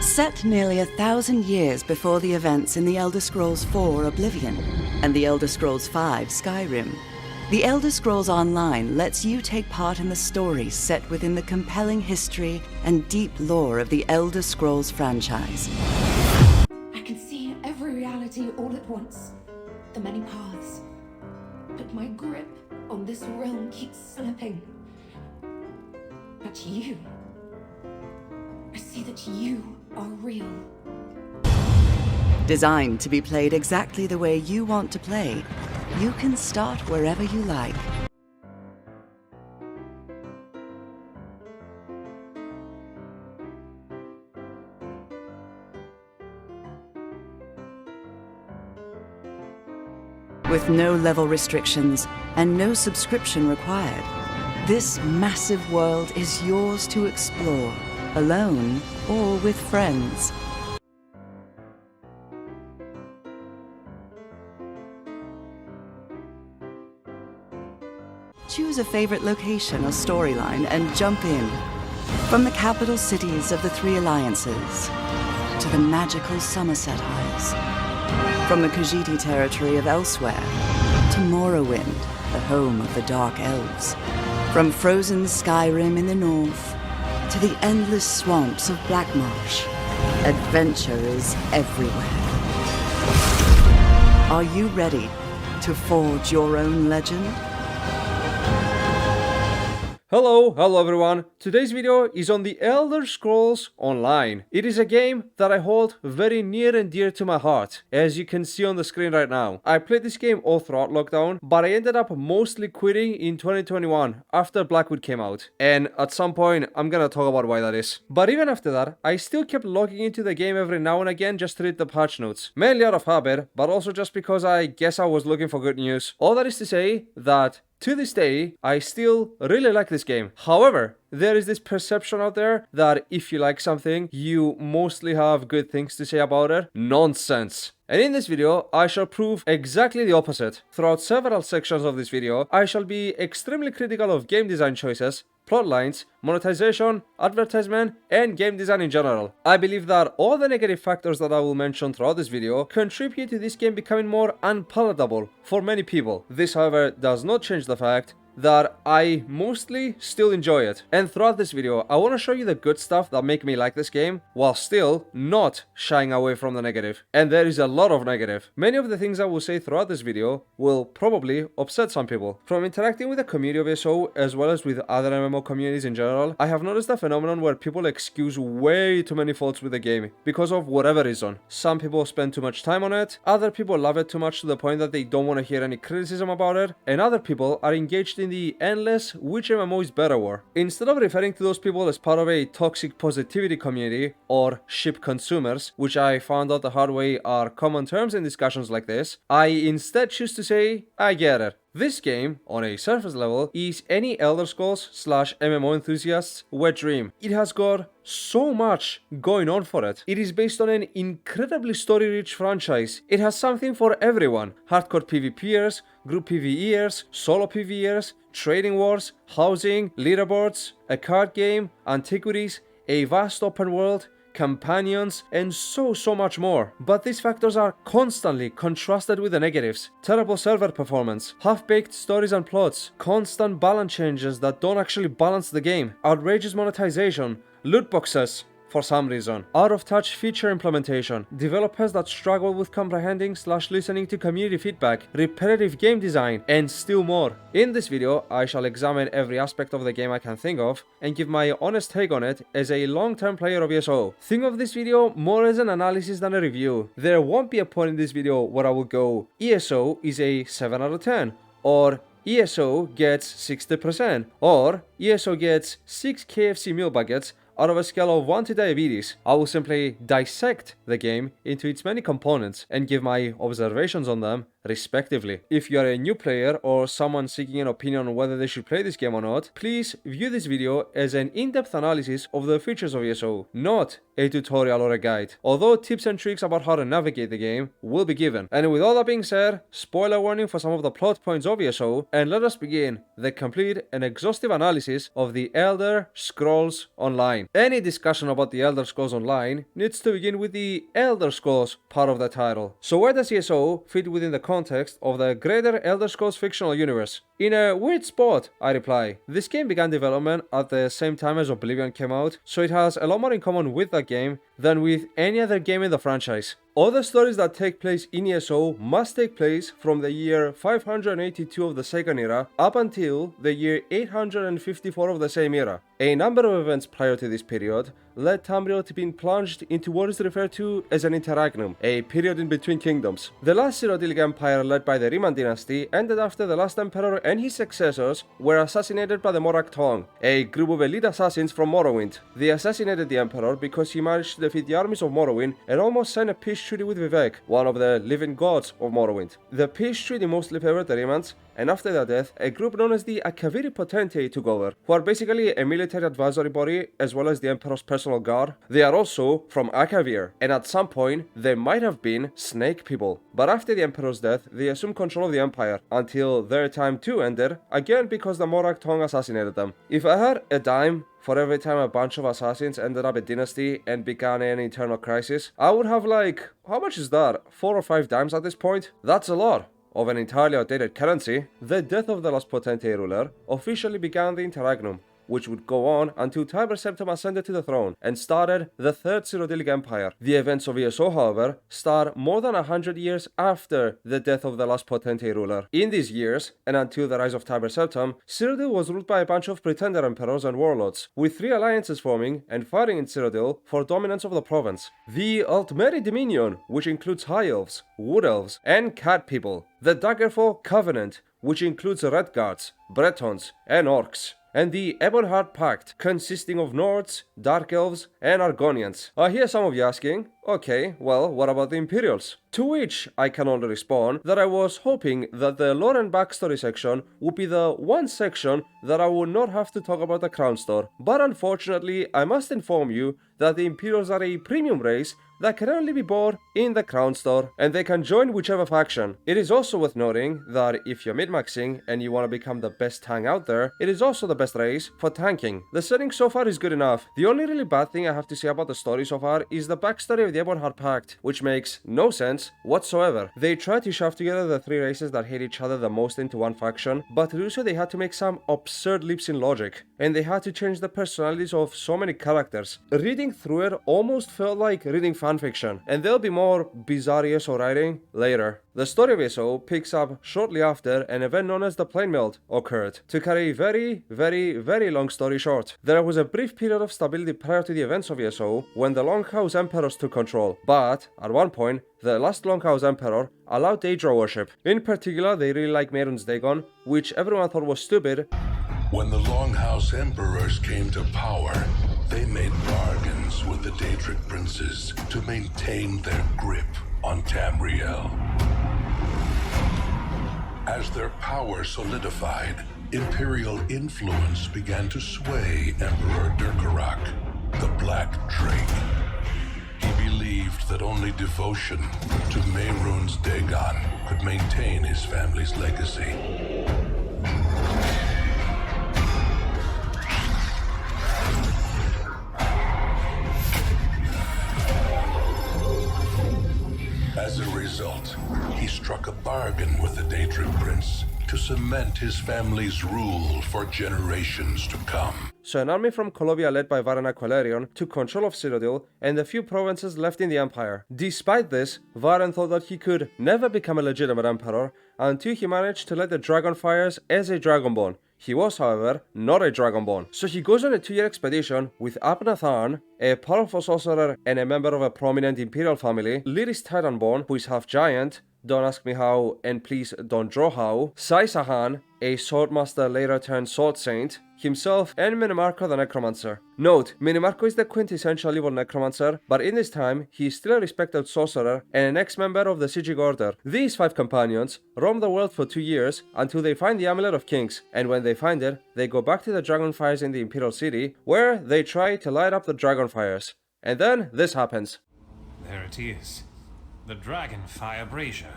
Set nearly 1,000 years before the events in the Elder Scrolls IV Oblivion and the Elder Scrolls V Skyrim, the Elder Scrolls Online lets you take part in the stories set within the compelling history and deep lore of the Elder Scrolls franchise. I can see every reality all at once, the many paths, but my grip on this realm keeps slipping. But you, I see that you are real. Designed to be played exactly the way you want to play, you can start wherever you like. With no level restrictions and no subscription required, this massive world is yours to explore, alone or with friends. Choose a favorite location or storyline and jump in. From the capital cities of the Three Alliances to the magical Somerset Isles. From the Khajiit territory of Elsewhere to Morrowind, the home of the Dark Elves. From frozen Skyrim in the north to the endless swamps of Blackmarsh, adventure is everywhere. Are you ready to forge your own legend? Hello everyone. Today's video is on the Elder Scrolls Online. It is a game that I hold very near and dear to my heart, as you can see on the screen right now. I played this game all throughout lockdown, but I ended up mostly quitting in 2021 after Blackwood came out. And at some point, I'm gonna talk about why that is. But even after that, I still kept logging into the game every now and again just to read the patch notes. Mainly out of habit, but also just because I guess I was looking for good news. All that is to say that to this day, I still really like this game. However, there is this perception out there that if you like something, you mostly have good things to say about it. Nonsense. And in this video, I shall prove exactly the opposite. Throughout several sections of this video, I shall be extremely critical of game design choices, plot lines, monetization, advertisement, and game design in general. I believe that all the negative factors that I will mention throughout this video contribute to this game becoming more unpalatable for many people. This, however, does not change the fact that I mostly still enjoy it. And throughout this video, I want to show you the good stuff that make me like this game, while still not shying away from the negative. And there is a lot of negative. Many of the things I will say throughout this video will probably upset some people. From interacting with the community of ESO, as well as with other MMO communities in general, I have noticed a phenomenon where people excuse way too many faults with the game, because of whatever reason. Some people spend too much time on it, other people love it too much to the point that they don't want to hear any criticism about it, and other people are engaged in the endless which MMO is better war. Instead of referring to those people as part of a toxic positivity community or ship consumers, which I found out the hard way are common terms in discussions like this, I instead choose to say, I get it. This game, on a surface level, is any Elder Scrolls / MMO enthusiast's wet dream. It has got so much going on for it. It is based on an incredibly story-rich franchise. It has something for everyone. Hardcore PvPers, group PvEers, solo PvEers, trading wars, housing, leaderboards, a card game, Antiquities, a vast open world, companions, and so much more. But these factors are constantly contrasted with the negatives. Terrible server performance, half-baked stories and plots, constant balance changes that don't actually balance the game, outrageous monetization, loot boxes for some reason, out-of-touch feature implementation, developers that struggle with comprehending / listening to community feedback, repetitive game design, and still more. In this video, I shall examine every aspect of the game I can think of and give my honest take on it as a long-term player of ESO. Think of this video more as an analysis than a review. There won't be a point in this video where I will go, ESO is a 7 out of 10, or ESO gets 60%, or ESO gets 6 KFC meal buckets out of a scale of 1 to diabetes. I will simply dissect the game into its many components and give my observations on them respectively. If you are a new player or someone seeking an opinion on whether they should play this game or not, please view this video as an in-depth analysis of the features of ESO, not a tutorial or a guide, although tips and tricks about how to navigate the game will be given. And with all that being said, spoiler warning for some of the plot points of ESO, and let us begin the complete and exhaustive analysis of the Elder Scrolls Online. Any discussion about the Elder Scrolls Online needs to begin with the Elder Scrolls part of the title. So where does ESO fit within the context of the greater Elder Scrolls fictional universe? In a weird spot, I reply. This game began development at the same time as Oblivion came out, so it has a lot more in common with that game than with any other game in the franchise. All the stories that take place in ESO must take place from the year 582 of the second era up until the year 854 of the same era. A number of events prior to this period led Tamriel to being plunged into what is referred to as an interregnum, a period in between kingdoms. The last Cyrodiilic Empire, led by the Riemann dynasty, ended after the last emperor and his successors were assassinated by the Morag Tong, a group of elite assassins from Morrowind. They assassinated the emperor because he managed to defeat the armies of Morrowind and almost sign a peace treaty with Vivek, one of the living gods of Morrowind. The peace treaty mostly favored the Riemanns, and after their death, a group known as the Akaviri Potentae took over, who are basically a military advisory body as well as the Emperor's personal guard. They are also from Akavir, and at some point, they might have been snake people. But after the Emperor's death, they assumed control of the Empire, until their time too ended, again because the Morag Tong assassinated them. If I had a dime for every time a bunch of assassins ended up a dynasty and began an internal crisis, I would have how much is that? 4 or 5 dimes at this point? That's a lot of an entirely outdated currency. The death of the last Potentate ruler officially began the interregnum, which would go on until Tiber Septim ascended to the throne and started the Third Cyrodiilic Empire. The events of ESO, however, start more than 100 years after the death of the last Potentate ruler. In these years, and until the rise of Tiber Septim, Cyrodiil was ruled by a bunch of pretender emperors and warlords, with 3 alliances forming and fighting in Cyrodiil for dominance of the province. The Altmeri Dominion, which includes High Elves, Wood Elves, and Cat People. The Daggerfall Covenant, which includes Redguards, Bretons, and Orcs. And the Ebonheart Pact, consisting of Nords, Dark Elves, and Argonians. I hear some of you asking, okay, well, what about the Imperials? To which I can only respond that I was hoping that the lore and backstory section would be the one section that I would not have to talk about the Crown Store. But unfortunately, I must inform you that the Imperials are a premium race that can only be bought in the Crown Store, and they can join whichever faction. It is also worth noting that if you're mid-maxing and you want to become the best tank out there, it is also the best race for tanking. The setting so far is good enough. The only really bad thing I have to say about the story so far is the backstory of the Ebonheart Pact, which makes no sense whatsoever. They tried to shove together the 3 races that hate each other the most into one faction, but to do so they had to make some absurd leaps in logic, and they had to change the personalities of so many characters. Reading through it almost felt like reading fanfiction, and there'll be more bizarre ESO writing later. The story of ESO picks up shortly after an event known as the Plane Melt occurred. To cut a very long story short, there was a brief period of stability prior to the events of ESO when the Longhouse Emperors took control, but at one point, the last Longhouse Emperor allowed Daedra worship. In particular, they really liked Mehrunes Dagon, which everyone thought was stupid. When the Longhouse Emperors came to power, they made bargains with the Daedric princes to maintain their grip on Tamriel. As their power solidified, imperial influence began to sway Emperor Durkarak, the Black Drake. He believed that only devotion to Mehrunes Dagon could maintain his family's legacy. As a result, he struck a bargain with the Daedric prince to cement his family's rule for generations to come. So an army from Colovia led by Varen Aquilarion took control of Cyrodiil and the few provinces left in the empire. Despite this, Varen thought that he could never become a legitimate emperor until he managed to light the Dragonfires as a Dragonborn. He was, however, not a Dragonborn. So he goes on a 2-year expedition with Apnathan, a powerful sorcerer and a member of a prominent imperial family, Lyris Titanborn, who is half giant, don't ask me how, and please don't draw how, Saisahan, a swordmaster later turned sword saint. himself, and Minimarco the Necromancer. Note, Minimarco is the quintessential evil necromancer, but in this time, he is still a respected sorcerer and an ex-member of the Sigil Order. These 5 companions roam the world for 2 years until they find the Amulet of Kings, and when they find it, they go back to the Dragonfires in the Imperial City, where they try to light up the Dragonfires. And then this happens. There it is. The Dragonfire Brazier.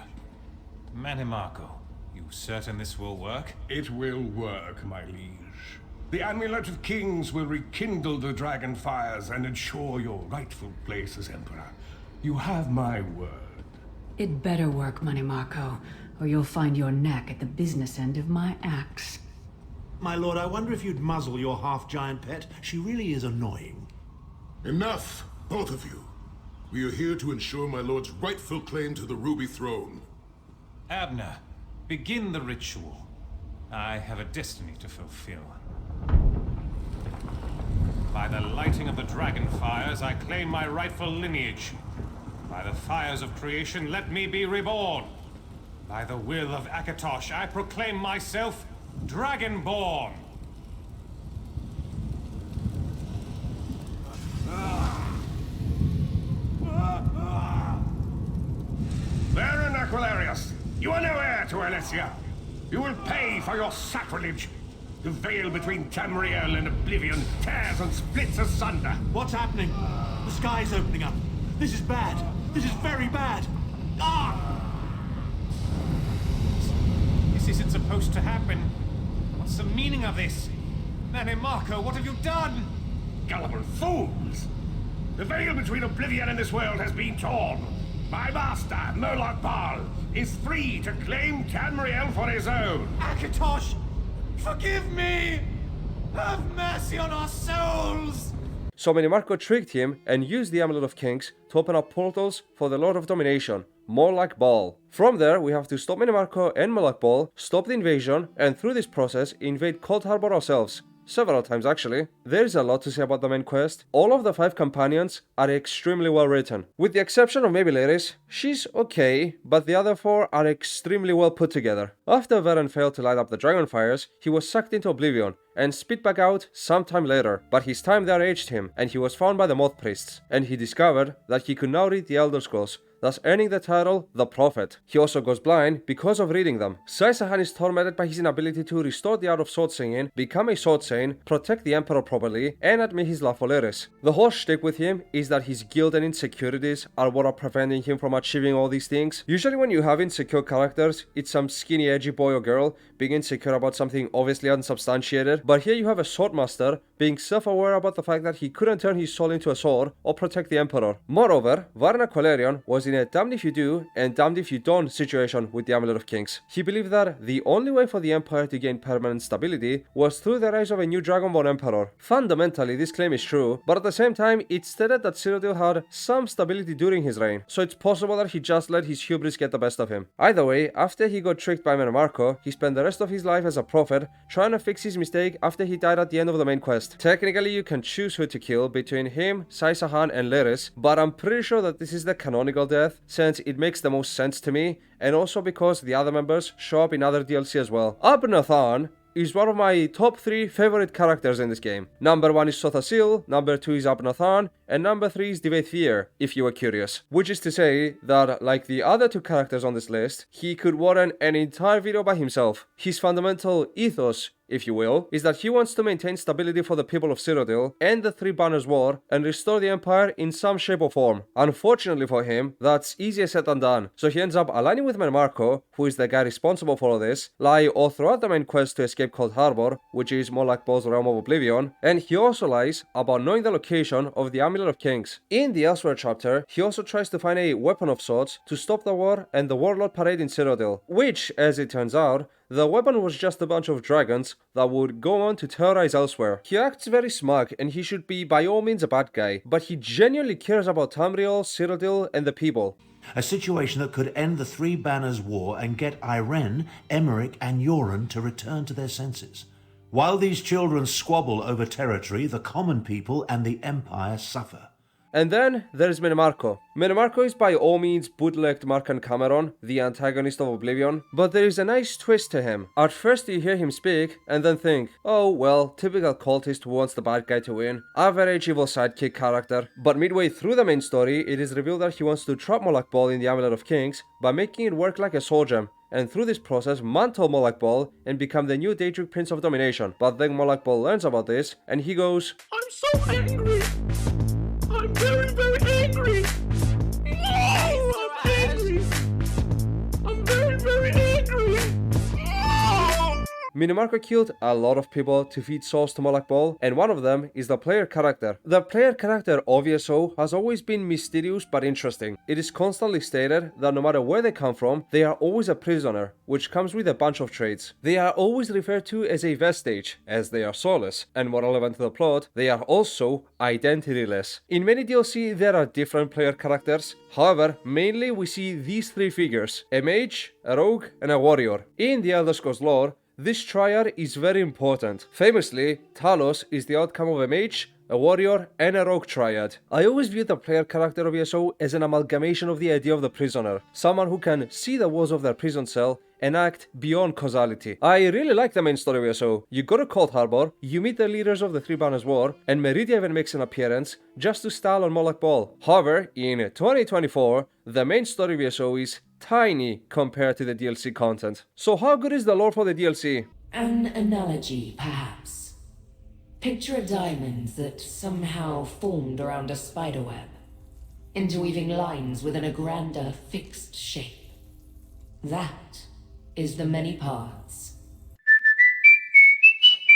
Manimarco, you certain this will work? It will work, my liege. The Amulet of Kings will rekindle the dragon fires and ensure your rightful place as Emperor. You have my word. It better work, Moneymarco, or you'll find your neck at the business end of my axe. My lord, I wonder if you'd muzzle your half-giant pet. She really is annoying. Enough, both of you. We are here to ensure my lord's rightful claim to the Ruby Throne. Abner, begin the ritual. I have a destiny to fulfill. By the lighting of the dragon fires, I claim my rightful lineage. By the fires of creation, let me be reborn. By the will of Akatosh, I proclaim myself Dragonborn. Baron Aquilarius, you are no heir to Alessia. You will pay for your sacrilege. The veil between Tamriel and Oblivion tears and splits asunder. What's happening? The sky's opening up. This is bad. This is very bad. Ah! This isn't supposed to happen. What's the meaning of this? Manimarco, what have you done? Gullible fools! The veil between Oblivion and this world has been torn. My master, Moloch Baal, is free to claim Tamriel for his own. Akatosh, forgive me! Have mercy on our souls! So Minimarco tricked him and used the Amulet of Kings to open up portals for the Lord of Domination, Moloch Baal. From there, we have to stop Minimarco and Moloch Baal, stop the invasion, and through this process, invade Cold Harbor ourselves. Several times actually. There's a lot to say about the main quest. All of the 5 companions are extremely well written. With the exception of maybe Laeris, she's okay, but the other 4 are extremely well put together. After Varen failed to light up the Dragonfires, he was sucked into Oblivion and spit back out sometime later, but his time there aged him and he was found by the Moth Priests, and he discovered that he could now read the Elder Scrolls, thus earning the title The Prophet. He also goes blind because of reading them. Saisahan is tormented by his inability to restore the art of sword singing, become a sword saint, protect the Emperor properly, and admit his love for Laeris. The whole shtick with him is that his guilt and insecurities are what are preventing him from achieving all these things. Usually when you have insecure characters, it's some skinny edgy boy or girl being insecure about something obviously unsubstantiated, but here you have a swordmaster being self-aware about the fact that he couldn't turn his soul into a sword or protect the Emperor. Moreover, Varen Aquilarion was in a damned if you do and damned if you don't situation with the Amulet of Kings. He believed that the only way for the Empire to gain permanent stability was through the rise of a new Dragonborn Emperor. Fundamentally, this claim is true, but at the same time, it stated that Cyrodiil had some stability during his reign, so it's possible that he just let his hubris get the best of him. Either way, after he got tricked by Manimarco, he spent the rest of his life as a prophet trying to fix his mistake after he died at the end of the main quest. Technically, you can choose who to kill between him, Saisahan, and Laeris, but I'm pretty sure that this is the canonical death, since it makes the most sense to me, and also because the other members show up in other DLC as well. Abnathan is one of my top 3 favorite characters in this game. Number 1 is Sothasil, number 2 is Abnathan, and number 3 is Divathir, if you were curious. Which is to say that, like the other 2 characters on this list, he could warrant an entire video by himself. His fundamental ethos, if you will, is that he wants to maintain stability for the people of Cyrodiil, end the 3 Banners War, and restore the Empire in some shape or form. Unfortunately for him, that's easier said than done, so he ends up aligning with Manimarco, who is the guy responsible for all this, lie all throughout the main quest to escape Cold Harbor, which is more like Baal's realm of Oblivion, and he also lies about knowing the location of the Amulet of Kings. In the Elsewhere chapter, he also tries to find a weapon of sorts to stop the war and the Warlord Parade in Cyrodiil, which, as it turns out, the weapon was just a bunch of dragons that would go on to terrorize Elsewhere. He acts very smug and he should be by all means a bad guy, but he genuinely cares about Tamriel, Cyrodiil, and the people. A situation that could end the 3 Banners War and get Irene, Emmerich, and Yoren to return to their senses. While these children squabble over territory, the common people and the Empire suffer. And then there's Minimarco. Minimarco is by all means bootlegged Mark and Cameron, the antagonist of Oblivion, but there is a nice twist to him. At first you hear him speak, and then think, oh well, typical cultist who wants the bad guy to win, average evil sidekick character. But midway through the main story, it is revealed that he wants to trap Molag Bal in the Amulet of Kings by making it work like a soul gem, and through this process mantle Molag Bal and become the new Daedric Prince of Domination. But then Molag Bal learns about this, and he goes, I'm so angry! I'm very, very angry! No! I'm angry! I'm very, very angry! No! Minimarco killed a lot of people to feed souls to Molag Bal, and one of them is the player character. The player character of ESO has always been mysterious but interesting. It is constantly stated that no matter where they come from, they are always a prisoner, which comes with a bunch of traits. They are always referred to as a vestige, as they are soulless, and more relevant to the plot, they are also identityless. In many DLC there are different player characters, however, mainly we see these three figures: a mage, a rogue, and a warrior. In the Elder Scrolls lore, this triad is very important. Famously, Talos is the outcome of a mage, a warrior, and a rogue triad. I always view the player character of ESO as an amalgamation of the idea of the prisoner, someone who can see the walls of their prison cell and act beyond causality. I really like the main story of ESO. You go to Cold Harbor, you meet the leaders of the Three Banners War, and Meridia even makes an appearance just to style on Molag Bal. However, in 2024, the main story of ESO is tiny compared to the DLC content. So how good is the lore for the DLC? An analogy, perhaps. Picture a diamond that somehow formed around a spiderweb, interweaving lines within a grander, fixed shape. That is the many parts.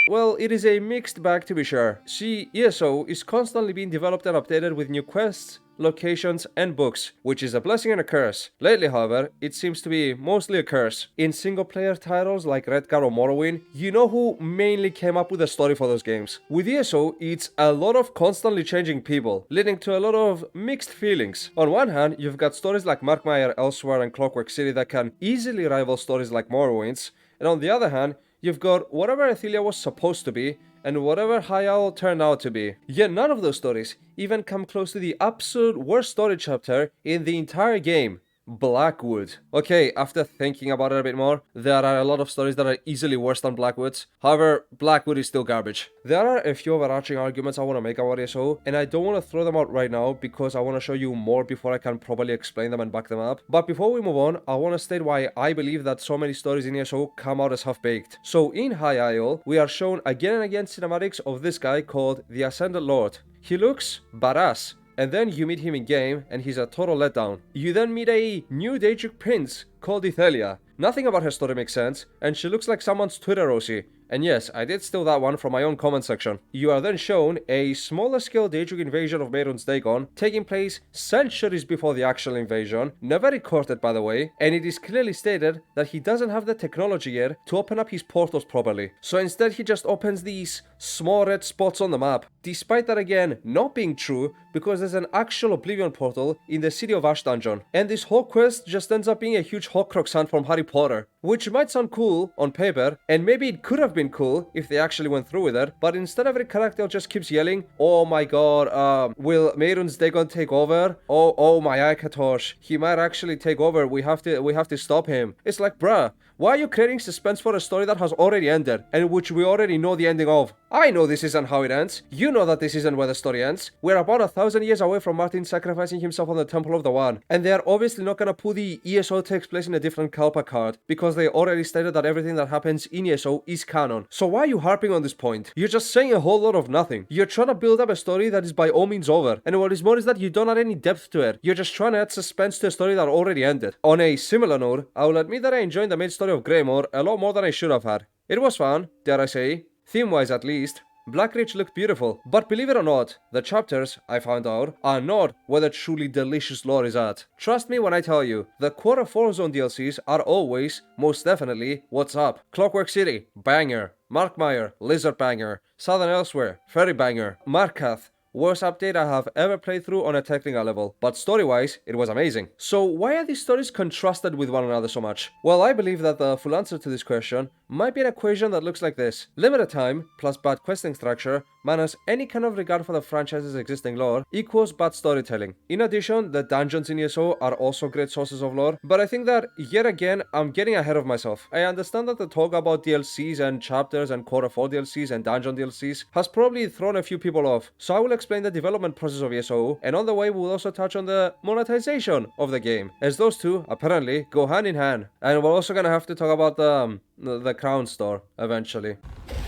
Well, it is a mixed bag to be sure. See, ESO is constantly being developed and updated with new quests, locations, and books, which is a blessing and a curse. Lately, however, it seems to be mostly a curse. In single-player titles like Redguard or Morrowind, you know who mainly came up with a story for those games. With ESO, it's a lot of constantly changing people, leading to a lot of mixed feelings. On one hand, you've got stories like Markmire, Elsewhere, and Clockwork City that can easily rival stories like Morrowind's, and on the other hand, you've got whatever Athelia was supposed to be, and whatever High Owl turned out to be. Yet none of those stories even come close to the absolute worst story chapter in the entire game: Blackwood. Okay, after thinking about it a bit more, there are a lot of stories that are easily worse than Blackwood's. However, Blackwood is still garbage. There are a few overarching arguments I want to make about ESO, and I don't want to throw them out right now because I want to show you more before I can properly explain them and back them up. But before we move on, I want to state why I believe that so many stories in ESO come out as half-baked. So in High Isle, we are shown again and again cinematics of this guy called the Ascended Lord. He looks badass. And then you meet him in game, and he's a total letdown. You then meet a new Daedric Prince called Athelia. Nothing about her story makes sense, and she looks like someone's Twitter Rosie. And yes, I did steal that one from my own comment section. You are then shown a smaller scale Daedric invasion of Mehrunes Dagon, taking place centuries before the actual invasion, never recorded by the way, and it is clearly stated that he doesn't have the technology yet to open up his portals properly. So instead he just opens these small red spots on the map, despite that again not being true, because there's an actual Oblivion portal in the City of Ash dungeon. And this whole quest just ends up being a huge Horcrux hunt from Harry Potter, which might sound cool on paper, and maybe it could have been cool if they actually went through with it, but instead every character just keeps yelling, oh my god, will Mehrunes Dagon take over? Oh my Akatosh, he might actually take over, we have to stop him. It's like, bruh, why are you creating suspense for a story that has already ended, and which we already know the ending of? I know this isn't how it ends. You know that this isn't where the story ends. We're about 1,000 years away from Martin sacrificing himself on the Temple of the One, and they are obviously not gonna put the ESO takes place in a different Kalpa card, because they already stated that everything that happens in ESO is canon. So why are you harping on this point? You're just saying a whole lot of nothing. You're trying to build up a story that is by all means over, and what is more is that you don't add any depth to it. You're just trying to add suspense to a story that already ended. On a similar note, I will admit that I enjoyed the main story of Greymore a lot more than I should have had. It was fun, dare I say, theme-wise at least. Blackreach looked beautiful, but believe it or not, the chapters, I found out, are not where the truly delicious lore is at. Trust me when I tell you, the Quarter 4 Zone DLCs are always, most definitely, what's up. Clockwork City, banger. Markmire, lizard banger. Southern Elsewhere, fairy banger. Markath, worst update I have ever played through on a technical level, but story-wise, it was amazing. So why are these stories contrasted with one another so much? Well, I believe that the full answer to this question might be an equation that looks like this. Limited time plus bad questing structure minus any kind of regard for the franchise's existing lore equals bad storytelling. In addition, the dungeons in ESO are also great sources of lore, but I think that, yet again, I'm getting ahead of myself. I understand that the talk about DLCs and chapters and Quarter 4 DLCs and dungeon DLCs has probably thrown a few people off, so I will explain the development process of ESO, and on the way we'll also touch on the monetization of the game, as those two apparently go hand in hand. And we're also gonna have to talk about the crown store eventually.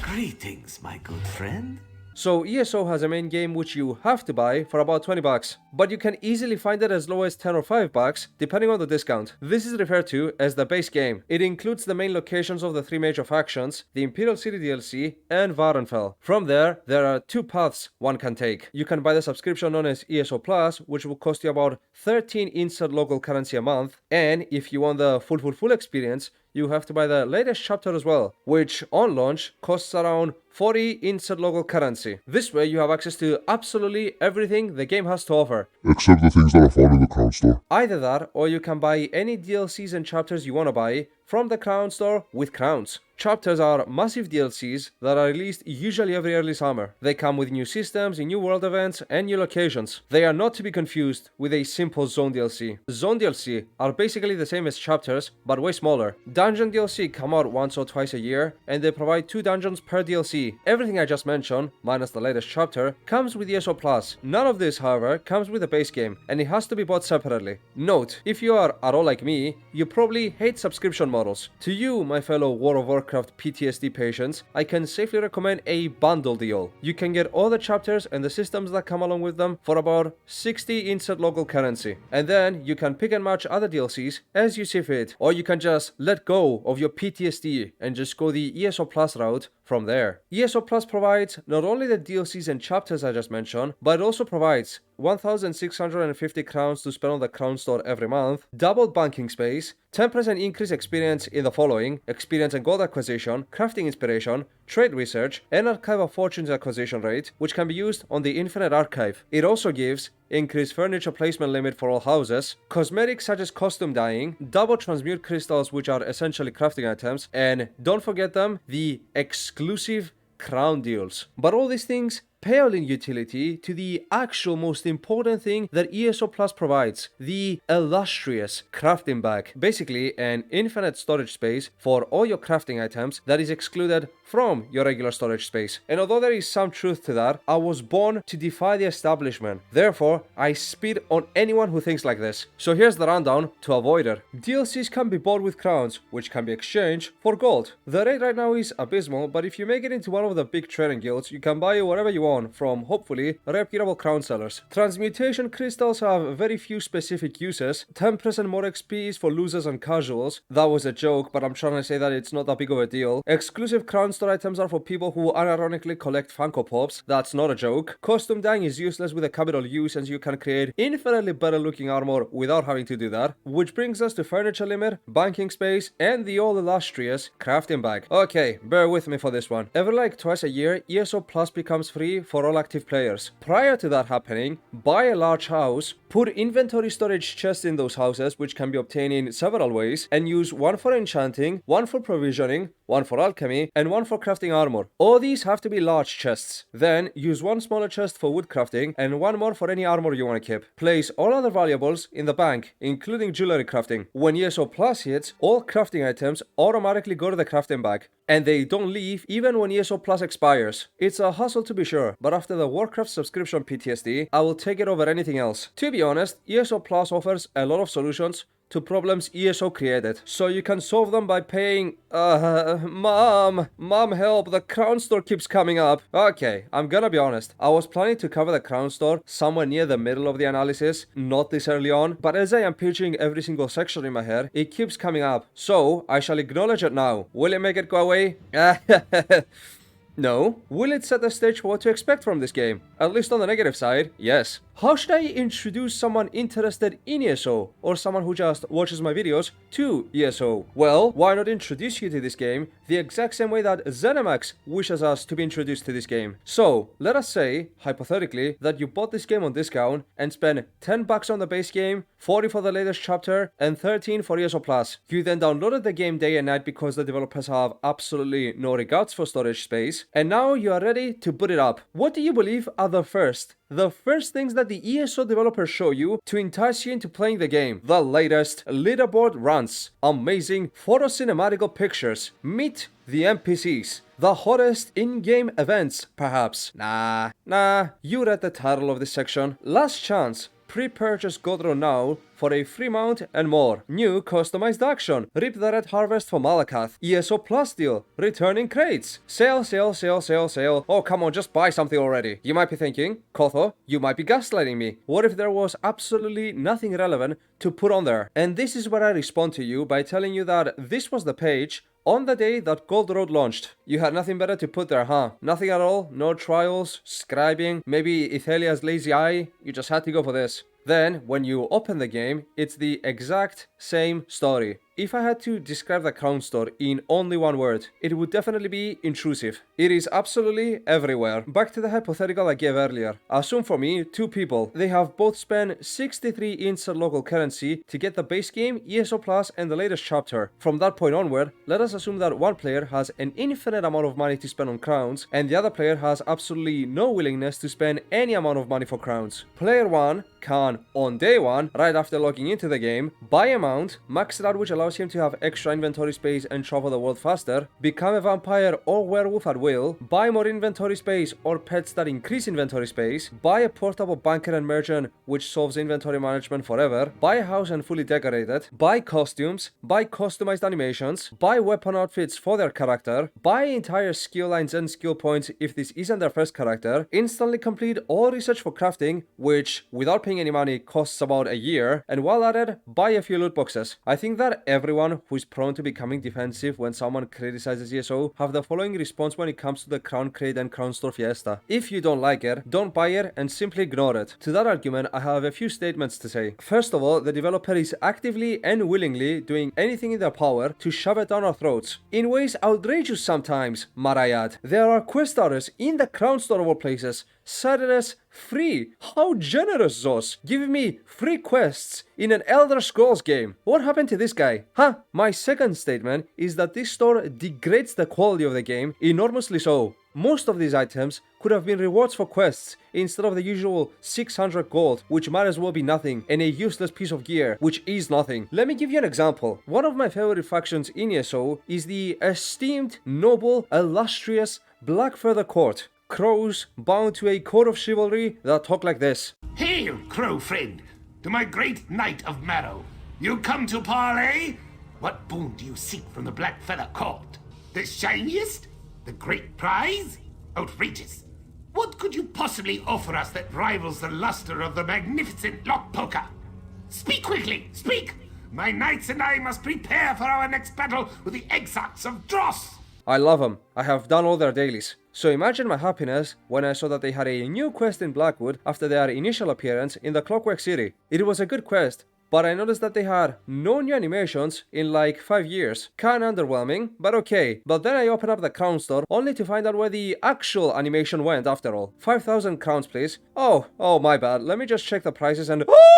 Greetings, my good friend. So ESO has a main game which you have to buy for about 20 bucks, but you can easily find it as low as 10 or 5 bucks depending on the discount. This is referred to as the base game. It includes the main locations of the 3 major factions, the Imperial City DLC and Varenfell. From there are 2 paths one can take. You can buy the subscription known as ESO Plus, which will cost you about 13 instant local currency a month, and if you want the full experience, you have to buy the latest chapter as well, which on launch costs around 40 instant local currency. This way you have access to absolutely everything the game has to offer, Except the things that are found in the crown store. Either that, or you can buy any DLCs and chapters you want to buy from the crown store with crowns. Chapters are massive DLCs that are released usually every early summer. They come with new systems, new world events, and new locations. They are not to be confused with a simple zone DLC. Zone DLC are basically the same as chapters, but way smaller. Dungeon DLC come out once or twice a year, and they provide 2 dungeons per DLC. Everything I just mentioned, minus the latest chapter, comes with ESO Plus. None of this, however, comes with the base game, and it has to be bought separately. Note, if you are at all like me, you probably hate subscription models. To you, my fellow World of Warcraft PTSD patients, I can safely recommend a bundle deal. You can get all the chapters and the systems that come along with them for about 60 instant local currency. And then you can pick and match other DLCs as you see fit, or you can just let go of your PTSD and just go the ESO Plus route from there. ESO Plus provides not only the DLCs and chapters I just mentioned, but it also provides 1,650 crowns to spend on the crown store every month, doubled banking space, 10% increase experience in the following: experience and gold acquisition, crafting inspiration, trade research, and archive of fortunes acquisition rate, which can be used on the infinite archive. It also gives increased furniture placement limit for all houses, cosmetics such as costume dyeing, double transmute crystals which are essentially crafting items, and don't forget them, the exclusive crown deals. But all these things pale in utility to the actual most important thing that ESO Plus provides, the illustrious crafting bag. Basically an infinite storage space for all your crafting items that is excluded from your regular storage space. And although there is some truth to that, I was born to defy the establishment. Therefore, I spit on anyone who thinks like this. So here's the rundown to avoid it. DLCs can be bought with crowns, which can be exchanged for gold. The rate right now is abysmal, but if you make it into one of the big trading guilds, you can buy whatever you want from hopefully reputable crown sellers. Transmutation crystals have very few specific uses. 10% more XP is for losers and casuals. That was a joke, but I'm trying to say that it's not that big of a deal. Exclusive crown store items are for people who unironically collect Funko Pops. That's not a joke. Costume dyeing is useless with a capital U, since you can create infinitely better looking armor without having to do that. Which brings us to furniture limit, banking space, and the all illustrious crafting bag. Okay, bear with me for this one. Every like twice a year, ESO Plus becomes free for all active players. Prior to that happening, buy a large house, put inventory storage chests in those houses, which can be obtained in several ways, and use one for enchanting, one for provisioning, one for alchemy, and one for crafting armor. All these have to be large chests. Then use one smaller chest for wood crafting and one more for any armor you want to keep. Place all other valuables in the bank, including jewelry crafting. When ESO Plus hits, all crafting items automatically go to the crafting bag, and they don't leave even when ESO Plus expires. It's a hustle to be sure, but after the Warcraft subscription PTSD, I will take it over anything else. To be honest, ESO Plus offers a lot of solutions to problems ESO created, so you can solve them by paying. Mom help, the crown store keeps coming up. Okay, I'm gonna be honest, I was planning to cover the crown store somewhere near the middle of the analysis, not this early on, but as I am pitching every single section in my head, it keeps coming up, so I shall acknowledge it now. Will it make it go away? No. Will it set the stage for what to expect from this game? At least on the negative side, yes. How should I introduce someone interested in ESO, or someone who just watches my videos, to ESO? Well, why not introduce you to this game the exact same way that ZeniMax wishes us to be introduced to this game? So, let us say, hypothetically, that you bought this game on discount and spent $10 on the base game, 40 for the latest chapter, and 13 for ESO Plus. You then downloaded the game day and night because the developers have absolutely no regards for storage space, and now you are ready to boot it up. What do you believe are the first things that the ESO developers show you to entice you into playing the game? The latest leaderboard runs, amazing photo cinematical pictures, meet the NPCs, the hottest in-game events, perhaps. Nah, you read the title of this section. Last chance. Pre-purchase Gold Road now for a free mount and more. New customized action. Reap the Red Harvest for Malakath. ESO Plus deal. Returning crates. Sale. Oh, come on, just buy something already. You might be thinking, Kotho, you might be gaslighting me. What if there was absolutely nothing relevant to put on there? And this is where I respond to you by telling you that this was the page on the day that Gold Road launched. You had nothing better to put there, huh? Nothing at all? No trials, scribing, maybe Ithelia's lazy eye? You just had to go for this. Then, when you open the game, it's the exact same story. If I had to describe the Crown Store in only one word, it would definitely be intrusive. It is absolutely everywhere. Back to the hypothetical I gave earlier. Assume for me, two people. They have both spent 63 instant local currency to get the base game, ESO Plus, and the latest chapter. From that point onward, let us assume that one player has an infinite amount of money to spend on crowns, and the other player has absolutely no willingness to spend any amount of money for crowns. Player 1 can, on day 1, right after logging into the game, buy a mount, max it out, which allows him to have extra inventory space and travel the world faster, become a vampire or werewolf at will, buy more inventory space or pets that increase inventory space, buy a portable banker and merchant which solves inventory management forever, buy a house and fully decorate it, buy costumes, buy customized animations, buy weapon outfits for their character, buy entire skill lines and skill points if this isn't their first character, instantly complete all research for crafting, which without paying any money costs about a year, and while at it, buy a few loot boxes. I think that everyone who is prone to becoming defensive when someone criticizes ESO have the following response when it comes to the Crown Crate and Crown Store Fiesta. If you don't like it, don't buy it and simply ignore it. To that argument, I have a few statements to say. First of all, the developer is actively and willingly doing anything in their power to shove it down our throats. In ways outrageous sometimes, might I add. There are quest starters in the Crown Store of all places, cited as free. How generous, Zos, giving me free quests in an Elder Scrolls game. What happened to this guy? Huh? My second statement is that this store degrades the quality of the game, enormously so. Most of these items could have been rewards for quests instead of the usual 600 gold, which might as well be nothing, and a useless piece of gear, which is nothing. Let me give you an example. One of my favorite factions in ESO is the esteemed, noble, illustrious Black Feather Court. Crows bound to a code of chivalry that talk like this. Hail, crow friend, to my great knight of Marrow. You come to parley? What boon do you seek from the Black Feather Court? The shiniest? The great prize? Outrageous. What could you possibly offer us that rivals the luster of the magnificent lock poker? Speak quickly, speak! My knights and I must prepare for our next battle with the exarchs of Dross. I love them. I have done all their dailies. So imagine my happiness when I saw that they had a new quest in Blackwood after their initial appearance in the Clockwork City. It was a good quest, but I noticed that they had no new animations in like 5 years. Kinda underwhelming, but okay. But then I opened up the Crown Store only to find out where the actual animation went after all. 5,000 crowns, please. Oh, my bad. Let me just check the prices and... Oh!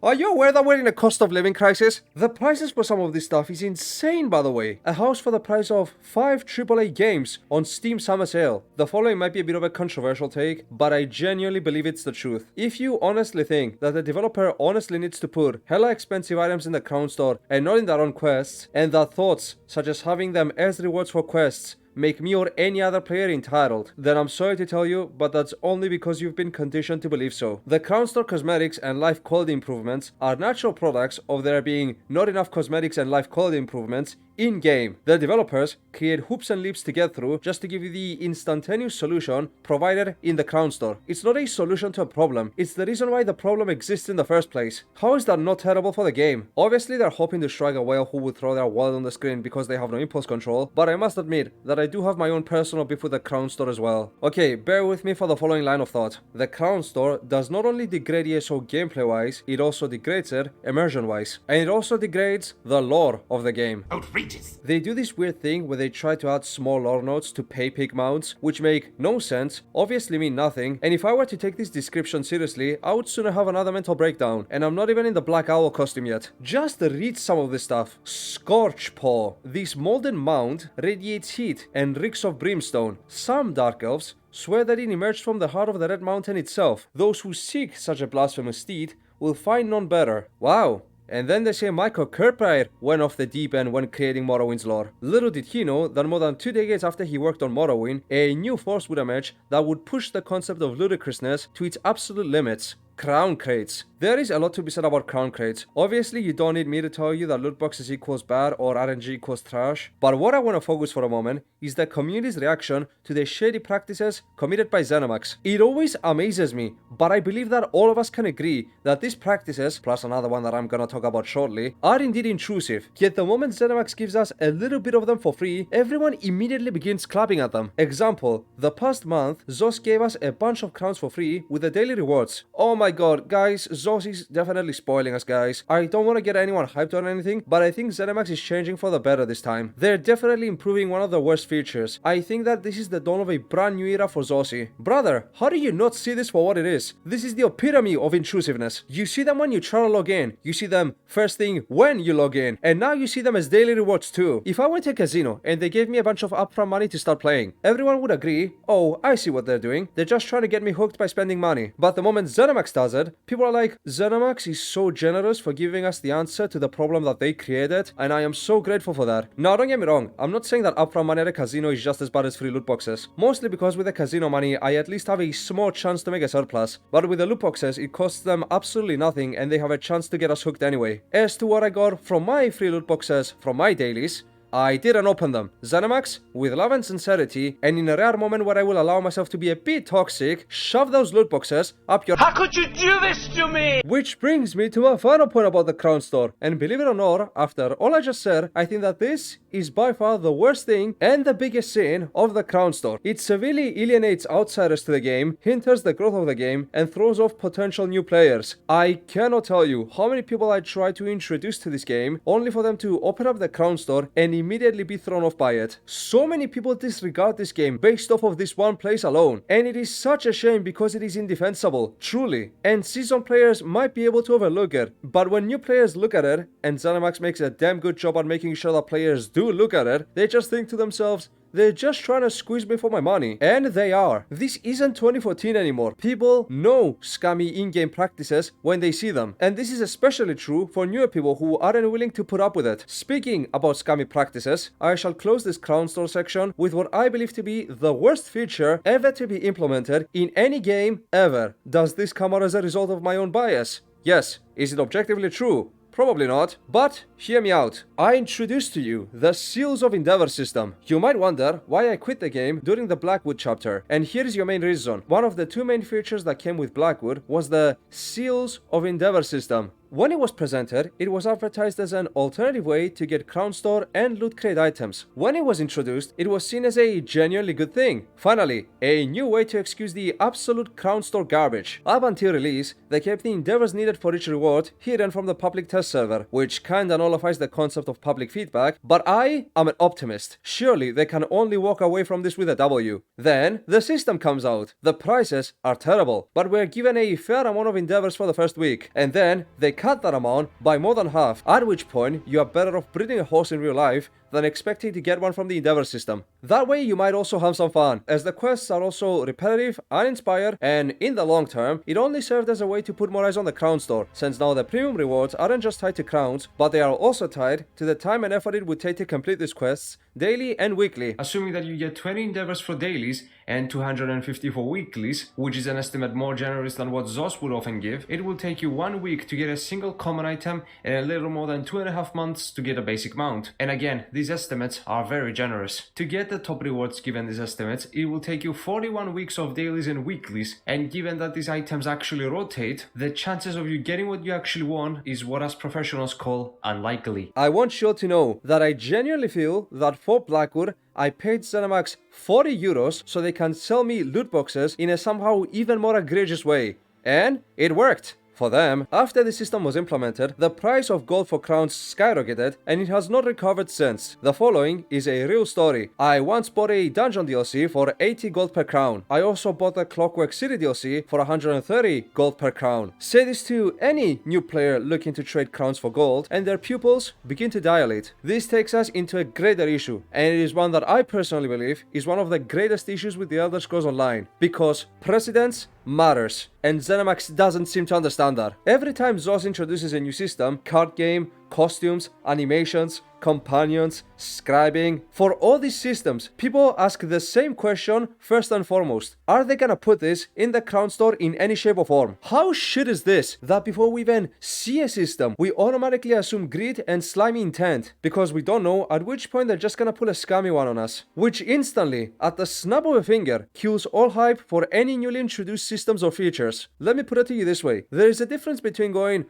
Are you aware that we're in a cost of living crisis? The prices for some of this stuff is insane, by the way. A house for the price of 5 AAA games on Steam Summer Sale. The following might be a bit of a controversial take, but I genuinely believe it's the truth. If you honestly think that the developer honestly needs to put hella expensive items in the Crown Store and not in their own quests, and that thoughts such as having them as rewards for quests make me or any other player entitled, then I'm sorry to tell you, but that's only because you've been conditioned to believe so. The Crown Store cosmetics and life quality improvements are natural products of there being not enough cosmetics and life quality improvements in-game. The developers create hoops and leaps to get through just to give you the instantaneous solution provided in the Crown Store. It's not a solution to a problem, it's the reason why the problem exists in the first place. How is that not terrible for the game? Obviously they're hoping to strike a whale who would throw their wallet on the screen because they have no impulse control, but I must admit that I I do have my own personal beef with the crown store as well. Okay, bear with me for the following line of thought. The crown store does not only degrade ESO gameplay wise, it also degrades it immersion wise. And it also degrades the lore of the game. Outrageous. They do this weird thing where they try to add small lore notes to pay pig mounts, which make no sense, obviously mean nothing, and if I were to take this description seriously, I would sooner have another mental breakdown, and I'm not even in the Black Owl costume yet. Just read some of this stuff. Scorch Paw. This molten mound radiates heat and reeks of brimstone. Some Dark Elves swear that it emerged from the heart of the Red Mountain itself. Those who seek such a blasphemous deed will find none better. Wow. And then they say Michael Kirkbride went off the deep end when creating Morrowind's lore. Little did he know that more than 2 decades after he worked on Morrowind, a new force would emerge that would push the concept of ludicrousness to its absolute limits. Crown crates. There is a lot to be said about crown crates. Obviously, you don't need me to tell you that loot boxes equals bad or RNG equals trash. But what I want to focus for a moment is the community's reaction to the shady practices committed by ZeniMax. It always amazes me, but I believe that all of us can agree that these practices, plus another one that I'm gonna talk about shortly, are indeed intrusive. Yet the moment ZeniMax gives us a little bit of them for free, everyone immediately begins clapping at them. Example, the past month, Zos gave us a bunch of crowns for free with the daily rewards. Oh my god, guys, Zos is definitely spoiling us, guys. I don't want to get anyone hyped on anything, but I think ZeniMax is changing for the better this time. They're definitely improving one of the worst features. I think that this is the dawn of a brand new era for Zossi. Brother, how do you not see this for what it is? This is the epitome of intrusiveness. You see them when you try to log in. You see them first thing when you log in. And now you see them as daily rewards too. If I went to a casino and they gave me a bunch of upfront money to start playing, everyone would agree, oh, I see what they're doing. They're just trying to get me hooked by spending money. But the moment ZeniMax does it, people are like, ZeniMax is so generous for giving us the answer to the problem that they created, and I am so grateful for that. Now, don't get me wrong, I'm not saying that upfront money at a casino is just as bad as free loot boxes. Mostly because with the casino money, I at least have a small chance to make a surplus. But with the loot boxes, it costs them absolutely nothing, and they have a chance to get us hooked anyway. As to what I got from my free loot boxes from my dailies, I didn't open them. ZeniMax, with love and sincerity, and in a rare moment where I will allow myself to be a bit toxic, shove those loot boxes up your— How could you do this to me? Which brings me to my final point about the crown store. And believe it or not, after all I just said, I think that this is by far the worst thing and the biggest sin of the crown store. It severely alienates outsiders to the game, hinders the growth of the game, and throws off potential new players. I cannot tell you how many people I tried to introduce to this game, only for them to open up the crown store and immediately be thrown off by it. So many people disregard this game based off of this one place alone, and it is such a shame because it is indefensible, truly, and seasoned players might be able to overlook it, but when new players look at it, and ZeniMax makes a damn good job at making sure that players do look at it, they just think to themselves, they're just trying to squeeze me for my money. And they are. This isn't 2014 anymore. People know scammy in-game practices when they see them. And this is especially true for newer people who aren't willing to put up with it. Speaking about scammy practices, I shall close this crown store section with what I believe to be the worst feature ever to be implemented in any game ever. Does this come out as a result of my own bias? Yes. Is it objectively true? Probably not, but hear me out. I introduced to you the Seals of Endeavor system. You might wonder why I quit the game during the Blackwood chapter, and here is your main reason. One of the two main features that came with Blackwood was the Seals of Endeavor system. When it was presented, it was advertised as an alternative way to get crown store and loot crate items. When it was introduced, it was seen as a genuinely good thing. Finally, a new way to excuse the absolute crown store garbage. Up until release, they kept the endeavors needed for each reward hidden from the public test server, which kinda nullifies the concept of public feedback, but I am an optimist. Surely they can only walk away from this with a W. Then, the system comes out. The prices are terrible, but we're given a fair amount of endeavors for the first week, and then they cut that amount by more than half, at which point you are better off breeding a horse in real life than expecting to get one from the Endeavor system. That way you might also have some fun, as the quests are also repetitive, uninspired, and in the long term, it only served as a way to put more eyes on the crown store, since now the premium rewards aren't just tied to crowns, but they are also tied to the time and effort it would take to complete these quests, daily and weekly. Assuming that you get 20 endeavors for dailies and 250 for weeklies, which is an estimate more generous than what Zos would often give, it will take you 1 week to get a single common item and a little more than 2.5 months to get a basic mount. And again, this these estimates are very generous. To get the top rewards given these estimates, it will take you 41 weeks of dailies and weeklies, and given that these items actually rotate, the chances of you getting what you actually want is what us professionals call unlikely. I want you all to know that I genuinely feel that for Blackwood, I paid ZeniMax 40 euros so they can sell me loot boxes in a somehow even more egregious way. And it worked. For them, after the system was implemented, the price of gold for crowns skyrocketed and it has not recovered since. The following is a real story. I once bought a dungeon DLC for 80 gold per crown. I also bought the Clockwork City DLC for 130 gold per crown. Say this to any new player looking to trade crowns for gold and their pupils begin to dilate. This takes us into a greater issue, and it is one that I personally believe is one of the greatest issues with the Elder Scrolls Online, because precedence matters, and ZeniMax doesn't seem to understand that. Every time ZOS introduces a new system, card game, costumes, animations, companions, scribing, for all these systems, people ask the same question first and foremost. Are they gonna put this in the crown store in any shape or form? How shit is this that before we even see a system, we automatically assume greed and slimy intent because we don't know at which point they're just gonna pull a scammy one on us, which instantly, at the snap of a finger, kills all hype for any newly introduced systems or features. Let me put it to you this way. There is a difference between going,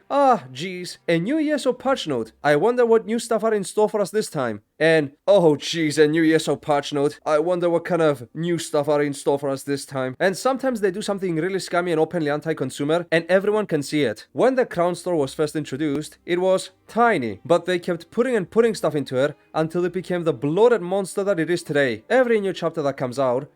geez, a new ESO patch note, I wonder what new stuff are in store for us this time, and oh geez, a new ESO patch note, I wonder what kind of new stuff are in store for us this time. And sometimes they do something really scammy and openly anti-consumer, and everyone can see it. When the crown store was first introduced, it was tiny, but they kept putting stuff into it until it became the bloated monster that it is today. Every new chapter that comes out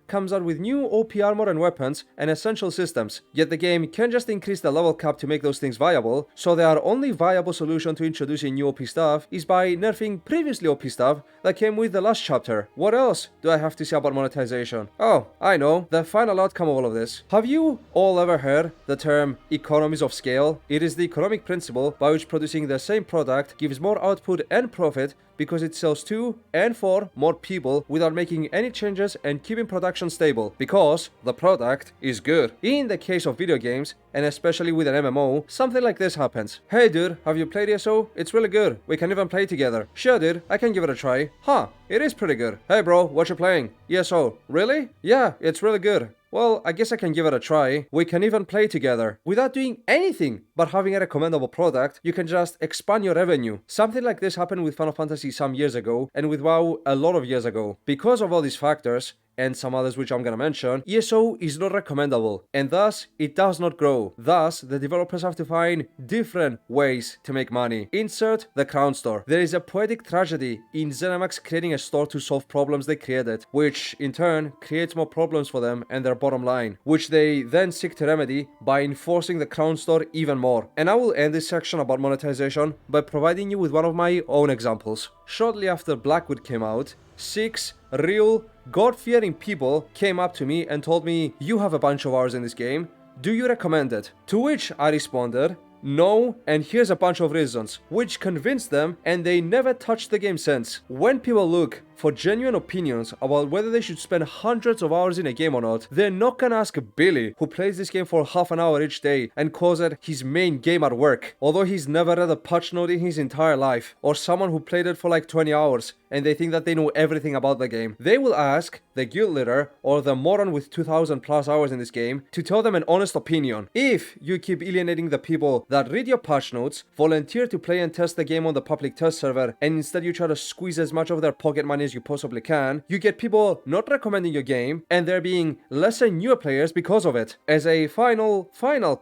with new OP armor and weapons and essential systems, yet the game can't just increase the level cap to make those things viable, so their only viable solution to introducing new OP stuff is by nerfing previously OP stuff that came with the last chapter. What else do I have to say about monetization? Oh, I know, the final outcome of all of this. Have you all ever heard the term economies of scale? It is the economic principle by which producing the same product gives more output and profit because it sells to and for more people without making any changes and keeping production stable, because the product is good. In the case of video games, and especially with an MMO, something like this happens. Hey dude, have you played ESO? It's really good. We can even play together. Sure dude, I can give it a try. Huh, it is pretty good. Hey bro, what you playing? ESO. Really? Yeah, it's really good. Well, I guess I can give it a try. We can even play together. Without doing anything but having a recommendable product, you can just expand your revenue. Something like this happened with Final Fantasy some years ago, and with WoW a lot of years ago. Because of all these factors, and some others which I'm gonna mention, ESO is not recommendable, and thus it does not grow. Thus, the developers have to find different ways to make money. Insert the crown store. There is a poetic tragedy in ZeniMax creating a store to solve problems they created, which in turn creates more problems for them and their bottom line, which they then seek to remedy by enforcing the crown store even more. And I will end this section about monetization by providing you with one of my own examples. Shortly after Blackwood came out, 6 real God-fearing people came up to me and told me, you have a bunch of hours in this game, do you recommend it? To which I responded, no, and here's a bunch of reasons, which convinced them, and they never touched the game since. When people look for genuine opinions about whether they should spend hundreds of hours in a game or not, they're not gonna ask Billy, who plays this game for half an hour each day and calls it his main game at work, although he's never read a patch note in his entire life, or someone who played it for like 20 hours and they think that they know everything about the game. They will ask the guild leader or the moron with 2,000 plus hours in this game to tell them an honest opinion. If you keep alienating the people that read your patch notes, volunteer to play and test the game on the public test server, and instead you try to squeeze as much of their pocket money as you possibly can, you get people not recommending your game and there being lesser newer players because of it. As a final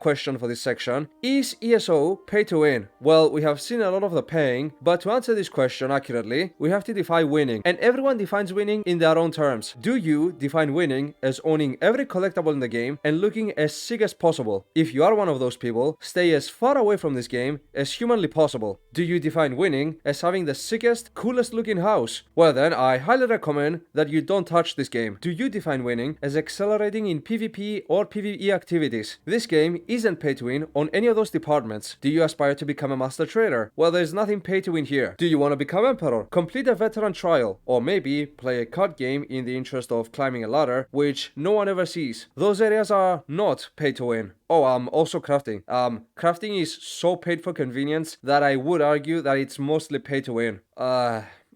question for this section, is ESO pay to win? Well, we have seen a lot of the paying, but to answer this question accurately, we have to define winning, and everyone defines winning in their own terms. Do you define winning as owning every collectible in the game and looking as sick as possible? If you are one of those people, stay as far away from this game as humanly possible. Do you define winning as having the sickest, coolest looking house? Well then, I highly recommend that you don't touch this game. Do you define winning as accelerating in PvP or PvE activities? This game isn't pay to win on any of those departments. Do you aspire to become a master trader? Well, there's nothing pay to win here. Do you want to become emperor? Complete a veteran trial, or maybe play a card game in the interest of climbing a ladder, which no one ever sees. Those areas are not pay to win. Oh, also crafting. Crafting is so paid for convenience that I would argue that it's mostly pay to win.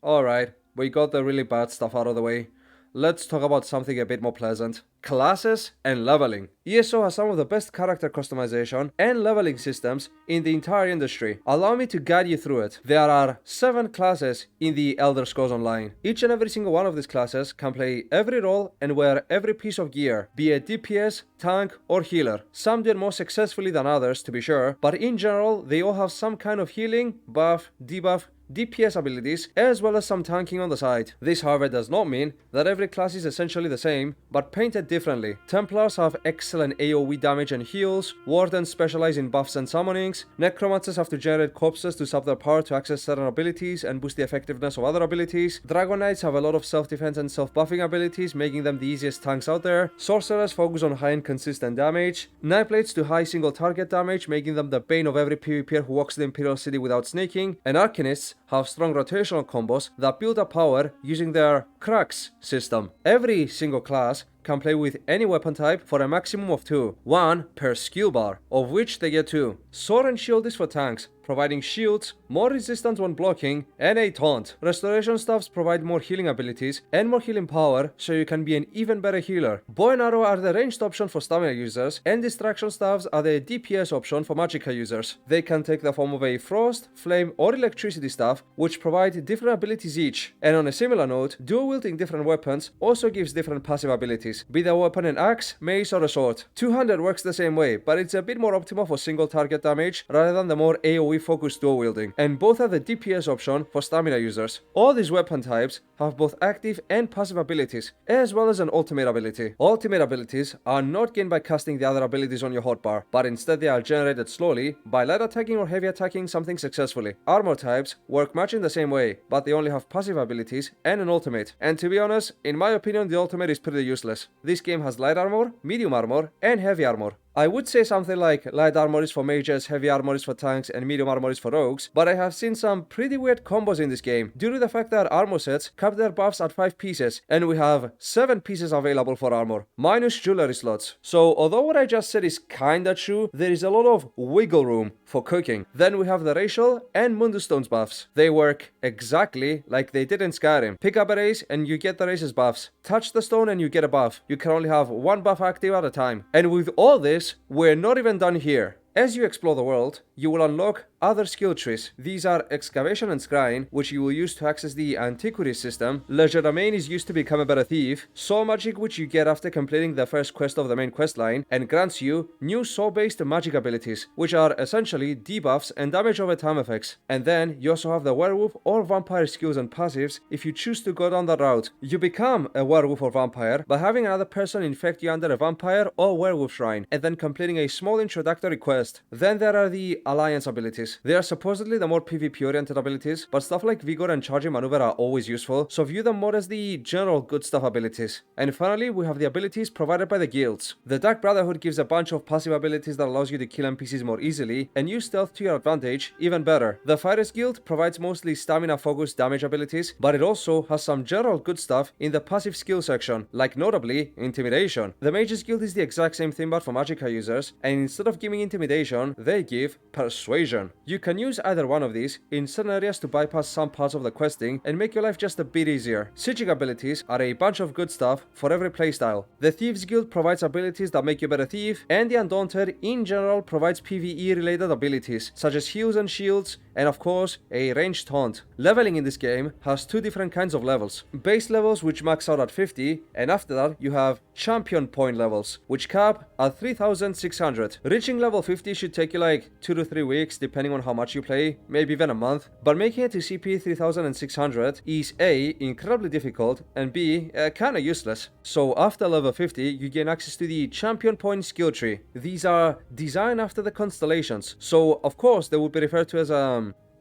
Alright. We got the really bad stuff out of the way. Let's talk about something a bit more pleasant. Classes and leveling. ESO has some of the best character customization and leveling systems in the entire industry. Allow me to guide you through it. There are 7 classes in the Elder Scrolls Online. Each and every single one of these classes can play every role and wear every piece of gear, be it DPS, tank, or healer. Some do it more successfully than others, to be sure, but in general, they all have some kind of healing, buff, debuff, DPS abilities, as well as some tanking on the side. This, however, does not mean that every class is essentially the same, but painted differently. Templars have excellent AoE damage and heals, Wardens specialize in buffs and summonings, Necromancers have to generate corpses to sub their power to access certain abilities and boost the effectiveness of other abilities, Dragon Knights have a lot of self-defense and self-buffing abilities, making them the easiest tanks out there, Sorcerers focus on high and consistent damage, Nightblades do high single target damage, making them the bane of every PvPer who walks the Imperial City without sneaking, and Arcanists have strong rotational combos that build up power using their cracks system. Every single class can play with any weapon type for a maximum of 2, 1 per skill bar, of which they get 2. Sword and shield is for tanks, providing shields, more resistance when blocking, and a taunt. Restoration staffs provide more healing abilities and more healing power, so you can be an even better healer. Bow and arrow are the ranged option for stamina users, and distraction staffs are the DPS option for magicka users. They can take the form of a frost, flame, or electricity staff, which provide different abilities each. And on a similar note, dual wielding different weapons also gives different passive abilities, be the weapon an axe, mace, or a sword. Two-handed works the same way, but it's a bit more optimal for single target damage rather than the more AoE focused dual wielding, and both are the DPS option for stamina users. All these weapon types have both active and passive abilities, as well as an ultimate ability. Ultimate abilities are not gained by casting the other abilities on your hotbar, but instead they are generated slowly by light attacking or heavy attacking something successfully. Armor types work much in the same way, but they only have passive abilities and an ultimate. And to be honest, in my opinion, the ultimate is pretty useless. This game has light armor, medium armor, and heavy armor. I would say something like light armor is for mages, heavy armor is for tanks, and medium armor is for rogues, but I have seen some pretty weird combos in this game, due to the fact that armor sets cap their buffs at 5 pieces, and we have 7 pieces available for armor, minus jewelry slots. So although what I just said is kinda true, there is a lot of wiggle room for cooking. Then we have the racial and Mundus Stones buffs. They work exactly like they did in Skyrim. Pick up a race and you get the race's buffs. Touch the stone and you get a buff. You can only have 1 buff active at a time. And with all this, we're not even done here. As you explore the world, you will unlock other skill trees. These are Excavation and Scrying, which you will use to access the Antiquities system. Legerdemain is used to become a better thief. Soul Magic, which you get after completing the first quest of the main questline, and grants you new soul-based magic abilities, which are essentially debuffs and damage over time effects. And then you also have the werewolf or vampire skills and passives if you choose to go down that route. You become a werewolf or vampire by having another person infect you under a vampire or werewolf shrine, and then completing a small introductory quest. Then there are the Alliance abilities. They are supposedly the more PvP oriented abilities, but stuff like Vigor and Charging Maneuver are always useful, so view them more as the general good stuff abilities. And finally, we have the abilities provided by the guilds. The Dark Brotherhood gives a bunch of passive abilities that allows you to kill NPCs more easily and use stealth to your advantage even better. The Fighters Guild provides mostly stamina focused damage abilities, but it also has some general good stuff in the passive skill section, like notably Intimidation. The Mages Guild is the exact same thing but for magicka users, and instead of giving Intimidation, they give Persuasion. You can use either one of these in certain areas to bypass some parts of the questing and make your life just a bit easier. Sieging abilities are a bunch of good stuff for every playstyle. The Thieves Guild provides abilities that make you a better thief, and the Undaunted in general provides PvE related abilities such as heals and shields, and of course a ranged taunt. Leveling in this game has 2 different kinds of levels. Base levels, which max out at 50, and after that you have champion point levels, which cap at 3600. Reaching level 50 should take you like 2 to 3 weeks depending on how much you play, maybe even a month, but making it to CP 3600 is A, incredibly difficult, and B, kinda useless. So after level 50 you gain access to the champion point skill tree. These are designed after the constellations, so of course they would be referred to as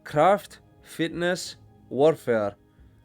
craft, fitness, warfare.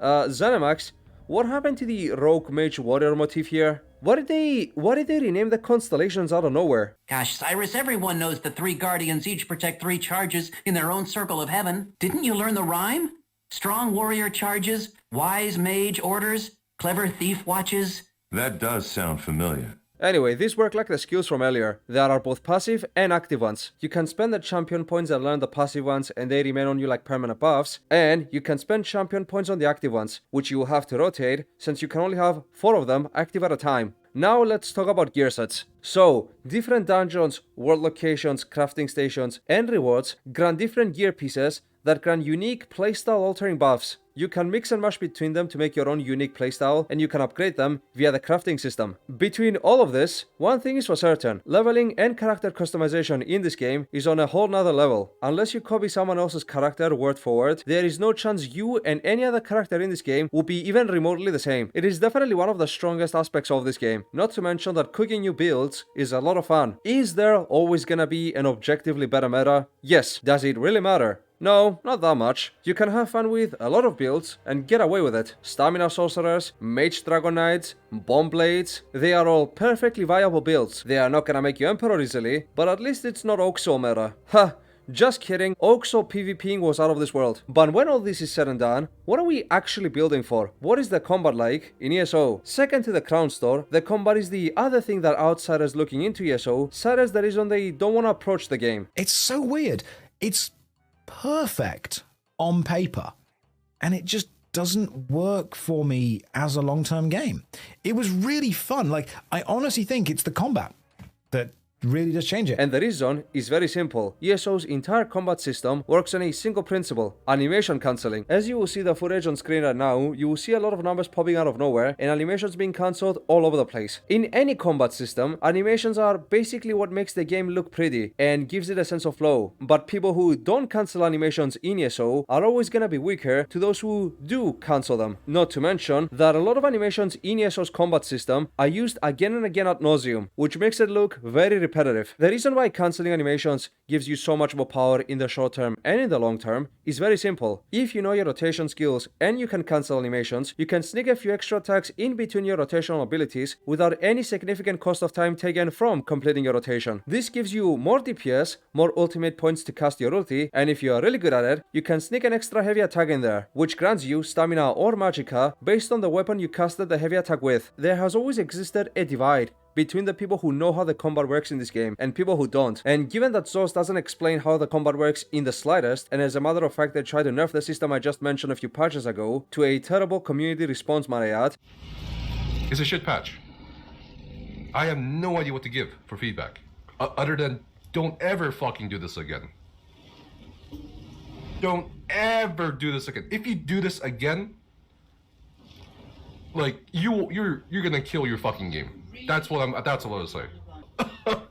Zenimax, what happened to the rogue mage warrior motif here? Why did they rename the constellations out of nowhere? Gosh, Cyrus, everyone knows the 3 guardians each protect 3 charges in their own circle of heaven. Didn't you learn the rhyme? Strong warrior charges, wise mage orders, clever thief watches. That does sound familiar. Anyway, these work like the skills from earlier. There are both passive and active ones. You can spend the champion points and learn the passive ones and they remain on you like permanent buffs, and you can spend champion points on the active ones, which you will have to rotate since you can only have 4 of them active at a time. Now let's talk about gear sets. So, different dungeons, world locations, crafting stations, and rewards grant different gear pieces that grant unique playstyle altering buffs. You can mix and match between them to make your own unique playstyle, and you can upgrade them via the crafting system. Between all of this, one thing is for certain: leveling and character customization in this game is on a whole nother level. Unless you copy someone else's character word for word, there is no chance you and any other character in this game will be even remotely the same. It is definitely one of the strongest aspects of this game, not to mention that cooking new builds is a lot of fun. Is there always gonna be an objectively better meta? Yes. Does it really matter? No, not that much. You can have fun with a lot of builds and get away with it. Stamina sorcerers, mage dragon knights, bomb blades, they are all perfectly viable builds. They are not gonna make you emperor easily, but at least it's not Oak Soul meta. Ha! Just kidding, Oak Soul PvPing was out of this world. But when all this is said and done, what are we actually building for? What is the combat like in ESO? Second to the crown store, the combat is the other thing that outsiders looking into ESO said as the reason they don't want to approach the game. It's so weird. It's perfect on paper, and it just doesn't work for me as a long-term game. It was really fun. Like, I honestly think it's the combat that really does change it. And the reason is very simple. ESO's entire combat system works on a single principle: animation cancelling. As you will see the footage on screen right now, you will see a lot of numbers popping out of nowhere and animations being cancelled all over the place. In any combat system, animations are basically what makes the game look pretty and gives it a sense of flow. But people who don't cancel animations in ESO are always gonna be weaker to those who do cancel them. Not to mention that a lot of animations in ESO's combat system are used again and again ad nauseum, which makes it look very repetitive. The reason why cancelling animations gives you so much more power in the short term and in the long term is very simple. If you know your rotation skills and you can cancel animations, you can sneak a few extra attacks in between your rotational abilities without any significant cost of time taken from completing your rotation. This gives you more DPS, more ultimate points to cast your ulti, and if you are really good at it, you can sneak an extra heavy attack in there, which grants you stamina or magicka based on the weapon you casted the heavy attack with. There has always existed a divide between the people who know how the combat works in this game and people who don't. And given that Source doesn't explain how the combat works in the slightest, and as a matter of fact they tried to nerf the system I just mentioned a few patches ago to a terrible community response, might I add. It's a shit patch. I have no idea what to give for feedback, other than don't ever fucking do this again. Don't ever do this again. If you do this again, like you're gonna kill your fucking game. That's what I'm gonna say.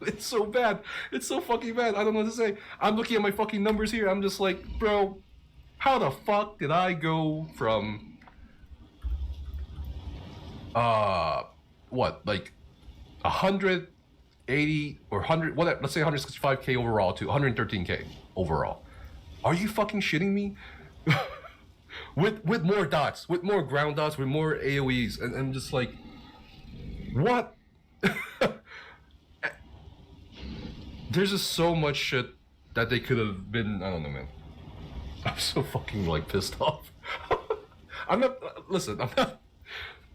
It's so bad. It's so fucking bad. I don't know what to say. I'm looking at my fucking numbers here. I'm just like, bro, how the fuck did I go from what, like 180 or 100, what, let's say 165k overall to 113k overall? Are you fucking shitting me? with more dots, with more ground dots, with more AoEs, and I'm just like, what? There's just so much shit that they could have been. I don't know, man. I'm so fucking like pissed off. I'm not. Listen, I'm not.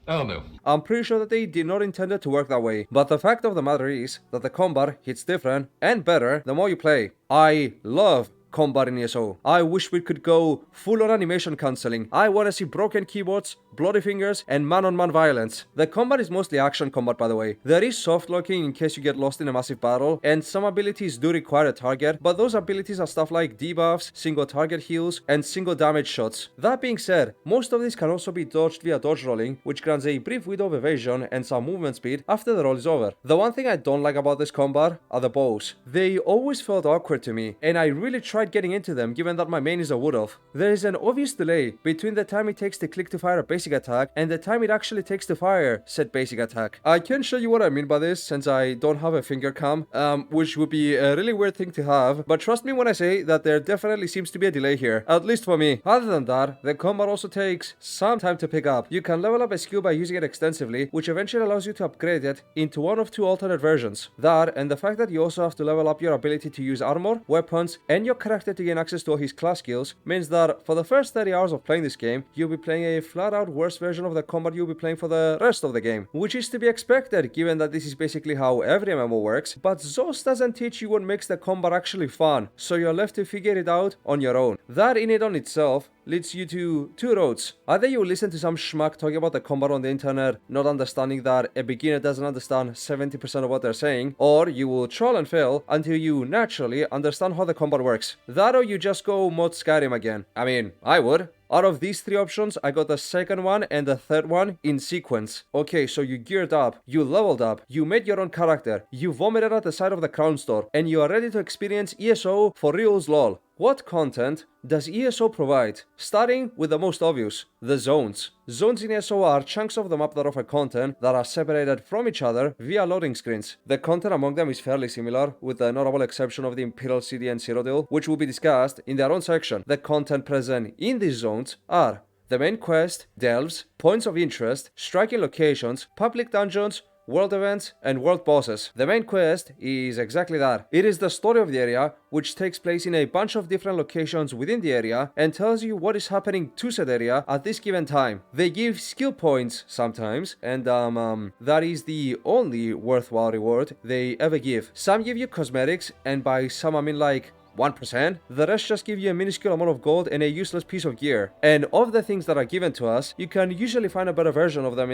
I don't know. I'm pretty sure that they did not intend it to work that way, but the fact of the matter is that the combat hits different and better the more you play. I love combat in ESO. I wish we could go full on animation cancelling. I want to see broken keyboards, bloody fingers, and man-on-man violence. The combat is mostly action combat, by the way. There is soft locking in case you get lost in a massive battle, and some abilities do require a target, but those abilities are stuff like debuffs, single target heals, and single damage shots. That being said, most of these can also be dodged via dodge rolling, which grants a brief window of evasion and some movement speed after the roll is over. The one thing I don't like about this combat are the bows. They always felt awkward to me, and I really tried getting into them given that my main is a wood elf. There is an obvious delay between the time it takes to click to fire a basic attack and the time it actually takes to fire said basic attack. I can show you what I mean by this since I don't have a finger cam, which would be a really weird thing to have, but trust me when I say that there definitely seems to be a delay here, at least for me. Other than that, the combat also takes some time to pick up. You can level up a skill by using it extensively, which eventually allows you to upgrade it into one of two alternate versions. That and the fact that you also have to level up your ability to use armor, weapons, and your character to gain access to all his class skills means that for the first 30 hours of playing this game, you'll be playing a flat-out worse version of the combat you'll be playing for the rest of the game, which is to be expected given that this is basically how every MMO works, but ZOS doesn't teach you what makes the combat actually fun, so you're left to figure it out on your own. That in it on itself leads you to two roads. Either you listen to some schmuck talking about the combat on the internet, not understanding that a beginner doesn't understand 70% of what they're saying, or you will troll and fail until you naturally understand how the combat works. That or you just go mod Skyrim again. I mean, I would. Out of these three options, I got the second one and the third one in sequence. Okay, so you geared up, you leveled up, you made your own character, you vomited at the side of the crown store, and you are ready to experience ESO for reals lol. What content does ESO provide? Starting with the most obvious, the zones. Zones in ESO are chunks of the map that offer content that are separated from each other via loading screens. The content among them is fairly similar, with the notable exception of the Imperial City and Citadel, which will be discussed in their own section. The content present in these zones are the main quest, delves, points of interest, striking locations, public dungeons, world events, and world bosses. The main quest is exactly that. It is the story of the area, which takes place in a bunch of different locations within the area and tells you what is happening to said area at this given time. They give skill points sometimes, and that is the only worthwhile reward they ever give. Some give you cosmetics, and by some I mean like 1%. The rest just give you a minuscule amount of gold and a useless piece of gear. And of the things that are given to us, you can usually find a better version of them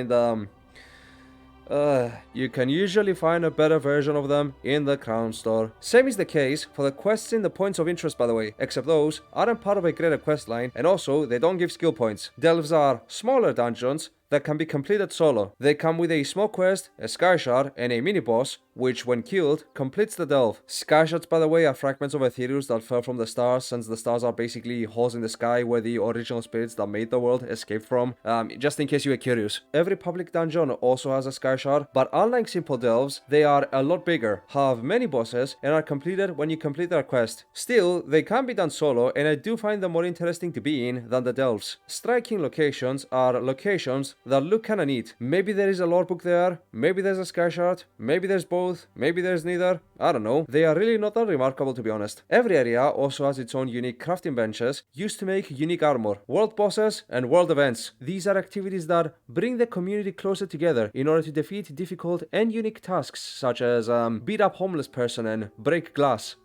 in the crown store. Same is the case for the quests in the points of interest, by the way, except those aren't part of a greater quest line, and also they don't give skill points. Delves are smaller dungeons that can be completed solo. They come with a small quest, a sky shard, and a mini boss, which when killed, completes the delve. Sky shards, by the way, are fragments of ethereals that fell from the stars, since the stars are basically holes in the sky where the original spirits that made the world escaped from, just in case you were curious. Every public dungeon also has a sky shard, but unlike simple delves, they are a lot bigger, have many bosses, and are completed when you complete their quest. Still, they can be done solo, and I do find them more interesting to be in than the delves. Striking locations are locations that look kinda neat. Maybe there is a lore book there, maybe there's a sky shard, maybe there's both, maybe there's neither, I don't know. They are really not that remarkable, to be honest. Every area also has its own unique crafting benches used to make unique armor, world bosses, and world events. These are activities that bring the community closer together in order to defeat difficult and unique tasks such as beat up homeless person and break glass.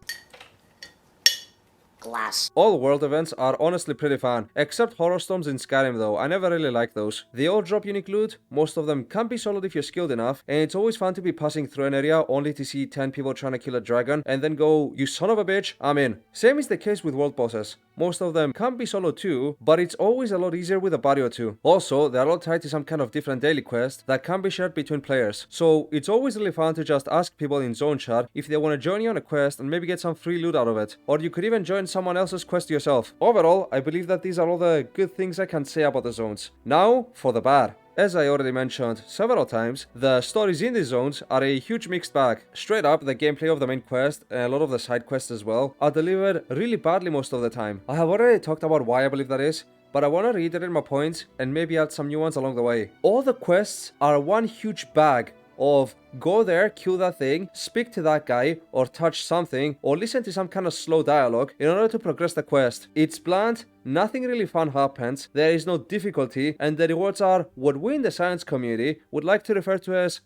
All world events are honestly pretty fun, except horror storms in Skyrim though. I never really liked those. They all drop unique loot, most of them can be soloed if you're skilled enough, and it's always fun to be passing through an area only to see 10 people trying to kill a dragon and then go, you son of a bitch, I'm in. Same is the case with world bosses. Most of them can be solo too, but it's always a lot easier with a buddy or two. Also, they're all tied to some kind of different daily quest that can be shared between players. So it's always really fun to just ask people in zone chat if they want to join you on a quest and maybe get some free loot out of it. Or you could even join someone else's quest yourself. Overall, I believe that these are all the good things I can say about the zones. Now, for the bad. As I already mentioned several times, the stories in these zones are a huge mixed bag. Straight up, the gameplay of the main quest, and a lot of the side quests as well, are delivered really badly most of the time. I have already talked about why I believe that is, but I want to reiterate my points and maybe add some new ones along the way. All the quests are one huge bag of go there, kill that thing, speak to that guy, or touch something, or listen to some kind of slow dialogue in order to progress the quest. It's bland, nothing really fun happens, there is no difficulty, and the rewards are what we in the science community would like to refer to as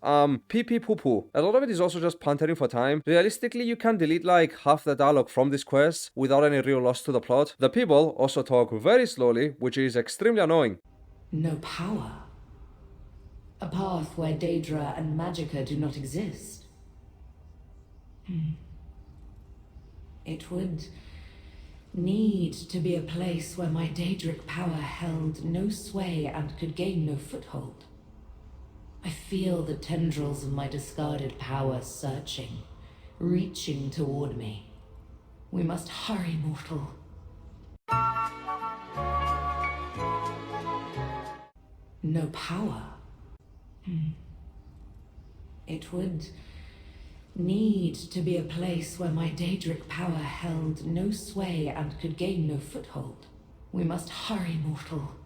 pee-pee poo-poo. A lot of it is also just pantering for time. Realistically, you can delete like half the dialogue from these quests without any real loss to the plot. The people also talk very slowly, which is extremely annoying. No power. A path where Daedra and Magicka do not exist. It would need to be a place where my Daedric power held no sway and could gain no foothold. I feel the tendrils of my discarded power searching, reaching toward me. We must hurry, mortal. No power. It would need to be a place where my Daedric power held no sway and could gain no foothold. We must hurry, mortal.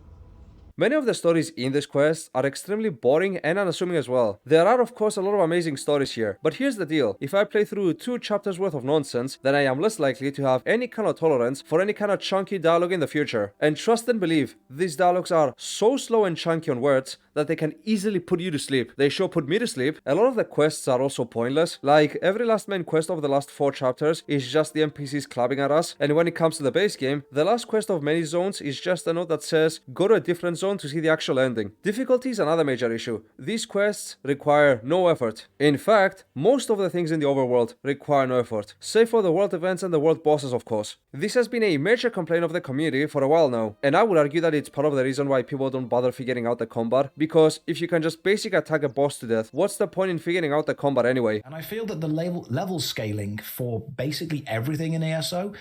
Many of the stories in this quest are extremely boring and unassuming as well. There are of course a lot of amazing stories here, but here's the deal: if I play through 2 chapters worth of nonsense, then I am less likely to have any kind of tolerance for any kind of chunky dialogue in the future. And trust and believe, these dialogues are so slow and chunky on words that they can easily put you to sleep. They sure put me to sleep. A lot of the quests are also pointless. Like, every last main quest of the last 4 chapters is just the NPCs clapping at us, and when it comes to the base game, the last quest of many zones is just a note that says, go to a different zone to see the actual ending. Difficulty is another major issue. These quests require no effort. In fact, most of the things in the overworld require no effort, save for the world events and the world bosses, of course. This has been a major complaint of the community for a while now, and I would argue that it's part of the reason why people don't bother figuring out the combat, because if you can just basic attack a boss to death, what's the point in figuring out the combat anyway? And I feel that the level scaling for basically everything in ESO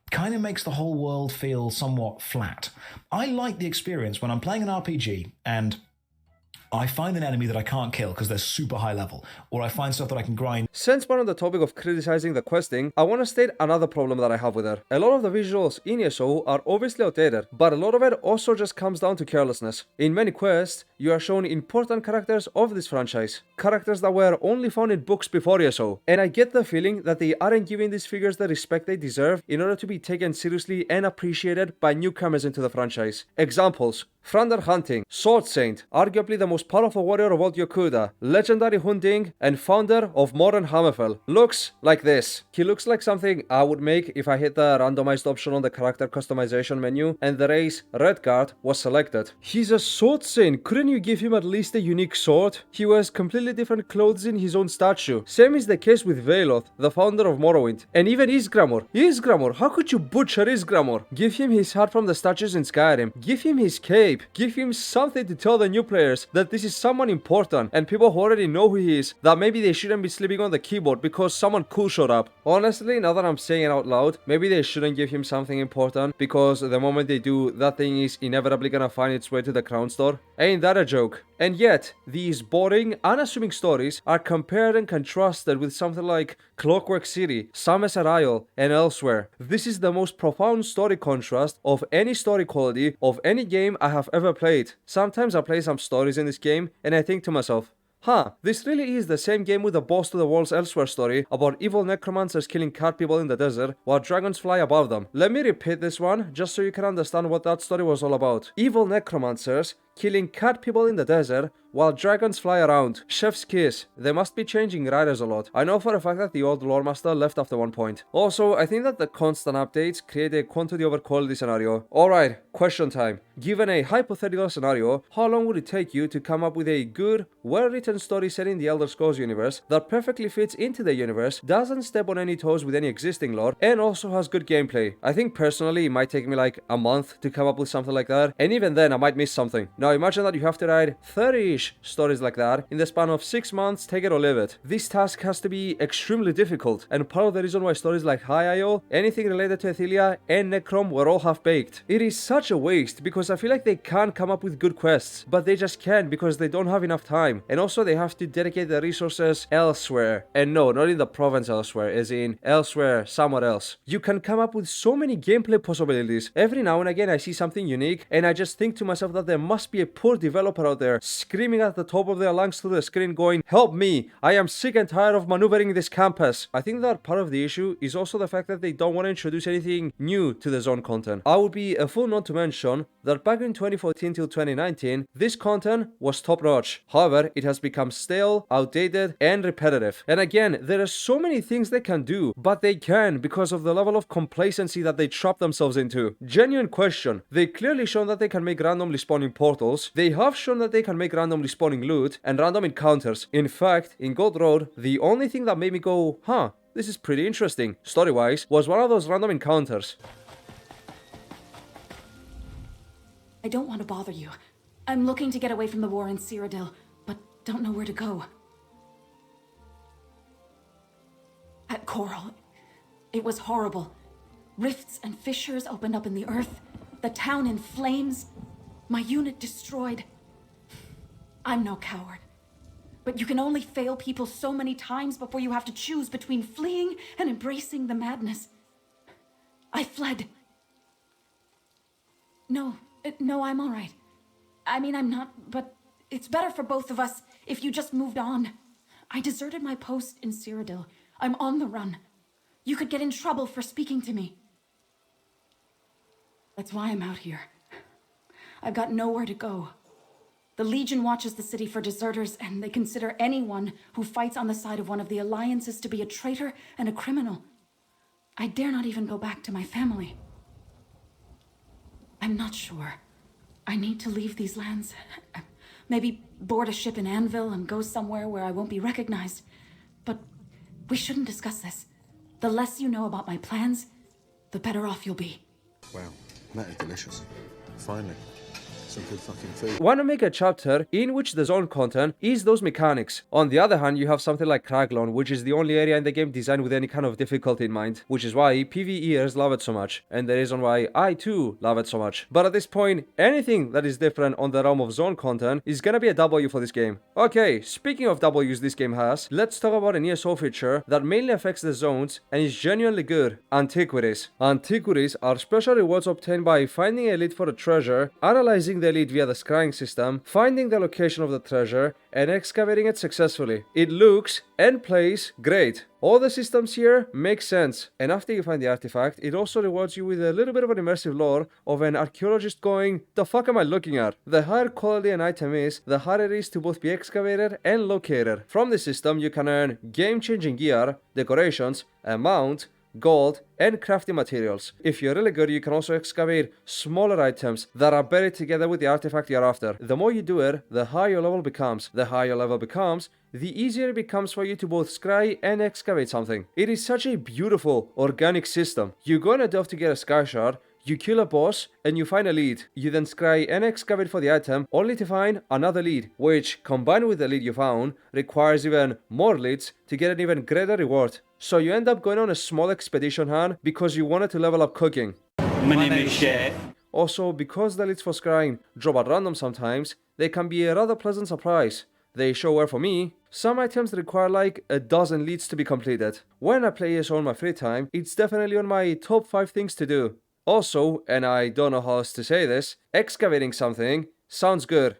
kind of makes the whole world feel somewhat flat. I like the experience when I'm playing an RPG and I find an enemy that I can't kill because they're super high level, or I find stuff that I can grind. Since we're on the topic of criticizing the questing, I want to state another problem that I have with it. A lot of the visuals in ESO are obviously outdated, but a lot of it also just comes down to carelessness. In many quests, you are shown important characters of this franchise, characters that were only found in books before ESO, and I get the feeling that they aren't giving these figures the respect they deserve in order to be taken seriously and appreciated by newcomers into the franchise. Examples: Frander Hunting, Sword Saint, arguably the most powerful warrior of old Yokuda, legendary hunting, and founder of modern Hammerfell, looks like this. He looks like something I would make if I hit the randomized option on the character customization menu and the race Redguard was selected. He's a Sword Saint, couldn't you give him at least a unique sword? He wears completely different clothes in his own statue. Same is the case with Veloth, the founder of Morrowind, and even Ysgramor. Ysgramor, how could you butcher Ysgramor? Give him his heart from the statues in Skyrim, give him his cape, give him something to tell the new players that this is someone important, and people who already know who he is, that maybe they shouldn't be sleeping on the keyboard because someone cool showed up. Honestly, now that I'm saying it out loud, maybe they shouldn't give him something important, because the moment they do, that thing is inevitably gonna find its way to the crown store. Ain't that a joke? And yet, these boring, unassuming stories are compared and contrasted with something like Clockwork City, Somerset Isle, and elsewhere. This is the most profound story contrast of any story quality of any game I have ever played. Sometimes I play some stories in this game and I think to myself, this really is the same game with the Boss to the Worlds Elsewhere story about evil necromancers killing cat people in the desert while dragons fly above them. Let me repeat this one just so you can understand what that story was all about. Evil necromancers killing cat people in the desert while dragons fly around. Chef's kiss. They must be changing writers a lot. I know for a fact that the old lore master left after one point. Also, I think that the constant updates create a quantity over quality scenario. Alright, question time. Given a hypothetical scenario, how long would it take you to come up with a good, well-written story set in the Elder Scrolls universe that perfectly fits into the universe, doesn't step on any toes with any existing lore, and also has good gameplay? I think personally it might take me like a month to come up with something like that, and even then I might miss something. Now imagine that you have to write 30-ish stories like that in the span of 6 months, take it or leave it. This task has to be extremely difficult, and part of the reason why stories like High-IO, anything related to Ethelia, and Necrom were all half-baked. It is such a waste because I feel like they can come up with good quests, but they just can't because they don't have enough time, and also they have to dedicate the resources elsewhere. And no, not in the province elsewhere, as in elsewhere, somewhere else. You can come up with so many gameplay possibilities. Every now and again I see something unique, and I just think to myself that there must be a poor developer out there screaming at the top of their lungs through the screen going, "Help me, I am sick and tired of maneuvering this campus." I think that part of the issue is also the fact that they don't want to introduce anything new to the zone content. I would be a fool not to mention that back in 2014 till 2019, this content was top notch. However, it has become stale, outdated, and repetitive. And again, there are so many things they can do, but they can because of the level of complacency that they trap themselves into. Genuine question. They clearly shown that they can make randomly spawning portals. They have shown that they can make randomly spawning loot and random encounters. In fact, in Gold Road, the only thing that made me go, this is pretty interesting, story-wise, was one of those random encounters. I don't want to bother you. I'm looking to get away from the war in Cyrodiil, but don't know where to go. At Coral, it was horrible. Rifts and fissures opened up in the earth, the town in flames, my unit destroyed. I'm no coward, but you can only fail people so many times before you have to choose between fleeing and embracing the madness. I fled. No, I'm all right. I mean, I'm not, but it's better for both of us if you just moved on. I deserted my post in Cyrodiil. I'm on the run. You could get in trouble for speaking to me. That's why I'm out here. I've got nowhere to go. The Legion watches the city for deserters, and they consider anyone who fights on the side of one of the alliances to be a traitor and a criminal. I dare not even go back to my family. I'm not sure. I need to leave these lands. Maybe board a ship in Anvil and go somewhere where I won't be recognized. But we shouldn't discuss this. The less you know about my plans, the better off you'll be. Wow, that is delicious. Finally. Some good fucking food. Want to make a chapter in which the zone content is those mechanics. On the other hand, you have something like Craglon, which is the only area in the game designed with any kind of difficulty in mind, which is why PvEers love it so much, and the reason why I too love it so much. But at this point, anything that is different on the realm of zone content is gonna be a W for this game. Okay, speaking of W's this game has, let's talk about an ESO feature that mainly affects the zones and is genuinely good: Antiquities. Antiquities are special rewards obtained by finding a lead for a treasure, analyzing the lead via the scrying system, finding the location of the treasure, and excavating it successfully. It looks and plays great. All the systems here make sense, and after you find the artifact, it also rewards you with a little bit of an immersive lore of an archaeologist going, the fuck am I looking at? The higher quality an item is, the harder it is to both be excavated and located. From the system, you can earn game-changing gear, decorations, a mount, gold, and crafting materials. If you're really good, you can also excavate smaller items that are buried together with the artifact you're after. The more you do it, the higher your level becomes. The higher your level becomes, the easier it becomes for you to both scry and excavate something. It is such a beautiful, organic system. You go on a delve to get a sky shard, you kill a boss, and you find a lead. You then scry and excavate for the item, only to find another lead, which, combined with the lead you found, requires even more leads to get an even greater reward. So you end up going on a small expedition hunt because you wanted to level up cooking. My name is Chef. Also, because the leads for scrying drop at random sometimes, they can be a rather pleasant surprise. They show where for me, some items require like a dozen leads to be completed. When I play ESO on my free time, it's definitely on my top 5 things to do. Also, and I don't know how else to say this, excavating something sounds good.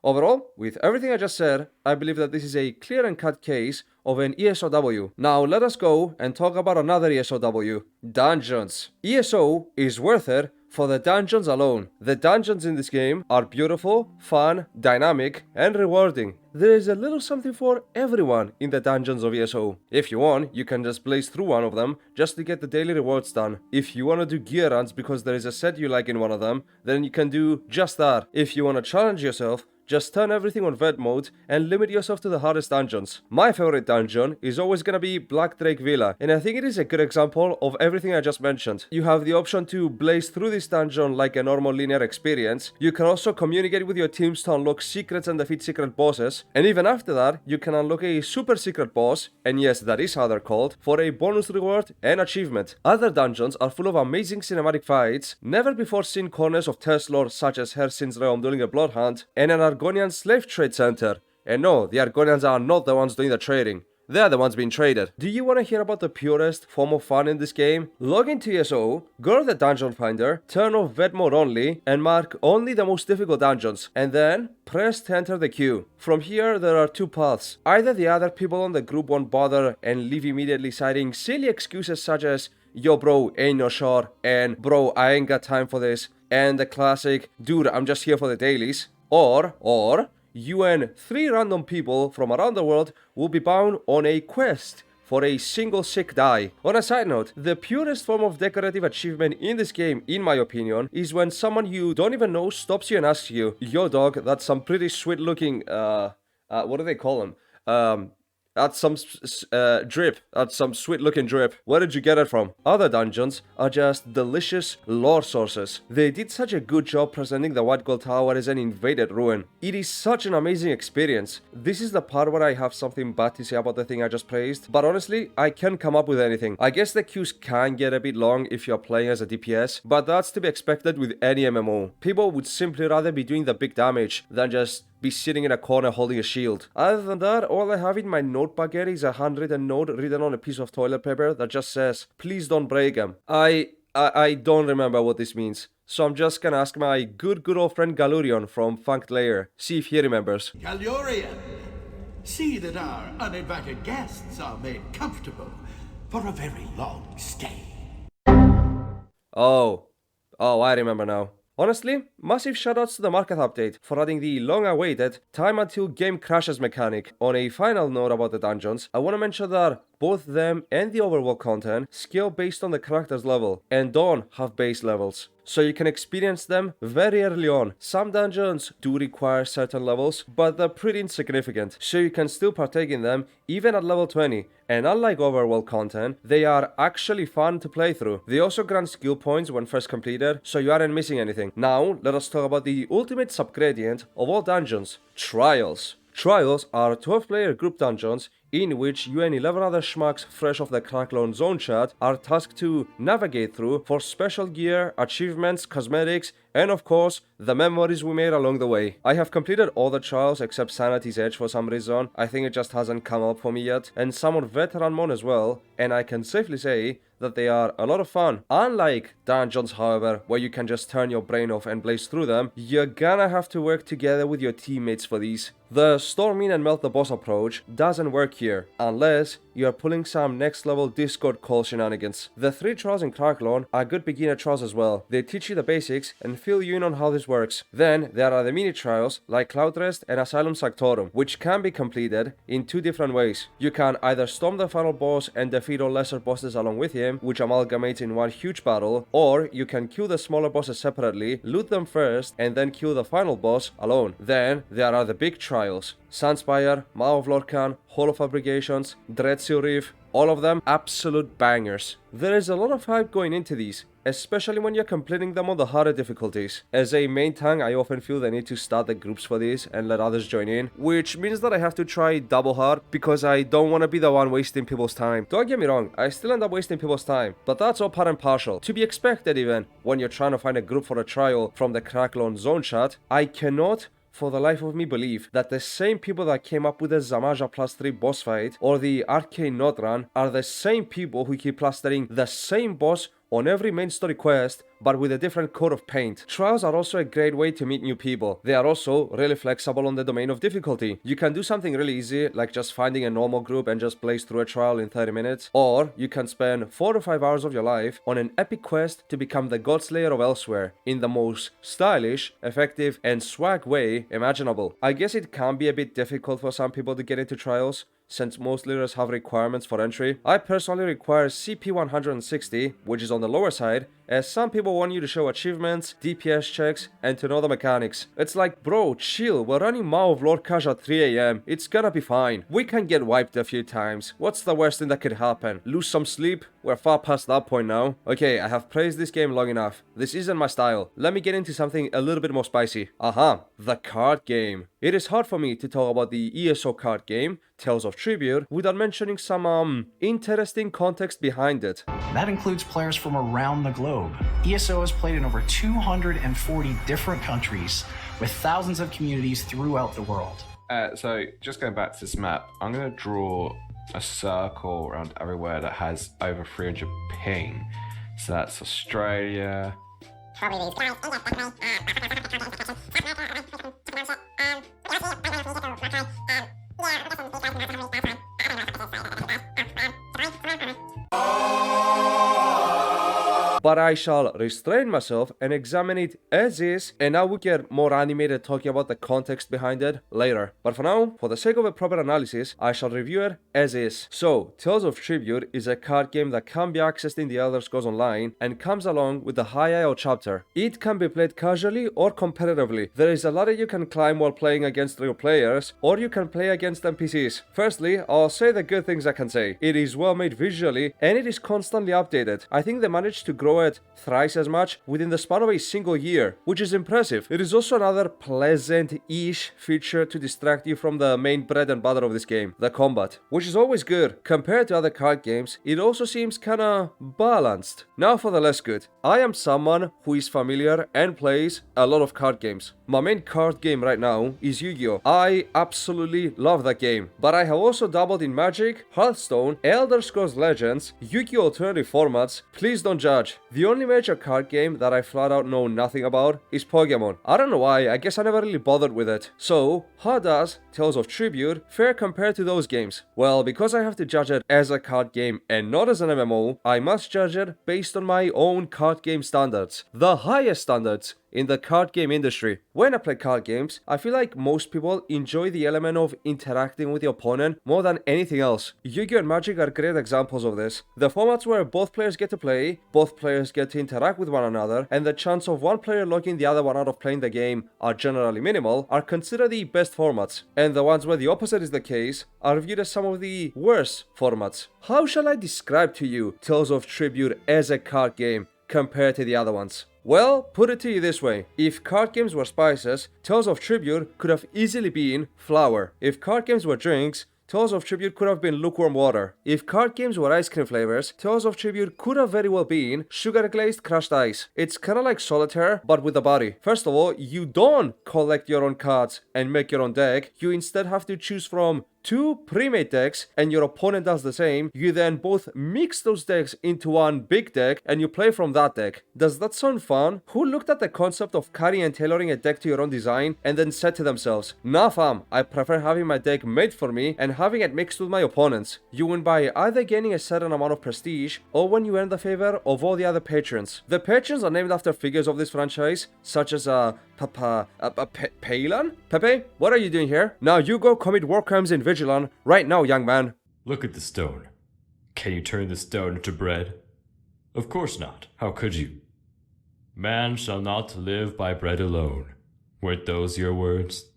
Overall, with everything I just said, I believe that this is a clear and cut case of an ESOW. Now let us go and talk about another ESOW, dungeons. ESO is worth it for the dungeons alone. The dungeons in this game are beautiful, fun, dynamic, and rewarding. There is a little something for everyone in the dungeons of ESO. If you want, you can just blaze through one of them just to get the daily rewards done. If you want to do gear runs because there is a set you like in one of them, then you can do just that. If you want to challenge yourself, just turn everything on vet mode and limit yourself to the hardest dungeons. My favorite dungeon is always gonna be Black Drake Villa, and I think it is a good example of everything I just mentioned. You have the option to blaze through this dungeon like a normal linear experience. You can also communicate with your teams to unlock secrets and defeat secret bosses, and even after that, you can unlock a super secret boss, and yes, that is how they're called, for a bonus reward and achievement. Other dungeons are full of amazing cinematic fights, never before seen corners of test lore such as Hersin's realm during a blood hunt, and an Argonian slave trade center. And no, the Argonians are not the ones doing the trading. They are the ones being traded. Do you want to hear about the purest form of fun in this game? Log into ESO, go to the dungeon finder, turn off vet mode only, and mark only the most difficult dungeons, and then press to enter the queue. From here, there are 2 paths. Either the other people on the group won't bother and leave immediately citing silly excuses such as, yo bro, ain't no shot, and bro, I ain't got time for this, and the classic, dude, I'm just here for the dailies. Or you and 3 random people from around the world will be bound on a quest for a single sick die. On a side note, the purest form of decorative achievement in this game, in my opinion, is when someone you don't even know stops you and asks you, yo dog, that's some pretty sweet looking, what do they call them? That's some drip. That's some sweet looking drip. Where did you get it from? Other dungeons are just delicious lore sources. They did such a good job presenting the White Gold Tower as an invaded ruin. It is such an amazing experience. This is the part where I have something bad to say about the thing I just praised, but honestly, I can't come up with anything. I guess the queues can get a bit long if you're playing as a DPS, but that's to be expected with any MMO. People would simply rather be doing the big damage than just be sitting in a corner holding a shield. Other than that, all I have in my notebook here is a handwritten note written on a piece of toilet paper that just says, "Please don't break them." I don't remember what this means. So I'm just gonna ask my good old friend Galurion from Funked Layer, see if he remembers. Galurion, see that our uninvited guests are made comfortable for a very long stay. Oh, I remember now. Honestly, massive shoutouts to the market update for adding the long-awaited time until game crashes mechanic. On a final note about the dungeons, I want to mention that both them and the overworld content scale based on the character's level and don't have base levels, so you can experience them very early on. Some dungeons do require certain levels, but they're pretty insignificant, so you can still partake in them even at level 20, and unlike overworld content, they are actually fun to play through. They also grant skill points when first completed, so you aren't missing anything. Now, let us talk about the ultimate subgradient of all dungeons, Trials. Trials are 12-player group dungeons in which you and 11 other schmucks fresh off the Cracklone Zone chat are tasked to navigate through for special gear, achievements, cosmetics, and of course, the memories we made along the way. I have completed all the trials except Sanity's Edge for some reason. I think it just hasn't come up for me yet, and some on Veteran Mon as well, and I can safely say that they are a lot of fun. Unlike dungeons, however, where you can just turn your brain off and blaze through them, you're gonna have to work together with your teammates for these. The storm in and melt the boss approach doesn't work here, unless you're pulling some next level Discord call shenanigans. The 3 trials in Cracklone are good beginner trials as well. They teach you the basics and fill you in on how this works. Then there are the mini trials like Cloudrest and Asylum Sanctorum, which can be completed in 2 different ways. You can either storm the final boss and defeat all lesser bosses along with him, which amalgamates in one huge battle, or you can kill the smaller bosses separately, loot them first, and then kill the final boss alone. Then there are the big trials. Sunspire, Maw of Lorcan, Hall of Fabrications, Dreadseal Reef, all of them absolute bangers. There is a lot of hype going into these, especially when you're completing them on the harder difficulties. As a main tank, I often feel the need to start the groups for these and let others join in, which means that I have to try double hard because I don't want to be the one wasting people's time. Don't get me wrong, I still end up wasting people's time, but that's all part and parcel. To be expected even, when you're trying to find a group for a trial from the Cracklone Zone chat. I cannot for the life of me believe that the same people that came up with the Zamaja +3 boss fight or the Arcane Node run are the same people who keep plastering the same boss on every main story quest, but with a different coat of paint. Trials are also a great way to meet new people. They are also really flexible on the domain of difficulty. You can do something really easy, like just finding a normal group and just blaze through a trial in 30 minutes, or you can spend 4 to 5 hours of your life on an epic quest to become the Godslayer of Elsewhere, in the most stylish, effective, and swag way imaginable. I guess it can be a bit difficult for some people to get into trials, since most leaders have requirements for entry. I personally require CP 160, which is on the lower side, as some people want you to show achievements, DPS checks, and to know the mechanics. It's like, bro, chill, we're running Maw of Lord Kaj at 3 AM, it's gonna be fine. We can get wiped a few times, what's the worst thing that could happen? Lose some sleep? We're far past that point now. Okay, I have praised this game long enough. This isn't my style. Let me get into something a little bit more spicy. The card game. It is hard for me to talk about the ESO card game, Tales of Tribute, without mentioning some interesting context behind it. That includes players from around the globe. ESO is played in over 240 different countries with thousands of communities throughout the world. So just going back to this map, I'm going to draw a circle around everywhere that has over 300 ping. So that's Australia. but I shall restrain myself and examine it as is, and I will get more animated talking about the context behind it later. But for now, for the sake of a proper analysis, I shall review it as is. So, Tales of Tribute is a card game that can be accessed in the Elder Scrolls Online and comes along with the High IO chapter. It can be played casually or competitively. There is a ladder you can climb while playing against real players, or you can play against NPCs. Firstly, I'll say the good things I can say. It is well made visually, and it is constantly updated. I think they managed to grow it thrice as much within the span of a single year, which is impressive. It is also another pleasant-ish feature to distract you from the main bread and butter of this game, the combat, which is always good. Compared to other card games, it also seems kinda balanced. Now for the less good. I am someone who is familiar and plays a lot of card games. My main card game right now is Yu-Gi-Oh! I absolutely love that game, but I have also dabbled in Magic, Hearthstone, Elder Scrolls Legends, Yu-Gi-Oh! Alternative formats. Please don't judge. The only major card game that I flat out know nothing about is Pokemon. I don't know why, I guess I never really bothered with it. So, how does Tales of Tribute fare compared to those games? Well, because I have to judge it as a card game and not as an MMO, I must judge it based on my own card game standards. The highest standards in the card game industry. When I play card games, I feel like most people enjoy the element of interacting with the opponent more than anything else. Yu-Gi-Oh! And Magic are great examples of this. The formats where both players get to play, both players get to interact with one another, and the chance of one player locking the other one out of playing the game are generally minimal, are considered the best formats. And the ones where the opposite is the case are viewed as some of the worst formats. How shall I describe to you Tales of Tribute as a card game compared to the other ones? Well, put it to you this way. If card games were spices, Tales of Tribute could have easily been flour. If card games were drinks, Tales of Tribute could have been lukewarm water. If card games were ice cream flavors, Tales of Tribute could have very well been sugar-glazed crushed ice. It's kinda like solitaire, but with a body. First of all, you don't collect your own cards and make your own deck. You instead have to choose from two pre-made decks, and your opponent does the same. You then both mix those decks into one big deck, and you play from that deck. Does that sound fun? Who looked at the concept of carrying and tailoring a deck to your own design, and then said to themselves, nah fam, I prefer having my deck made for me, and having it mixed with my opponents. You win by either gaining a certain amount of prestige, or when you earn the favor of all the other patrons. The patrons are named after figures of this franchise, such as Palan? Pepe, what are you doing here? Now you go commit war crimes in Vigilon, right now, young man. Look at the stone. Can you turn the stone into bread? Of course not. How could you? Man shall not live by bread alone. Weren't those your words?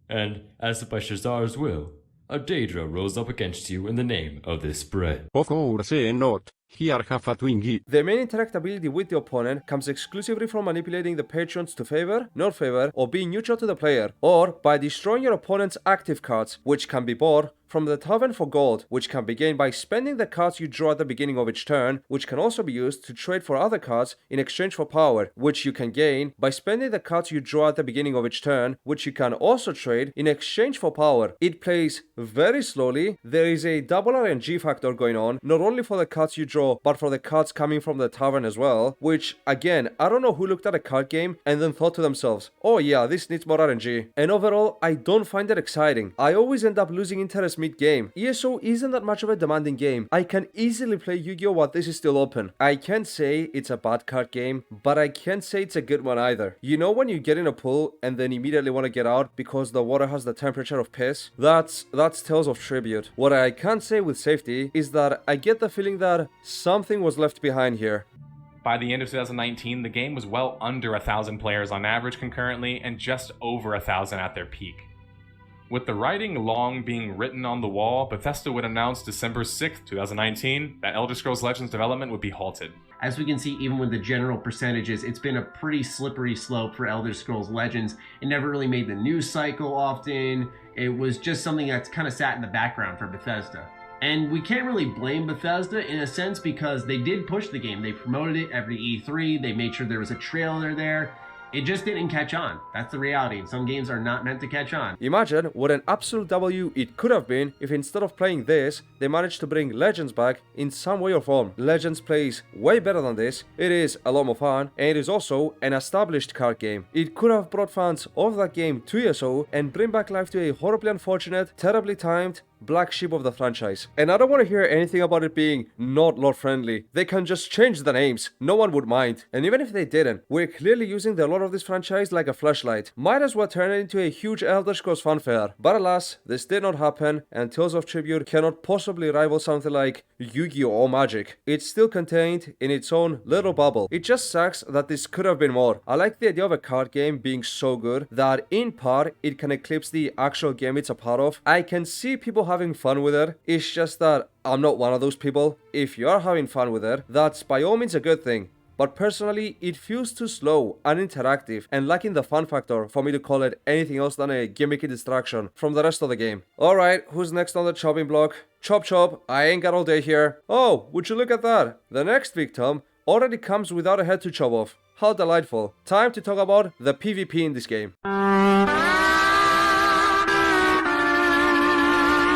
And, as by Shazar's will, a Daedra rose up against you in the name of this bread. Of course not. Here have a Twinkie. The main interactability with the opponent comes exclusively from manipulating the patrons to favor, not favor, or being neutral to the player, or by destroying your opponent's active cards, which can be bought from the tavern for gold, which can be gained by spending the cards you draw at the beginning of each turn, which can also be used to trade for other cards in exchange for power, which you can gain by spending the cards you draw at the beginning of each turn, which you can also trade in exchange for power. It plays very slowly. There is a double RNG factor going on, not only for the cards you draw, but for the cards coming from the tavern as well, which, again, I don't know who looked at a card game and then thought to themselves, oh yeah, this needs more RNG. And overall, I don't find it exciting. I always end up losing interest mid-game. ESO isn't that much of a demanding game. I can easily play Yu-Gi-Oh! While this is still open. I can't say it's a bad card game, but I can't say it's a good one either. You know when you get in a pool and then immediately want to get out because the water has the temperature of piss? That's Tales of Tribute. What I can say with safety is that I get the feeling that something was left behind here. By the end of 2019, the game was well under 1,000 players on average concurrently and just over 1,000 at their peak. With the writing long being written on the wall, Bethesda would announce December 6th, 2019, that Elder Scrolls Legends development would be halted. As we can see, even with the general percentages, it's been a pretty slippery slope for Elder Scrolls Legends. It never really made the news cycle often. It was just something that's kind of sat in the background for Bethesda. And we can't really blame Bethesda in a sense because they did push the game. They promoted it every E3. They made sure there was a trailer there. It just didn't catch on. That's the reality. Some games are not meant to catch on. Imagine what an absolute W it could have been if instead of playing this, they managed to bring Legends back in some way or form. Legends plays way better than this, it is a lot more fun, and it is also an established card game. It could have brought fans of that game 2 years ago and bring back life to a horribly unfortunate, terribly timed, black sheep of the franchise. And I don't want to hear anything about it being not lore friendly. They can just change the names, no one would mind. And even if they didn't, we're clearly using the lore of this franchise like a flashlight. Might as well turn it into a huge Elder Scrolls fanfare. But alas, this did not happen, and Tales of Tribute cannot possibly rival something like Yu-Gi-Oh! Or Magic. It's still contained in its own little bubble. It just sucks that this could have been more. I like the idea of a card game being so good that in part it can eclipse the actual game it's a part of. I can see people having fun with it. It's just that I'm not one of those people. If you are having fun with it, that's by all means a good thing. But personally, it feels too slow, uninteractive, and lacking the fun factor for me to call it anything else than a gimmicky distraction from the rest of the game. Alright, who's next on the chopping block? Chop chop, I ain't got all day here. Oh, would you look at that? The next victim already comes without a head to chop off. How delightful. Time to talk about the PvP in this game.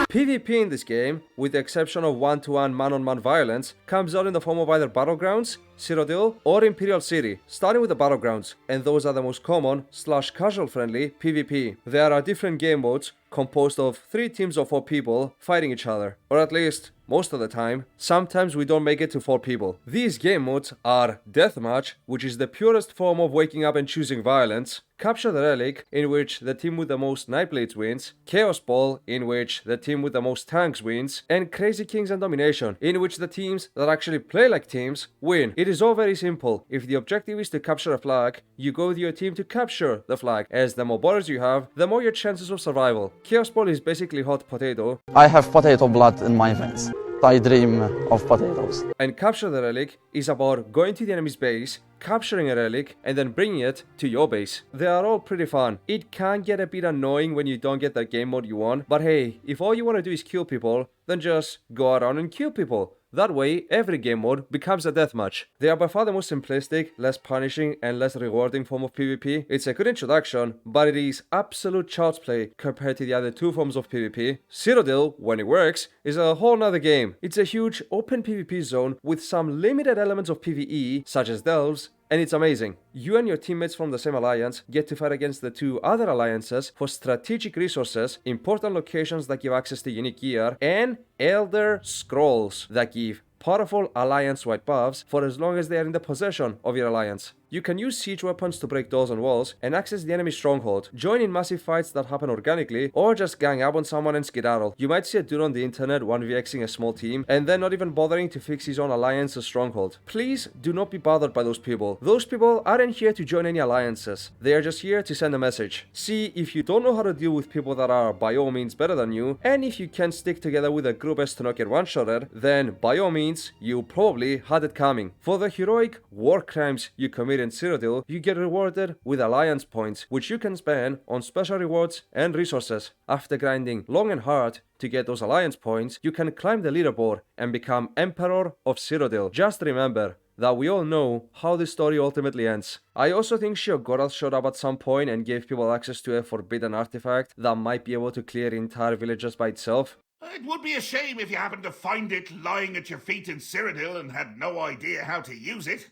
PvP in this game, with the exception of one-to-one man-on-man violence, comes out in the form of either Battlegrounds, Citadel, or Imperial City, starting with the Battlegrounds, and those are the most common / casual friendly PvP. There are different game modes composed of 3 teams of 4 people fighting each other, or at least most of the time. Sometimes we don't make it to 4 people. These game modes are Deathmatch, which is the purest form of waking up and choosing violence, Capture the Relic, in which the team with the most Nightblades wins, Chaos Ball, in which the team with the most tanks wins, and Crazy Kings and Domination, in which the teams that actually play like teams win. It is all very simple. If the objective is to capture a flag, you go with your team to capture the flag, as the more borders you have, the more your chances of survival. Chaos Ball is basically hot potato. I have potato blood in my veins. I dream of potatoes. And Capture the Relic is about going to the enemy's base, capturing a relic, and then bringing it to your base. They are all pretty fun. It can get a bit annoying when you don't get the game mode you want, but hey, if all you want to do is kill people, then just go around and kill people. That way, every game mode becomes a deathmatch. They are by far the most simplistic, less punishing, and less rewarding form of PvP. It's a good introduction, but it is absolute child's play compared to the other 2 forms of PvP. Citadel, when it works, is a whole nother game. It's a huge open PvP zone with some limited elements of PvE, such as delves, and it's amazing. You and your teammates from the same alliance get to fight against the 2 other alliances for strategic resources, important locations that give access to unique gear, and Elder Scrolls that give powerful alliance-wide buffs for as long as they are in the possession of your alliance. You can use siege weapons to break doors and walls and access the enemy stronghold, join in massive fights that happen organically, or just gang up on someone and skedaddle. You might see a dude on the internet 1vxing a small team and then not even bothering to fix his own alliance or stronghold. Please do not be bothered by those people. Those people aren't here to join any alliances. They are just here to send a message. See, if you don't know how to deal with people that are by all means better than you, and if you can't stick together with a group as to not get one-shotted, then by all means, you probably had it coming. For the heroic war crimes you committed in Citadel, you get rewarded with alliance points, which you can spend on special rewards and resources. After grinding long and hard to get those alliance points, you can climb the leaderboard and become Emperor of Citadel. Just remember that we all know how this story ultimately ends. I also think Sheogorath showed up at some point and gave people access to a forbidden artifact that might be able to clear entire villages by itself. It would be a shame if you happened to find it lying at your feet in Cyrodiil and had no idea how to use it.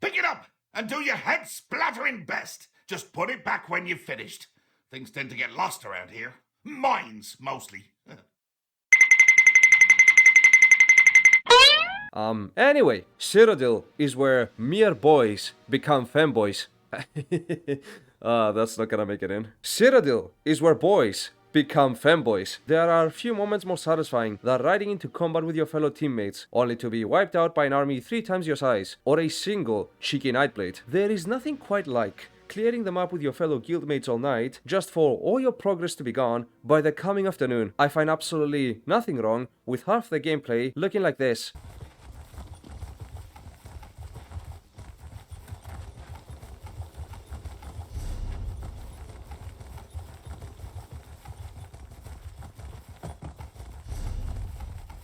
Pick it up and do your head splattering best. Just put it back when you've finished. Things tend to get lost around here. Mines, mostly. Anyway, Cyrodiil is where mere boys become femboys. That's not gonna make it in. Cyrodiil is where boys become femboys. There are few moments more satisfying than riding into combat with your fellow teammates, only to be wiped out by an army 3 times your size, or a single cheeky Nightblade. There is nothing quite like clearing the map with your fellow guildmates all night, just for all your progress to be gone by the coming afternoon. I find absolutely nothing wrong with half the gameplay looking like this.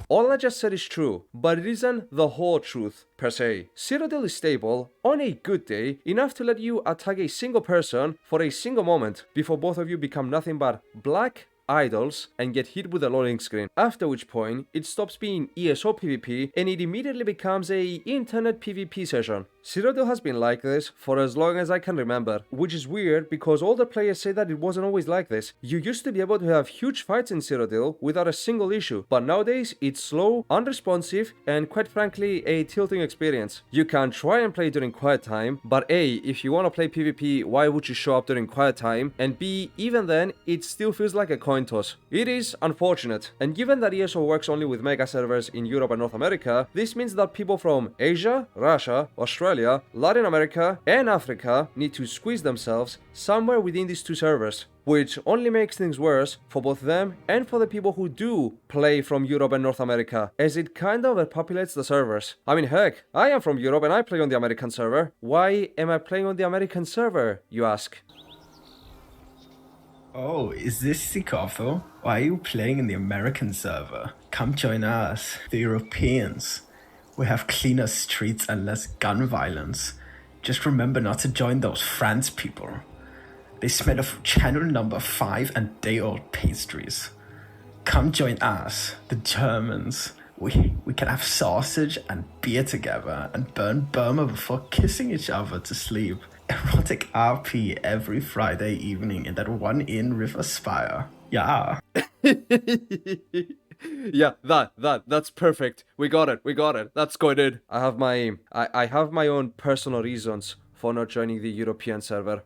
All I just said is true, but it isn't the whole truth, per se. Citadel is stable, on a good day, enough to let you attack a single person for a single moment before both of you become nothing but black idols and get hit with a loading screen, after which point it stops being ESO PvP and it immediately becomes a internet PvP session. Citadel has been like this for as long as I can remember, which is weird because all the players say that it wasn't always like this. You used to be able to have huge fights in Citadel without a single issue, but nowadays it's slow, unresponsive, and quite frankly a tilting experience. You can try and play during quiet time, but A, if you want to play PvP, why would you show up during quiet time? And B, even then, it still feels like a coin toss. It is unfortunate, and given that ESO works only with mega servers in Europe and North America, this means that people from Asia, Russia, Australia, Latin America, and Africa need to squeeze themselves somewhere within these two servers, which only makes things worse for both them and for the people who do play from Europe and North America, as it kind of overpopulates the servers. I mean, heck, I am from Europe and I play on the American server. Why am I playing on the American server, you ask? Oh, is this Sikafo? Why are you playing in the American server? Come join us, the Europeans. We have cleaner streets and less gun violence. Just remember not to join those France people. They smell of channel number 5 and day-old pastries. Come join us, the Germans. We can have sausage and beer together and burn Burma before kissing each other to sleep. Erotic RP every Friday evening in that one inn River Spire. Yeah. Yeah, that's perfect. We got it. That's going in. I have my own personal reasons for not joining the European server.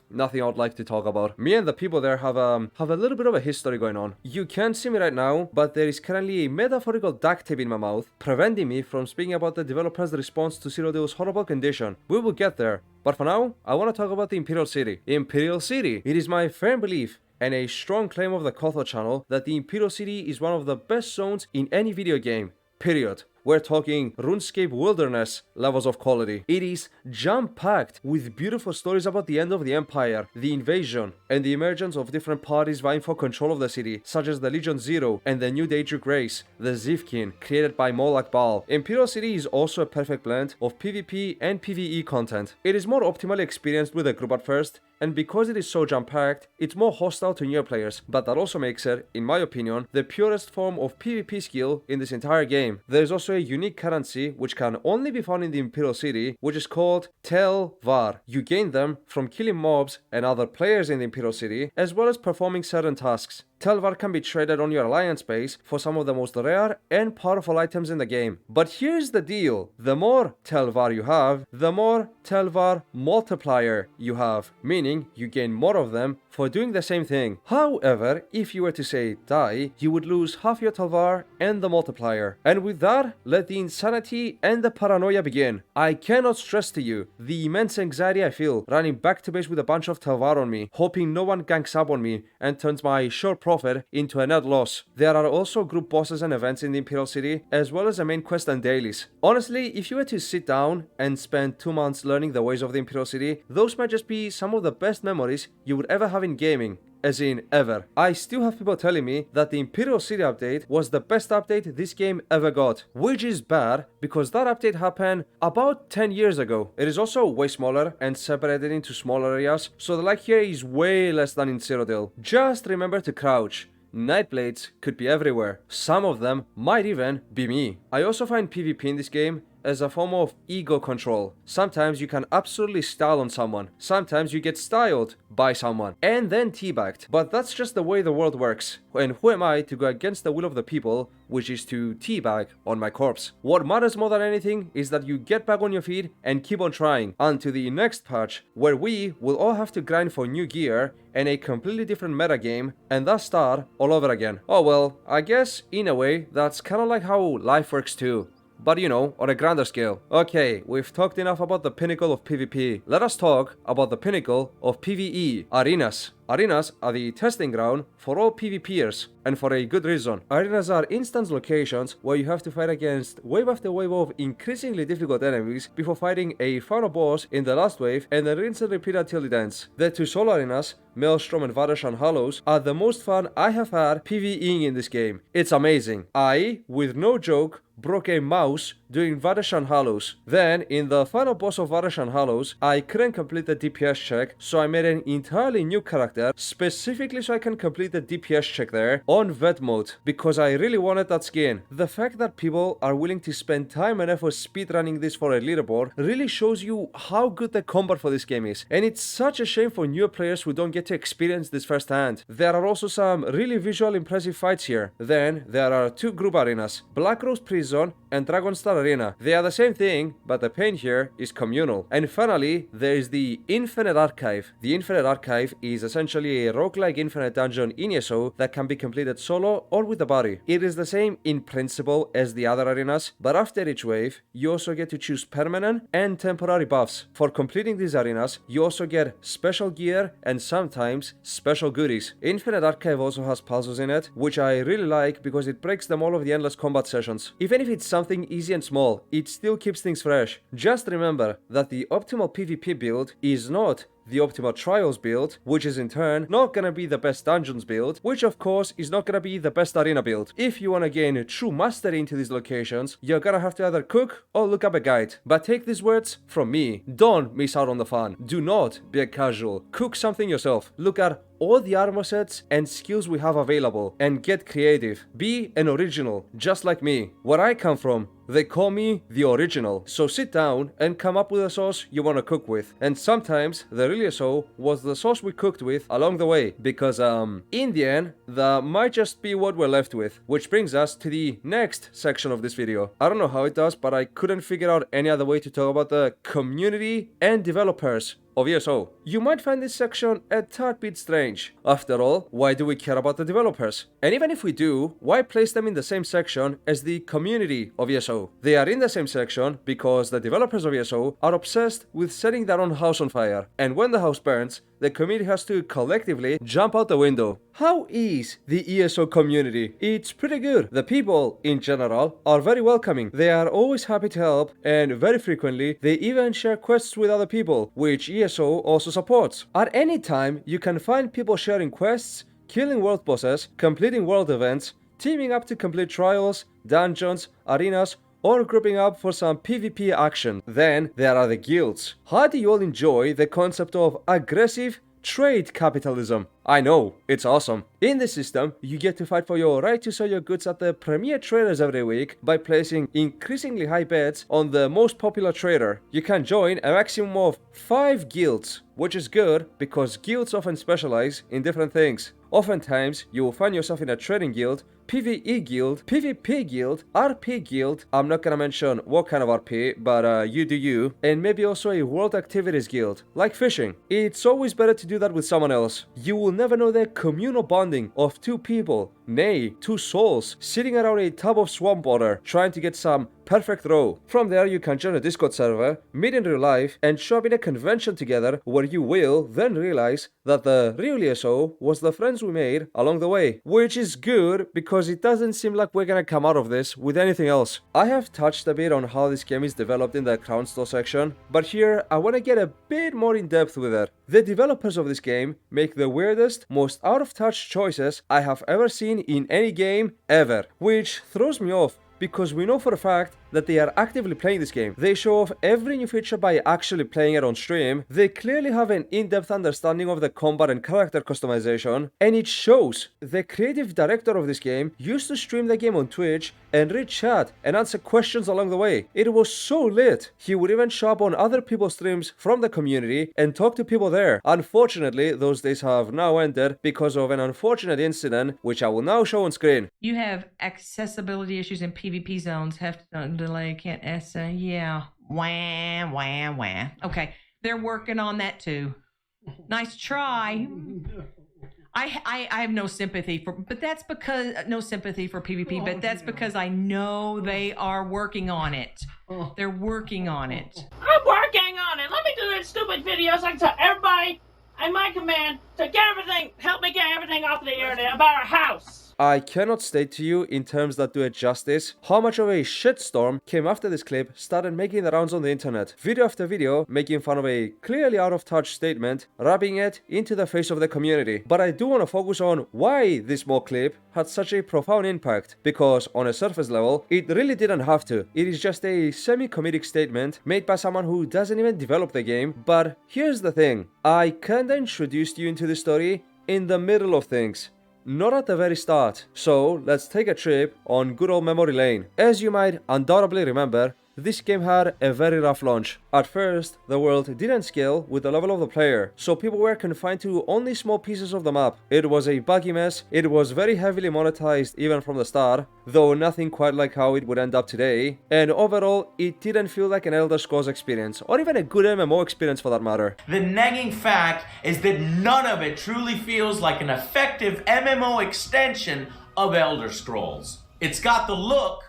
Nothing I would like to talk about. Me and the people there have a little bit of a history going on. You can't see me right now, but there is currently a metaphorical duct tape in my mouth, preventing me from speaking about the developer's response to Citadel's horrible condition. We will get there, but for now, I want to talk about the Imperial City. Imperial City! It is my firm belief and a strong claim of the Kotho channel that the Imperial City is one of the best zones in any video game, period. We're talking RuneScape Wilderness levels of quality. It is jam-packed with beautiful stories about the end of the Empire, the invasion, and the emergence of different parties vying for control of the city, such as the Legion Zero and the new Daedric race, the Zivkin, created by Molak Bal. Imperial City is also a perfect blend of PvP and PvE content. It is more optimally experienced with a group at first, and because it is so jam-packed, it's more hostile to newer players, but that also makes it, in my opinion, the purest form of PvP skill in this entire game. There is also a unique currency which can only be found in the Imperial City, which is called Tel Var. You gain them from killing mobs and other players in the Imperial City, as well as performing certain tasks. Tel Var can be traded on your alliance base for some of the most rare and powerful items in the game. But here's the deal, the more Tel Var you have, the more Tel Var multiplier you have, meaning you gain more of them for doing the same thing. However, if you were to say die, you would lose half your Tel Var and the multiplier. And with that, let the insanity and the paranoia begin. I cannot stress to you the immense anxiety I feel running back to base with a bunch of Tel Var on me, hoping no one ganks up on me and turns my short profit into a net loss. There are also group bosses and events in the Imperial City, as well as a main quest and dailies. Honestly, if you were to sit down and spend 2 months learning the ways of the Imperial City, those might just be some of the best memories you would ever have in gaming. As in, ever. I still have people telling me that the Imperial City update was the best update this game ever got, which is bad because that update happened about 10 years ago. It is also way smaller and separated into smaller areas, so the lag here is way less than in Citadel. Just remember to crouch. Nightblades could be everywhere. Some of them might even be me. I also find PvP in this game as a form of ego control. Sometimes you can absolutely style on someone. Sometimes you get styled by someone and then teabagged. But that's just the way the world works. And who am I to go against the will of the people, which is to teabag on my corpse? What matters more than anything is that you get back on your feet and keep on trying until the next patch, where we will all have to grind for new gear and a completely different meta game and thus start all over again. Oh well, I guess in a way that's kind of like how life works too. But you know, on a grander scale. Okay, we've talked enough about the pinnacle of PvP. Let us talk about the pinnacle of PvE, arenas. Arenas are the testing ground for all PvPers, and for a good reason. Arenas are instance locations where you have to fight against wave after wave of increasingly difficult enemies before fighting a final boss in the last wave, and then rinse and repeat until it ends. The two solo arenas, Maelstrom and Vadashan Hollows, are the most fun I have had PvEing in this game. It's amazing. I, with no joke, broke a mouse doing Vadashan Hollows. Then, in the final boss of Vadashan Hollows, I couldn't complete the DPS check, so I made an entirely new character, specifically so I can complete the DPS check there, on vet mode, because I really wanted that skin. The fact that people are willing to spend time and effort speedrunning this for a leaderboard really shows you how good the combat for this game is, and it's such a shame for newer players who don't get to experience this firsthand. There are also some really visual impressive fights here. Then, there are two group arenas, Black Rose Prison and Dragonstar Arena. They are the same thing, but the pain here is communal. And finally, there is the Infinite Archive. The Infinite Archive is essentially a roguelike infinite dungeon in ESO that can be completed solo or with a buddy. It is the same in principle as the other arenas, but after each wave, you also get to choose permanent and temporary buffs. For completing these arenas, you also get special gear and sometimes special goodies. Infinite Archive also has puzzles in it, which I really like because it breaks them all of the endless combat sessions. Even if it's something easy and small, it still keeps things fresh. Just remember that the optimal PvP build is not the optimal trials build, which is in turn not gonna be the best dungeons build, which of course is not gonna be the best arena build. If you wanna gain true mastery into these locations, you're gonna have to either cook or look up a guide. But take these words from me, don't miss out on the fun. Do not be a casual. Cook something yourself. Look at all the armor sets and skills we have available and get creative. Be an original, just like me. Where I come from, they call me the original. So sit down and come up with a sauce you want to cook with. And sometimes the real ESO was the sauce we cooked with along the way, because in the end that might just be what we're left with. Which brings us to the next section of this video. I don't know how it does, but I couldn't figure out any other way to talk about the community and developers of ESO. You might find this section a tad bit strange. After all, why do we care about the developers? And even if we do, why place them in the same section as the community of ESO? They are in the same section because the developers of ESO are obsessed with setting their own house on fire. And when the house burns, the community has to collectively jump out the window. How is the ESO community? It's pretty good. The people, in general, are very welcoming. They are always happy to help, and very frequently, they even share quests with other people, which ESO also supports. At any time, you can find people sharing quests, killing world bosses, completing world events, teaming up to complete trials, dungeons, arenas, or grouping up for some PvP action. Then there are the guilds. How do you all enjoy the concept of aggressive trade capitalism? I know, it's awesome. In this system, you get to fight for your right to sell your goods at the premier traders every week by placing increasingly high bets on the most popular trader. You can join a maximum of 5 guilds, which is good because guilds often specialize in different things. Oftentimes, you will find yourself in a trading guild, PvE guild, PvP guild, RP guild, I'm not gonna mention what kind of RP, but you do you, and maybe also a world activities guild, like fishing. It's always better to do that with someone else. You will never know the communal bonding of 2 people, nay, 2 souls, sitting around a tub of swamp water, trying to get some perfect row. From there, you can join a Discord server, meet in real life, and show up in a convention together where you will then realize that the real ESO was the friends we made along the way. Which is good because it doesn't seem like we're gonna come out of this with anything else. I have touched a bit on how this game is developed in the crownstore section, but here I want to get a bit more in depth with it. The developers of this game make the weirdest, most out of touch choices I have ever seen in any game ever, which throws me off because we know for a fact that they are actively playing this game. They show off every new feature by actually playing it on stream. They clearly have an in-depth understanding of the combat and character customization, and it shows. The creative director of this game used to stream the game on Twitch and read chat and answer questions along the way. It was so lit. He would even show up on other people's streams from the community and talk to people there. Unfortunately, those days have now ended because of an unfortunate incident, which I will now show on screen. You have accessibility issues in PvP zones. Delay, can't essay. Yeah. Wah. Okay. They're working on that too. Nice try. I have no sympathy for, but that's because, no sympathy for PvP, but that's because I know they are working on it. They're working on it. I'm working on it. Let me do that stupid video so I can tell everybody I'm my command to get everything, help me get everything off the internet about our house. I cannot state to you in terms that do it justice how much of a shitstorm came after this clip started making the rounds on the internet. Video after video making fun of a clearly out of touch statement, rubbing it into the face of the community. But I do want to focus on why this small clip had such a profound impact, because on a surface level, it really didn't have to. It is just a semi-comedic statement made by someone who doesn't even develop the game. But here's the thing, I kinda introduced you into the story in the middle of things, not at the very start. So let's take a trip on good old memory lane. As you might undoubtedly remember, this game had a very rough launch. At first, the world didn't scale with the level of the player, so people were confined to only small pieces of the map. It was a buggy mess, it was very heavily monetized even from the start, though nothing quite like how it would end up today, and overall, it didn't feel like an Elder Scrolls experience, or even a good MMO experience for that matter. The nagging fact is that none of it truly feels like an effective MMO extension of Elder Scrolls. It's got the look,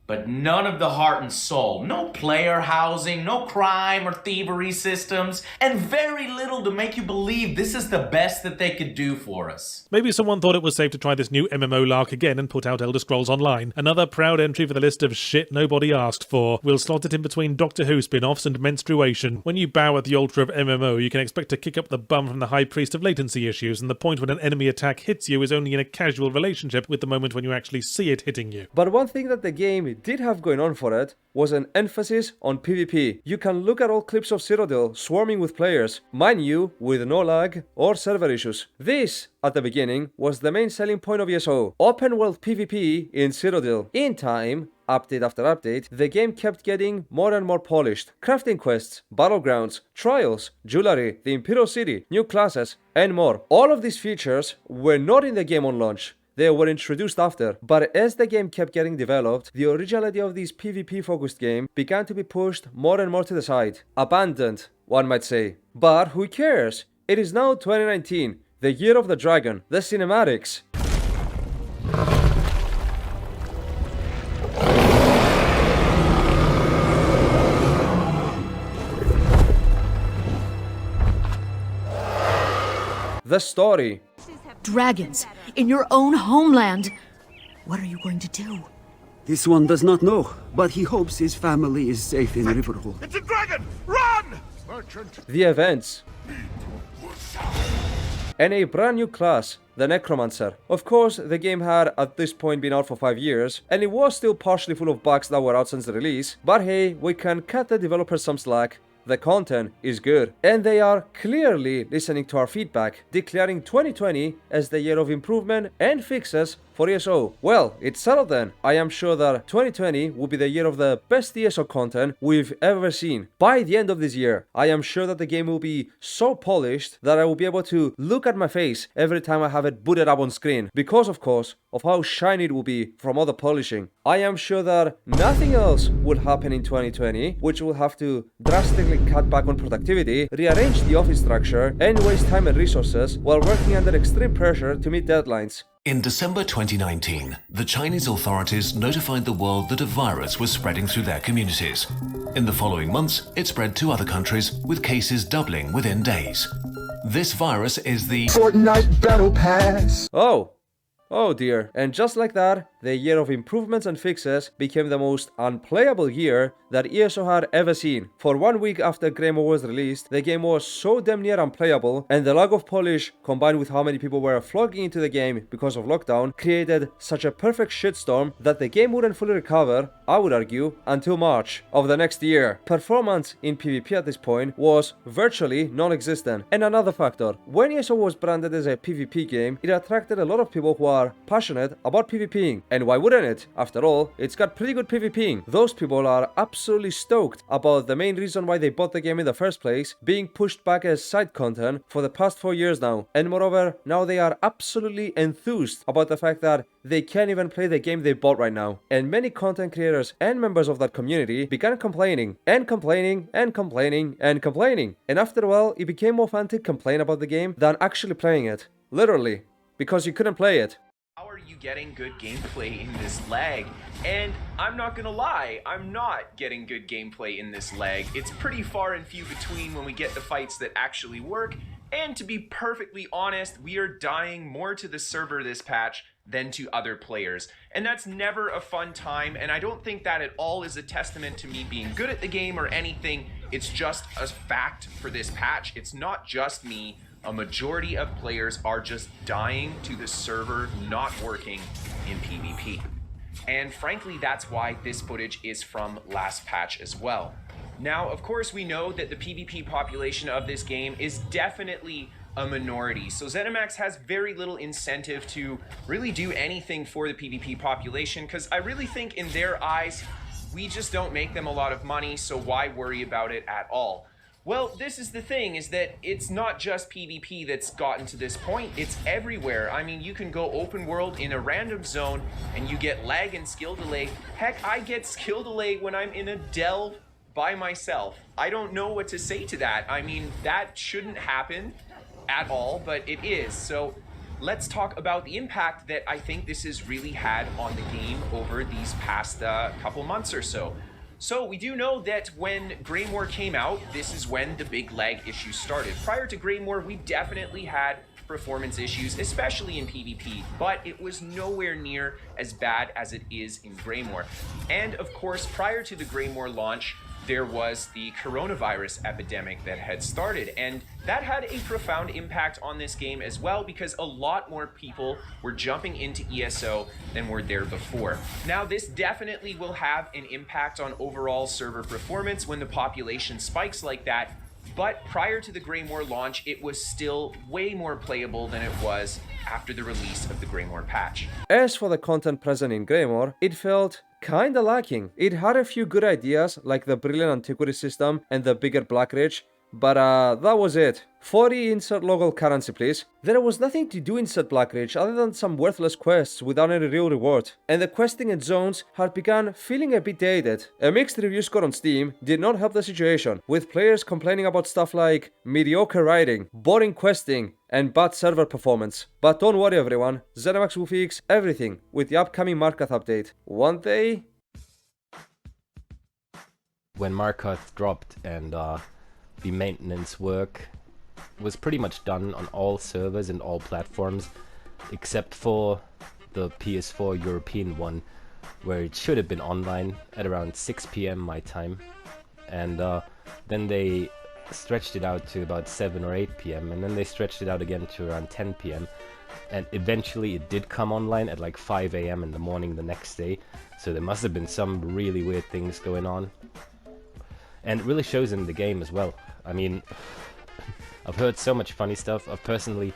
but none of the heart and soul. No player housing, no crime or thievery systems, and very little to make you believe this is the best that they could do for us. Maybe someone thought it was safe to try this new MMO lark again and put out Elder Scrolls Online. Another proud entry for the list of shit nobody asked for. We'll slot it in between Doctor Who spin-offs and menstruation. When you bow at the altar of MMO, you can expect to kick up the bum from the high priest of latency issues, and the point when an enemy attack hits you is only in a casual relationship with the moment when you actually see it hitting you. But one thing that the game did have going on for it was an emphasis on PvP. You can look at old clips of Citadel swarming with players, mind you, with no lag or server issues. This, at the beginning, was the main selling point of ESO, open world PvP in Citadel. In time, update after update, the game kept getting more and more polished. Crafting quests, battlegrounds, trials, jewelry, the Imperial City, new classes, and more. All of these features were not in the game on launch. They were introduced after, but as the game kept getting developed, the originality of this PvP-focused game began to be pushed more and more to the side. Abandoned, one might say. But who cares? It is now 2019, the year of the dragon, the cinematics. The story. Dragons in your own homeland. What are you going to do? This one does not know, but he hopes his family is safe in Riverhole. It's a dragon! Run! Merchant. The events. And a brand new class, the Necromancer. Of course, the game had at this point been out for 5 years, and it was still partially full of bugs that were out since the release, but hey, we can cut the developers some slack. The content is good, and they are clearly listening to our feedback, declaring 2020 as the year of improvement and fixes for ESO. Well, it's settled then. I am sure that 2020 will be the year of the best ESO content we've ever seen. By the end of this year, I am sure that the game will be so polished that I will be able to look at my face every time I have it booted up on screen, because of course of how shiny it will be from all the polishing. I am sure that nothing else will happen in 2020, which will have to drastically cut back on productivity, rearrange the office structure, and waste time and resources while working under extreme pressure to meet deadlines. In December 2019, the Chinese authorities notified the world that a virus was spreading through their communities. In the following months, it spread to other countries, with cases doubling within days. This virus is the Fortnite Battle Pass. Oh dear. And just like that, the year of improvements and fixes became the most unplayable year that ESO had ever seen. For 1 week after Game was released, the game was so damn near unplayable, and the lack of polish combined with how many people were flocking into the game because of lockdown created such a perfect shitstorm that the game wouldn't fully recover, I would argue, until March of the next year. Performance in PvP at this point was virtually non-existent. And another factor, when ESO was branded as a PvP game, it attracted a lot of people who are passionate about PvPing. And why wouldn't it? After all, it's got pretty good PvPing. Those people are absolutely stoked about the main reason why they bought the game in the first place being pushed back as side content for the past 4 years now. And moreover, now they are absolutely enthused about the fact that they can't even play the game they bought right now. And many content creators and members of that community began complaining and complaining and complaining and complaining. And after a while, it became more fun to complain about the game than actually playing it. Literally. Because you couldn't play it. How are you getting good gameplay in this lag? And I'm not gonna lie, I'm not getting good gameplay in this lag. It's pretty far and few between when we get the fights that actually work, And to be perfectly honest, we are dying more to the server this patch than to other players. And that's never a fun time, and I don't think that at all is a testament to me being good at the game or anything. It's just a fact for this patch. It's not just me. A majority of players are just dying to the server not working in PvP. And frankly, that's why this footage is from last patch as well. Now, of course, we know that the PvP population of this game is definitely a minority, so ZeniMax has very little incentive to really do anything for the PvP population, because I really think in their eyes, we just don't make them a lot of money, so why worry about it at all? Well, this is the thing, is that it's not just PvP that's gotten to this point, it's everywhere. I mean, you can go open world in a random zone and you get lag and skill delay. Heck, I get skill delay when I'm in a delve by myself. I don't know what to say to that. I mean, that shouldn't happen at all, but it is. So let's talk about the impact that I think this has really had on the game over these past couple months or so. So we do know that when Greymore came out, this is when the big lag issues started. Prior to Greymore, we definitely had performance issues, especially in PvP, but it was nowhere near as bad as it is in Greymore. And of course, prior to the Greymore launch, there was the coronavirus epidemic that had started, and that had a profound impact on this game as well, because a lot more people were jumping into ESO than were there before. Now, this definitely will have an impact on overall server performance when the population spikes like that, but prior to the Greymore launch, it was still way more playable than it was after the release of the Greymore patch. As for the content present in Greymore, it felt kinda lacking. It had a few good ideas, like the brilliant Antiquities system and the bigger Black Ridge, but that was it. 40 insert local currency, please. There was nothing to do inside Black Ridge other than some worthless quests without any real reward, and the questing and zones had begun feeling a bit dated. A mixed review score on Steam did not help the situation, with players complaining about stuff like mediocre writing, boring questing, and bad server performance. But don't worry everyone, ZeniMax will fix everything with the upcoming Markarth update. One day... When Markarth dropped and the maintenance work was pretty much done on all servers and all platforms, except for the PS4 European one, where it should have been online at around 6 PM my time, and then they stretched it out to about 7 or 8 PM, and then they stretched it out again to around 10 PM, and eventually it did come online at like 5 AM in the morning the next day, so there must have been some really weird things going on. And it really shows in the game as well. I mean, I've heard so much funny stuff. I've personally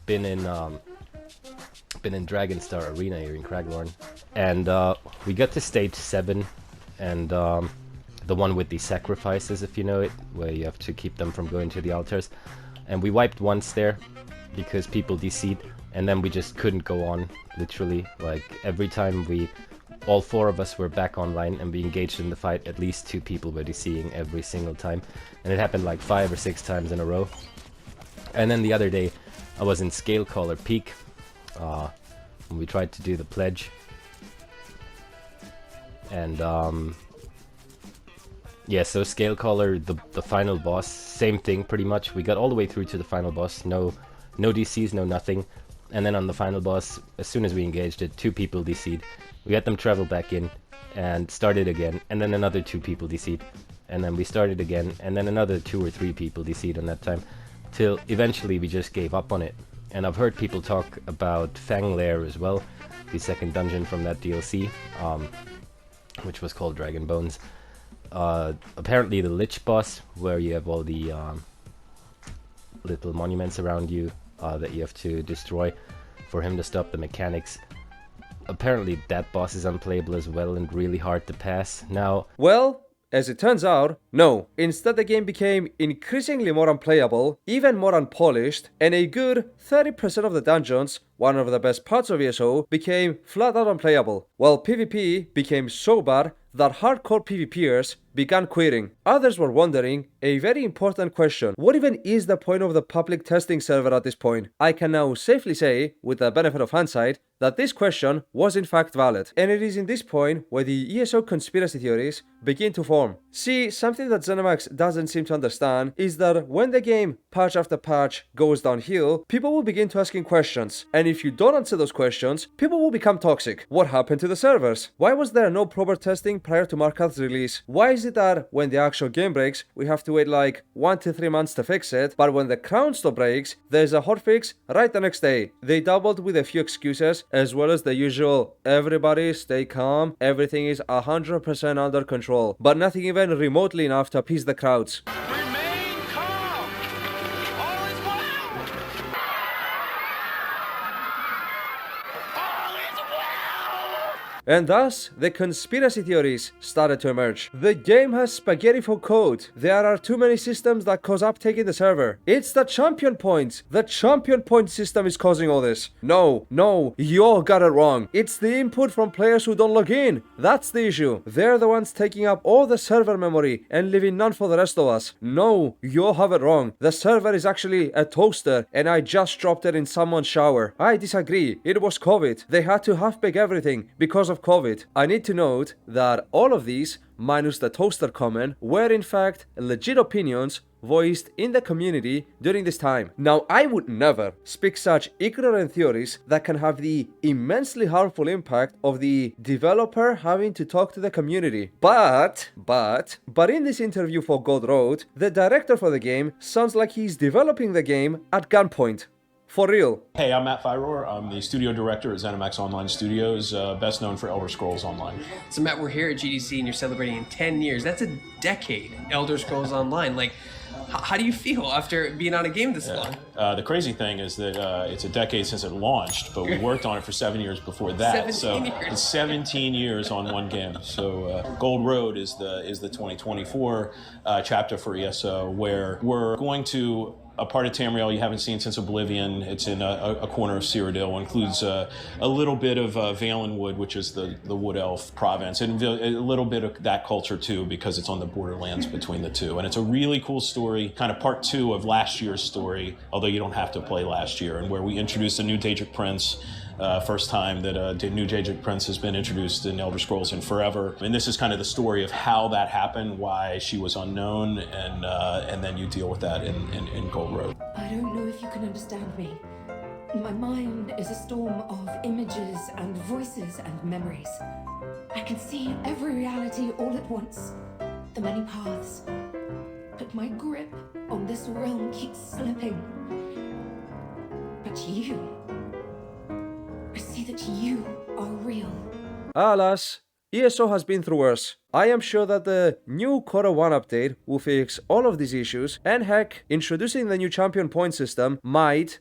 been in Dragonstar Arena here in Craglorn, and we got to stage 7, and the one with the sacrifices, if you know it, where you have to keep them from going to the altars. And we wiped once there because people DC'd, and then we just couldn't go on, literally. Like, every time all 4 of us were back online and we engaged in the fight, at least 2 people were DCing every single time. And it happened like 5 or 6 times in a row. And then the other day, I was in Scalecaller Peak, when we tried to do the pledge. And, yeah, so Scalecaller, the final boss, same thing pretty much. We got all the way through to the final boss, no DCs, no nothing. And then on the final boss, as soon as we engaged it, 2 people DC'd. We had them travel back in and started again, and then another 2 people DC'd. And then we started again, and then another 2 or 3 people DC'd on that time, till eventually we just gave up on it. And I've heard people talk about Fang Lair as well, the second dungeon from that DLC, which was called Dragon Bones. Apparently the Lich boss, where you have all the little monuments around you that you have to destroy for him to stop the mechanics. Apparently that boss is unplayable as well and really hard to pass. Now, well, as it turns out, no. Instead, the game became increasingly more unplayable, even more unpolished, and a good 30% of the dungeons one of the best parts of ESO, became flat out unplayable, while PvP became so bad that hardcore PvPers began quitting. Others were wondering a very important question: what even is the point of the public testing server at this point? I can now safely say, with the benefit of hindsight, that this question was in fact valid. And it is in this point where the ESO conspiracy theories begin to form. See, something that ZeniMax doesn't seem to understand is that when the game, patch after patch, goes downhill, people will begin to asking questions. And if you don't answer those questions, people will become toxic. What happened to the servers? Why was there no proper testing prior to Marketh's release? Why is it that when the actual game breaks, we have to wait like 1 to 3 months to fix it, but when the crownstore breaks, there's a hotfix right the next day? They doubled with a few excuses, as well as the usual everybody stay calm, everything is 100% under control, but nothing even remotely enough to appease the crowds. And thus, the conspiracy theories started to emerge. The game has spaghetti for code. There are too many systems that cause uptake in the server. It's the champion points. The champion point system is causing all this. No, you all got it wrong. It's the input from players who don't log in. That's the issue. They're the ones taking up all the server memory and leaving none for the rest of us. No, you all have it wrong. The server is actually a toaster and I just dropped it in someone's shower. I disagree. It was COVID. They had to half-bake everything because of COVID. I need to note that all of these, minus the toaster comment, were in fact legit opinions voiced in the community during this time. Now, I would never speak such ignorant theories that can have the immensely harmful impact of the developer having to talk to the community. But in this interview for Gold Road, the director for the game sounds like he's developing the game at gunpoint. For real. Hey, I'm Matt Fyror. I'm the studio director at ZeniMax Online Studios, best known for Elder Scrolls Online. So Matt, we're here at GDC and you're celebrating 10 years. That's a decade, Elder Scrolls Online. Like, how do you feel after being on a game this long? The crazy thing is that it's a decade since it launched, but we worked on it for 7 years before that. 17 years. It's 17 years on one game. So Gold Road is the 2024 chapter for ESO, where we're going to a part of Tamriel you haven't seen since Oblivion. It's in a corner of Cyrodiil. Includes a little bit of Valenwood, which is the Wood Elf province, and a little bit of that culture too, because it's on the borderlands between the two. And it's a really cool story, kind of part 2 of last year's story, although you don't have to play last year, and where we introduced a new Daedric Prince. First time that a new Daedric Prince has been introduced in Elder Scrolls in forever. And this is kind of the story of how that happened, why she was unknown, and then you deal with that in Gold Road. I don't know if you can understand me. My mind is a storm of images and voices and memories. I can see every reality all at once, the many paths. But my grip on this realm keeps slipping. But you... I see that you are real. Alas, ESO has been through worse. I am sure that the new Quarter 1 update will fix all of these issues, and heck, introducing the new champion point system might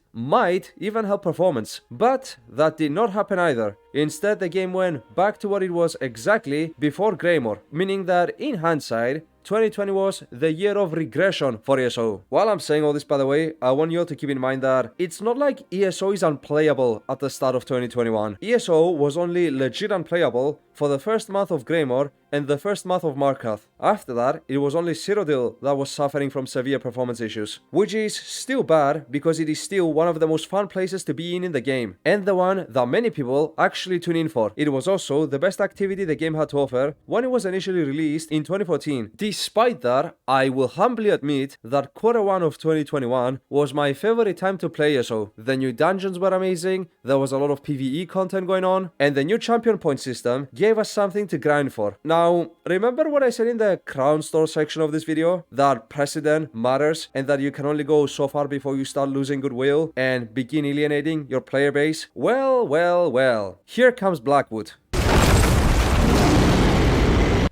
even help performance. But that did not happen either. Instead, the game went back to what it was exactly before Greymore, meaning that in hindsight, 2020 was the year of regression for ESO. While I'm saying all this, by the way, I want you all to keep in mind that it's not like ESO is unplayable at the start of 2021. ESO was only legit unplayable for the first month of Greymore and the first month of Marketh. After that, it was only Cyrodiil that was suffering from severe performance issues, which is still bad because it is still one of the most fun places to be in the game, and the one that many people actually tune in for. It was also the best activity the game had to offer when it was initially released in 2014. Despite that, I will humbly admit that Quarter 1 of 2021 was my favorite time to play ESO. The new dungeons were amazing, there was a lot of PvE content going on, and the new champion point system gave us something to grind for. Now, remember what I said in the crown store section of this video? That precedent matters and that you can only go so far before you start losing goodwill and begin alienating your player base? Well, here comes Blackwood.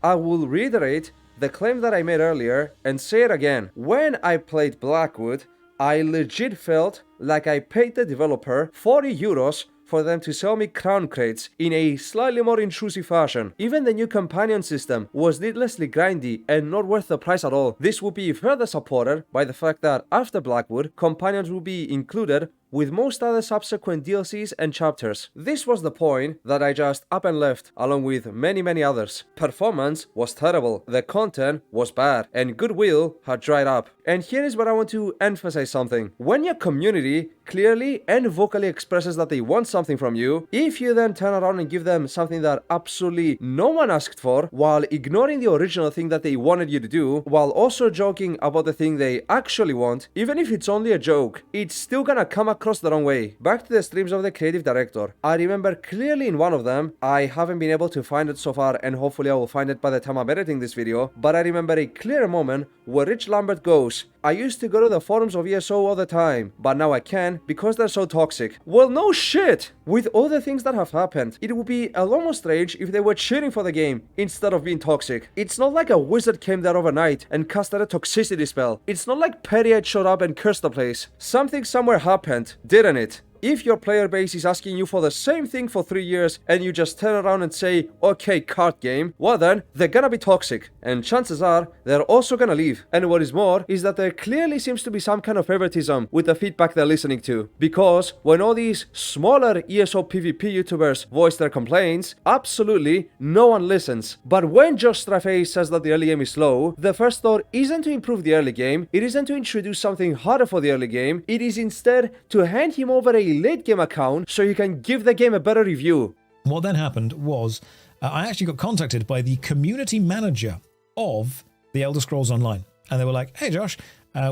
I will reiterate the claim that I made earlier and say it again. When I played Blackwood, I legit felt like I paid the developer 40 euros for them to sell me crown crates in a slightly more intrusive fashion. Even the new companion system was needlessly grindy and not worth the price at all. This would be further supported by the fact that after Blackwood, companions will be included with most other subsequent DLCs and chapters. This was the point that I just up and left, along with many others. Performance was terrible, the content was bad, and goodwill had dried up. And here is where I want to emphasize something. When your community clearly and vocally expresses that they want something from you, if you then turn around and give them something that absolutely no one asked for, while ignoring the original thing that they wanted you to do, while also joking about the thing they actually want, even if it's only a joke, it's still gonna come across the wrong way. Back to the streams of the creative director. I remember clearly in one of them, I haven't been able to find it so far, and hopefully I will find it by the time I'm editing this video, but I remember a clear moment where Rich Lambert goes, I used to go to the forums of ESO all the time, but now I can because they're so toxic. Well, no shit! With all the things that have happened, it would be a lot more strange if they were cheering for the game instead of being toxic. It's not like a wizard came there overnight and casted a toxicity spell. It's not like Period showed up and cursed the place. Something somewhere happened, didn't it? If your player base is asking you for the same thing for 3 years and you just turn around and say, okay, card game, well then, they're gonna be toxic. And chances are, they're also gonna leave. And what is more, is that there clearly seems to be some kind of favoritism with the feedback they're listening to. Because when all these smaller ESO PvP YouTubers voice their complaints, absolutely no one listens. But when Josh Strafe says that the early game is slow, the first thought isn't to improve the early game, it isn't to introduce something harder for the early game, it is instead to hand him over a late game account so you can give the game a better review. What then happened was I actually got contacted by the community manager of the Elder Scrolls Online, and they were like, hey Josh,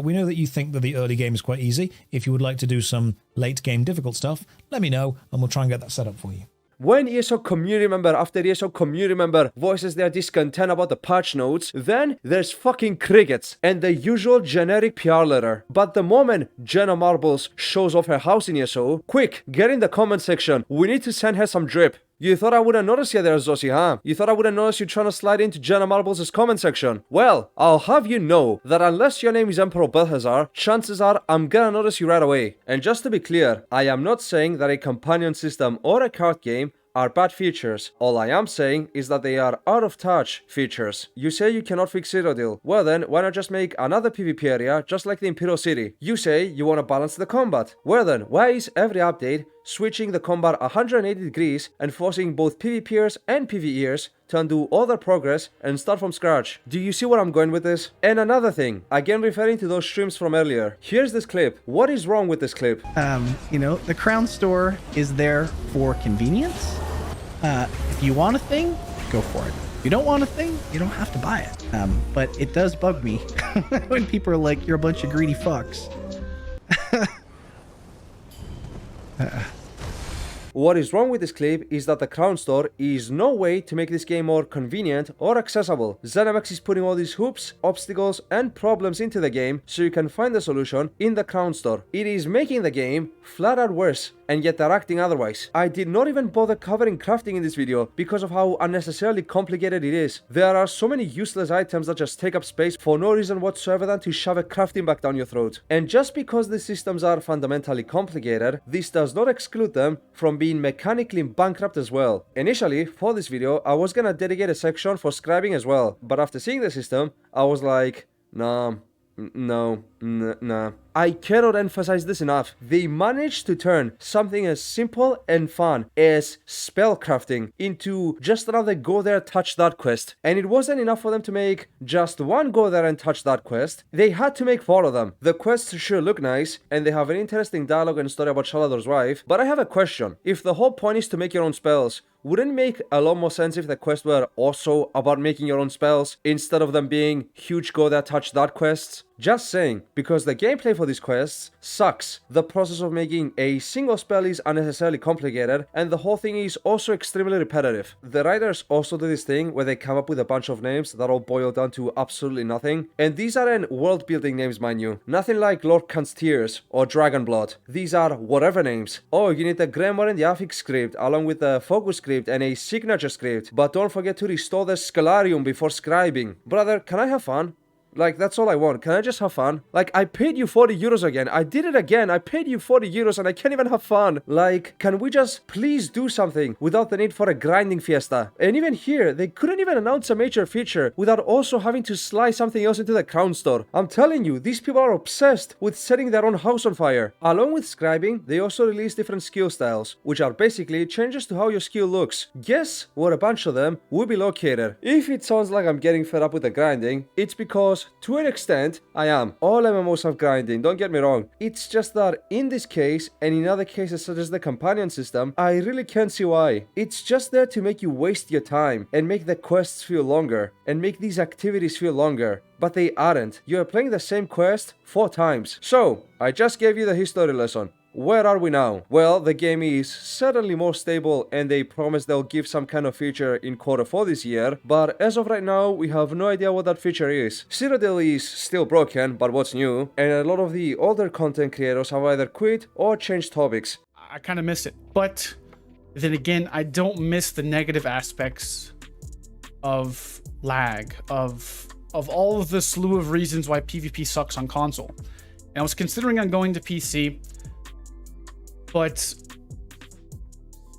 we know that you think that the early game is quite easy. If you would like to do some late game difficult stuff, let me know and we'll try and get that set up for you. When ESO community member after ESO community member voices their discontent about the patch notes, then there's fucking crickets and the usual generic PR letter. But the moment Jenna Marbles shows off her house in ESO, quick, get in the comment section, we need to send her some drip. You thought I wouldn't notice you there, Zossi, huh? You thought I wouldn't notice you trying to slide into Jenna Marbles' comment section? Well, I'll have you know that unless your name is Emperor Balthazar, chances are I'm gonna notice you right away. And just to be clear, I am not saying that a companion system or a card game are bad features. All I am saying is that they are out of touch features. You say you cannot fix Citadel. Well then, why not just make another PvP area just like the Imperial City? You say you want to balance the combat. Well then, why is every update switching the combat 180 degrees and forcing both PvPers and PvEers to undo all their progress and start from scratch? Do you see where I'm going with this? And another thing, again referring to those streams from earlier, here's this clip. What is wrong with this clip? You know, the Crown Store is there for convenience. If you want a thing, go for it. If you don't want a thing, you don't have to buy it. But it does bug me when people are like, you're a bunch of greedy fucks. What is wrong with this clip is that the Crown Store is no way to make this game more convenient or accessible. ZeniMax is putting all these hoops, obstacles, and problems into the game so you can find the solution in the Crown Store. It is making the game flat out worse, and yet they're acting otherwise. I did not even bother covering crafting in this video because of how unnecessarily complicated it is. There are so many useless items that just take up space for no reason whatsoever than to shove a crafting back down your throat. And just because the systems are fundamentally complicated, this does not exclude them from being mechanically bankrupt as well. Initially, for this video, I was gonna dedicate a section for scribing as well, but after seeing the system, I was like, nah. I cannot emphasize this enough. They managed to turn something as simple and fun as spellcrafting into just another go there, touch that quest. And it wasn't enough for them to make just one go there and touch that quest. They had to make 4 of them. The quests sure look nice, and they have an interesting dialogue and story about Shalador's wife. But I have a question. If the whole point is to make your own spells, wouldn't it make a lot more sense if the quests were also about making your own spells instead of them being huge go there, touch that quests? Just saying, because the gameplay for these quests sucks. The process of making a single spell is unnecessarily complicated, and the whole thing is also extremely repetitive. The writers also do this thing where they come up with a bunch of names that all boil down to absolutely nothing, and these aren't world building names, mind you. Nothing like Lord Khan's Tears or Dragonblood. These are whatever names. Oh, you need the grammar and the affix script along with the focus script and a signature script, but don't forget to restore the scalarium before scribing. Brother, can I have fun? Like, that's all I want. Can I just have fun? Like, I paid you 40 euros again. I did it again. I paid you 40 euros and I can't even have fun. Like, can we just please do something without the need for a grinding fiesta? And even here, they couldn't even announce a major feature without also having to slide something else into the crown store. I'm telling you, these people are obsessed with setting their own house on fire. Along with scribing, they also release different skill styles, which are basically changes to how your skill looks. Guess where a bunch of them will be located. If it sounds like I'm getting fed up with the grinding, it's because to an extent, I am. All MMOs have grinding, don't get me wrong. It's just that in this case, and in other cases such as the companion system, I really can't see why. It's just there to make you waste your time, and make the quests feel longer, and make these activities feel longer. But they aren't. You are playing the same quest 4 times. So, I just gave you the history lesson. Where are we now? Well, the game is certainly more stable and they promise they'll give some kind of feature in Q4 this year, but as of right now, we have no idea what that feature is. Citadel is still broken, but what's new? And a lot of the older content creators have either quit or changed topics. I kind of miss it, but then again, I don't miss the negative aspects of lag, of all of the slew of reasons why PvP sucks on console. And I was considering on going to PC, but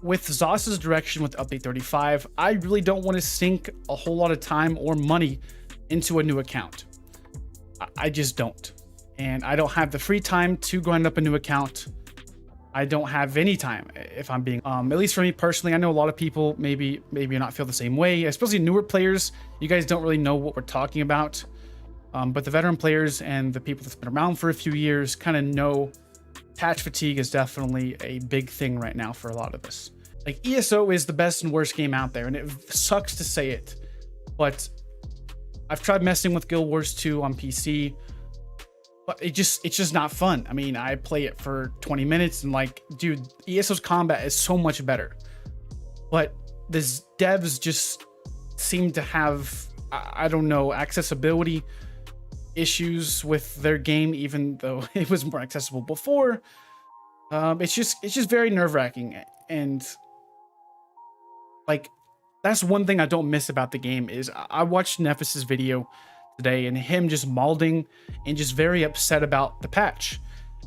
with Zos's direction with update 35, I really don't want to sink a whole lot of time or money into a new account. I just don't. And I don't have the free time to grind up a new account. I don't have any time, if I'm being, at least for me personally. I know a lot of people maybe not feel the same way, especially newer players. You guys don't really know what we're talking about. But the veteran players and the people that's been around for a few years kind of know patch fatigue is definitely a big thing right now for a lot of this. Like, ESO is the best and worst game out there, and it sucks to say it, but I've tried messing with Guild Wars 2 on PC, but it's just not fun. I mean, I play it for 20 minutes and like, dude, ESO's combat is so much better, but this devs just seem to have, I don't know, accessibility issues with their game, even though it was more accessible before. It's just very nerve-wracking, and like, that's one thing I don't miss about the game. Is I watched Nephis' video today and him just malding and just very upset about the patch,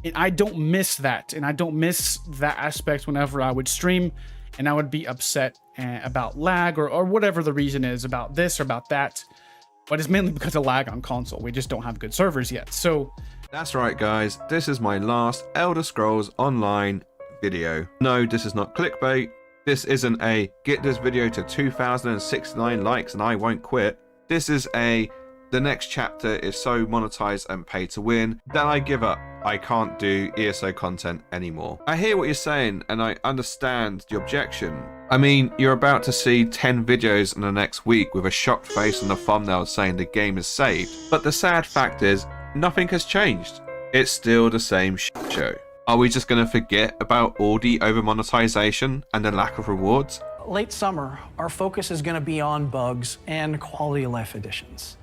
and I don't miss that, and I don't miss that aspect whenever I would stream and I would be upset about lag or whatever the reason is about this or about that. But it's mainly because of lag on console. We just don't have good servers yet. So that's right, guys. This is my last Elder Scrolls Online video. No, this is not clickbait. This isn't a get this video to 2,069 likes and I won't quit. This is the next chapter is so monetized and pay to win that I give up. I can't do ESO content anymore. I hear what you're saying and I understand the objection. I mean, you're about to see 10 videos in the next week with a shocked face on the thumbnail saying the game is saved. But the sad fact is, nothing has changed. It's still the same show. Are we just going to forget about all the over monetization and the lack of rewards? Late summer, our focus is going to be on bugs and quality of life additions.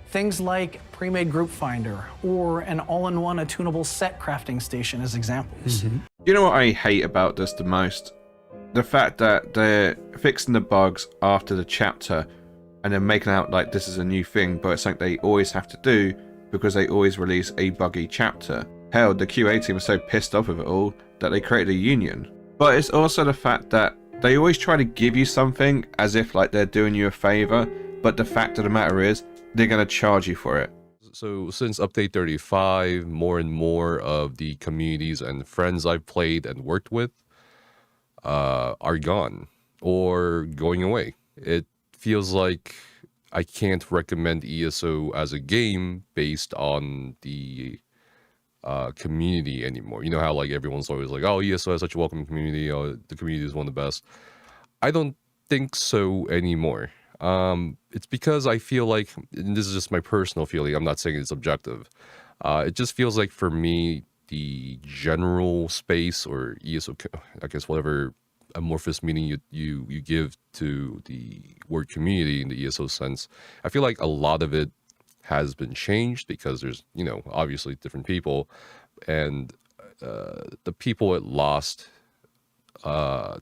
Things like pre-made group finder or an all-in-one attunable set crafting station as examples. You know what I hate about this the most? The fact that they're fixing the bugs after the chapter and then making out like this is a new thing, but it's something they always have to do because they always release a buggy chapter. Hell, the QA team was so pissed off with it all that they created a union. But it's also the fact that they always try to give you something as if like they're doing you a favor, but the fact of the matter is they're going to charge you for it. So since update 35, more and more of the communities and friends I've played and worked with are gone or going away. It feels like I can't recommend ESO as a game based on the community anymore. You know how like everyone's always like, oh, ESO has such a welcoming community, oh, the community is one of the best. I don't think so anymore. It's because I feel like, and this is just my personal feeling, I'm not saying it's objective, it just feels like for me the general space or ESO, I guess whatever amorphous meaning you give to the word community in the ESO sense, I feel like a lot of it has been changed because there's, you know, obviously different people, and the people it lost,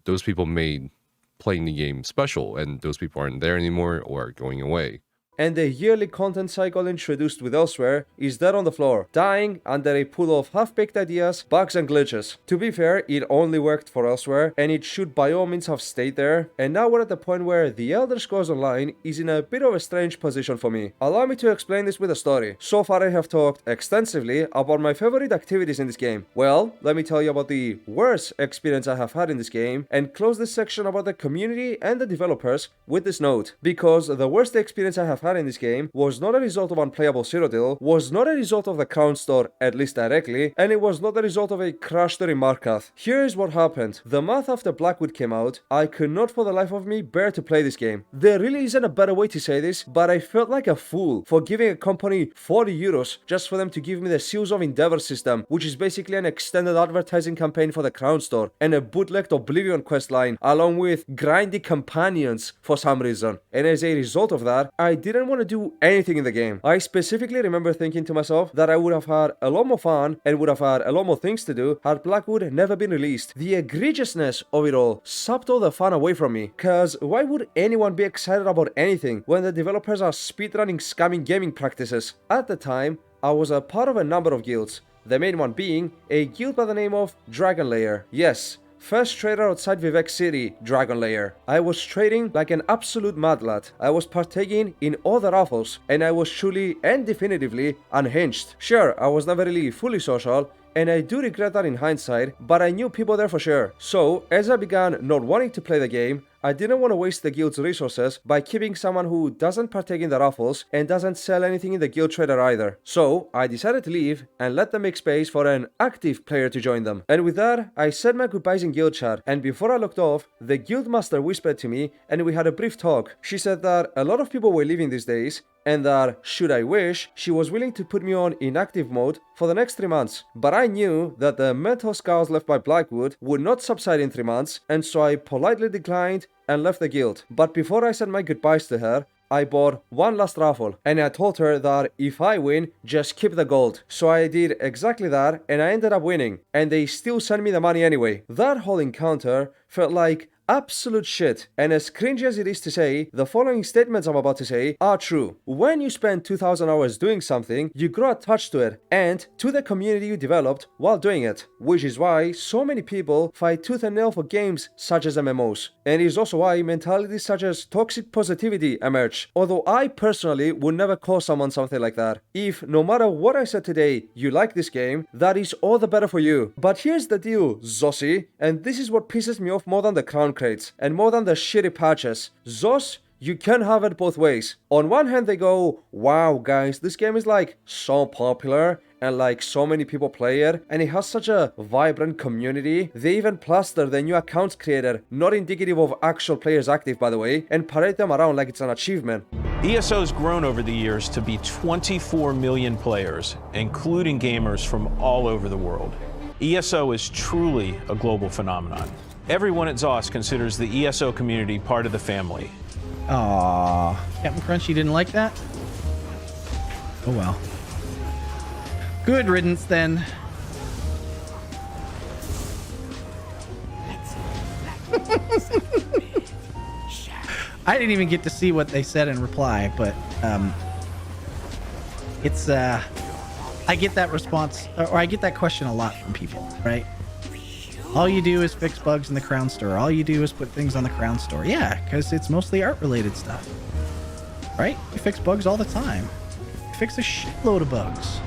those people made playing the game special, and those people aren't there anymore or are going away. and the yearly content cycle introduced with Elsewhere is dead on the floor, dying under a pool of half-baked ideas, bugs and glitches. To be fair, it only worked for Elsewhere, and it should by all means have stayed there, and now we're at the point where the Elder Scrolls Online is in a bit of a strange position for me. Allow me to explain this with a story. So far I have talked extensively about my favorite activities in this game. Well, let me tell you about the worst experience I have had in this game, and close this section about the community and the developers with this note, because the worst experience I have had in this game was not a result of unplayable Cyrodiil, was not a result of the Crown Store, at least directly, and it was not a result of a crash during Markath. Here's what happened. The month after Blackwood came out, I could not for the life of me bear to play this game. There really isn't a better way to say this, but I felt like a fool for giving a company 40 euros just for them to give me the Seals of Endeavor system, which is basically an extended advertising campaign for the Crown Store, and a bootlegged Oblivion questline, along with grindy companions for some reason. And as a result of that, I didn't want to do anything in the game. I specifically remember thinking to myself that I would have had a lot more fun and would have had a lot more things to do had Blackwood never been released. The egregiousness of it all sucked all the fun away from me, cause why would anyone be excited about anything when the developers are speedrunning scamming gaming practices? At the time, I was a part of a number of guilds, the main one being a guild by the name of Dragon Lair. Yes, first trader outside Vivek City, Dragon Lair. I was trading like an absolute mad lad. I was partaking in all the raffles, and I was truly and definitively unhinged. Sure, I was never really fully social, and I do regret that in hindsight, but I knew people there for sure. So, as I began not wanting to play the game, I didn't want to waste the guild's resources by keeping someone who doesn't partake in the raffles and doesn't sell anything in the guild trader either. So, I decided to leave and let them make space for an active player to join them. And with that, I said my goodbyes in guild chat, and before I looked off, the guild master whispered to me and we had a brief talk. She said that a lot of people were leaving these days, and that, should I wish, she was willing to put me on inactive mode for the next 3 months. But I knew that the mental scars left by Blackwood would not subside in 3 months, and so I politely declined and left the guild. But before I said my goodbyes to her, I bought one last raffle, and I told her that if I win, just keep the gold. So I did exactly that, and I ended up winning, and they still sent me the money anyway. That whole encounter felt like absolute shit, and as cringy as it is to say, the following statements I'm about to say are true. When you spend 2,000 hours doing something, you grow attached to it and to the community you developed while doing it, which is why so many people fight tooth and nail for games such as MMOs. And it is also why mentalities such as toxic positivity emerge, although I personally would never call someone something like that. If no matter what I said today, you like this game, that is all the better for you. But here's the deal, Zossi, and this is what pisses me off more than the crown crates and more than the shitty patches. Zos, you can have it both ways. On one hand they go, wow guys, this game is like so popular and like so many people play it and it has such a vibrant community. They even plaster the new accounts created, not indicative of actual players active by the way, and parade them around like it's an achievement. ESO has grown over the years to be 24 million players, including gamers from all over the world. ESO is truly a global phenomenon. Everyone at Zos considers the ESO community part of the family. Aww. Captain Crunch, you didn't like that? Oh well. Good riddance then. I didn't even get to see what they said in reply, but it's I get that response, or I get that question a lot from people, right? All you do is fix bugs in the Crown Store. All you do is put things on the Crown Store. Yeah, because it's mostly art-related stuff, right? You fix bugs all the time. You fix a shitload of bugs.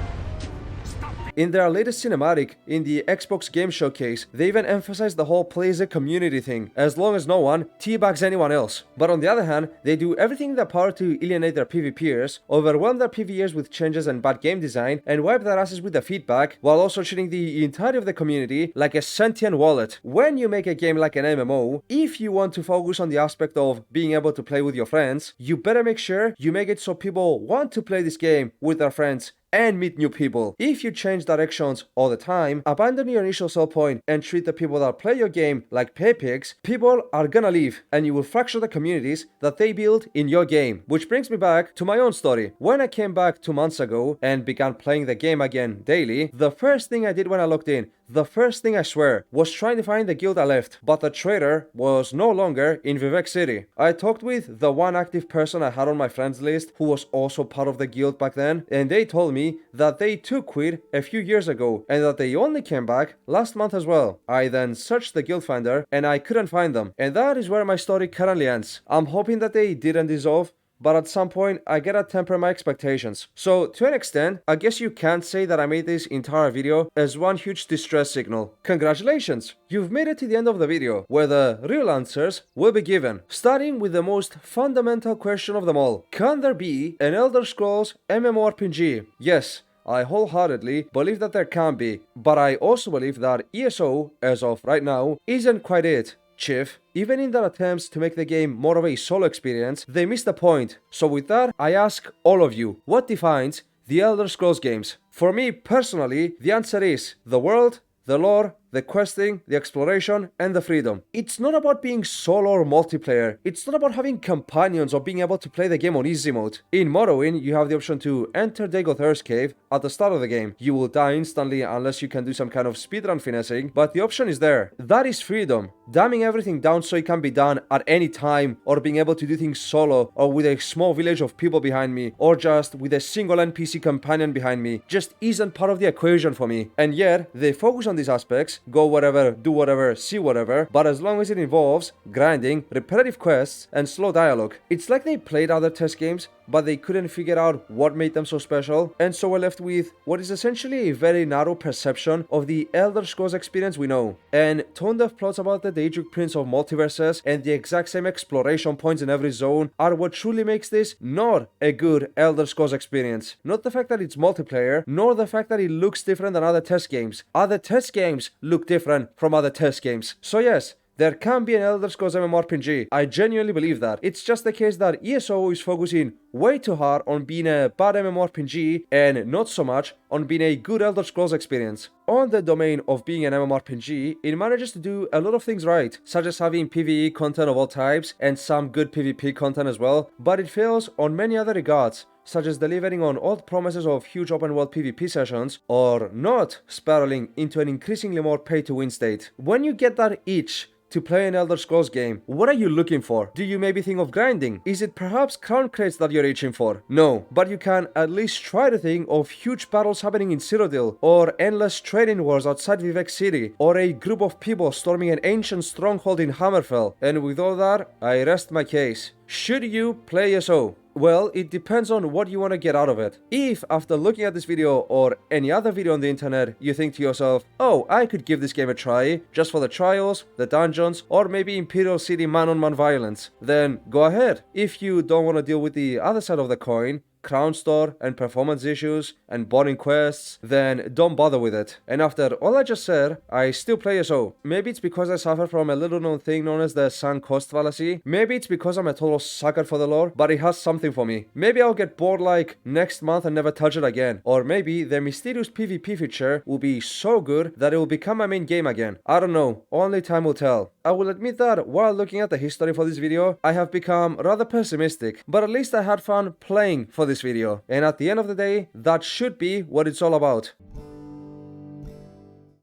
In their latest cinematic, in the Xbox Game Showcase, they even emphasize the whole play as a community thing, as long as no one teabags anyone else. But on the other hand, they do everything in their power to alienate their PvPers, overwhelm their PvEers with changes and bad game design, and wipe their asses with the feedback, while also treating the entirety of the community like a sentient wallet. When you make a game like an MMO, if you want to focus on the aspect of being able to play with your friends, you better make sure you make it so people want to play this game with their friends and meet new people. If you change directions all the time, abandon your initial sell point, and treat the people that play your game like pay pigs, people are gonna leave, and you will fracture the communities that they build in your game. Which brings me back to my own story. When I came back 2 months ago and began playing the game again daily, the first thing I did when I logged in, the first thing I swear was trying to find the guild I left, but the trader was no longer in Vivek City. I talked with the one active person I had on my friends list who was also part of the guild back then, and they told me that they too quit a few years ago and that they only came back last month as well. I then searched the guild finder and I couldn't find them, and that is where my story currently ends. I'm hoping that they didn't dissolve, but at some point I gotta temper my expectations. So to an extent, I guess you can't say that I made this entire video as one huge distress signal. Congratulations! You've made it to the end of the video, where the real answers will be given. Starting with the most fundamental question of them all. Can there be an Elder Scrolls MMORPG? Yes, I wholeheartedly believe that there can be, but I also believe that ESO, as of right now, isn't quite it. Chief, even in their attempts to make the game more of a solo experience, they miss the point. So with that, I ask all of you, what defines the Elder Scrolls games? For me personally, the answer is the world, the lore, the questing, the exploration, and the freedom. It's not about being solo or multiplayer. It's not about having companions or being able to play the game on easy mode. In Morrowind, you have the option to enter Dagothar's cave at the start of the game. You will die instantly unless you can do some kind of speedrun finessing, but the option is there. That is freedom. Dumbing everything down so it can be done at any time, or being able to do things solo, or with a small village of people behind me, or just with a single NPC companion behind me, just isn't part of the equation for me. And yet, they focus on these aspects. Go wherever, do whatever, see whatever, but as long as it involves grinding, repetitive quests, and slow dialogue. It's like they played other test games, but they couldn't figure out what made them so special, and so we're left with what is essentially a very narrow perception of the Elder Scrolls experience we know. And tone-deaf plots about the Daedric Prince of multiverses and the exact same exploration points in every zone are what truly makes this not a good Elder Scrolls experience. Not the fact that it's multiplayer, nor the fact that it looks different than other test games. Other test games look different from other test games. So yes, there can be an Elder Scrolls MMORPG. I genuinely believe that. It's just the case that ESO is focusing way too hard on being a bad MMORPG and not so much on being a good Elder Scrolls experience. On the domain of being an MMORPG, it manages to do a lot of things right, such as having PvE content of all types and some good PvP content as well, but it fails on many other regards, such as delivering on old promises of huge open world PvP sessions, or not spiraling into an increasingly more pay-to-win state. When you get that itch to play an Elder Scrolls game, what are you looking for? Do you maybe think of grinding? Is it perhaps crown crates that you're itching for? No, but you can at least try to think of huge battles happening in Citadel, or endless trading wars outside Vivek City, or a group of people storming an ancient stronghold in Hammerfell. And with all that, I rest my case. Should you play ESO? Well, it depends on what you want to get out of it. If, after looking at this video or any other video on the internet, you think to yourself, oh, I could give this game a try, just for the trials, the dungeons, or maybe Imperial City man-on-man violence, then go ahead. If you don't want to deal with the other side of the coin, crownstore and performance issues and boring quests, then don't bother with it. And after all I just said, I still play ESO. Maybe it's because I suffer from a little known thing known as the sunk cost fallacy. Maybe it's because I'm a total sucker for the lore, but it has something for me. Maybe I'll get bored like next month and never touch it again. Or maybe the mysterious PvP feature will be so good that it will become my main game again. I don't know, only time will tell. I will admit that while looking at the history for this video, I have become rather pessimistic, but at least I had fun playing for this video, and at the end of the day, that should be what it's all about.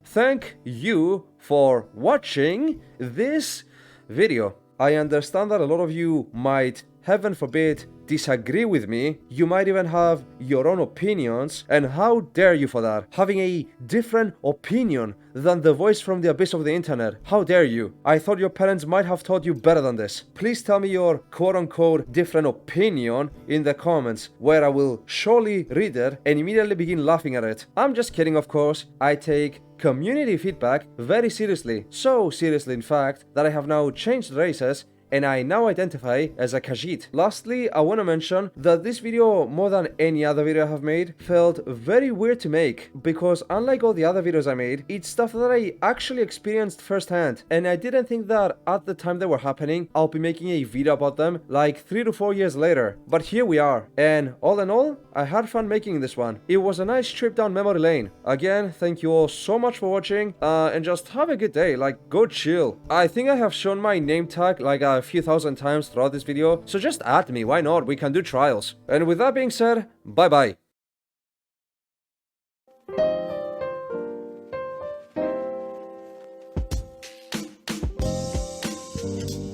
Thank you for watching this video. I understand that a lot of you might, heaven forbid, disagree with me. You might even have your own opinions, and how dare you for that? Having a different opinion than the voice from the abyss of the internet. How dare you? I thought your parents might have taught you better than this. Please tell me your quote-unquote different opinion in the comments, where I will surely read it and immediately begin laughing at it. I'm just kidding, of course. I take community feedback very seriously. So seriously, in fact, that I have now changed races and I now identify as a Khajiit. Lastly, I want to mention that this video, more than any other video I have made, felt very weird to make, because unlike all the other videos I made, it's stuff that I actually experienced firsthand, and I didn't think that at the time they were happening, I'll be making a video about them like 3 to 4 years later. But here we are, and all in all, I had fun making this one. It was a nice trip down memory lane. Again, thank you all so much for watching, and just have a good day, like, go chill. I think I have shown my name tag like a few thousand times throughout this video, so just add me, why not? We can do trials. And with that being said, bye bye. Bye.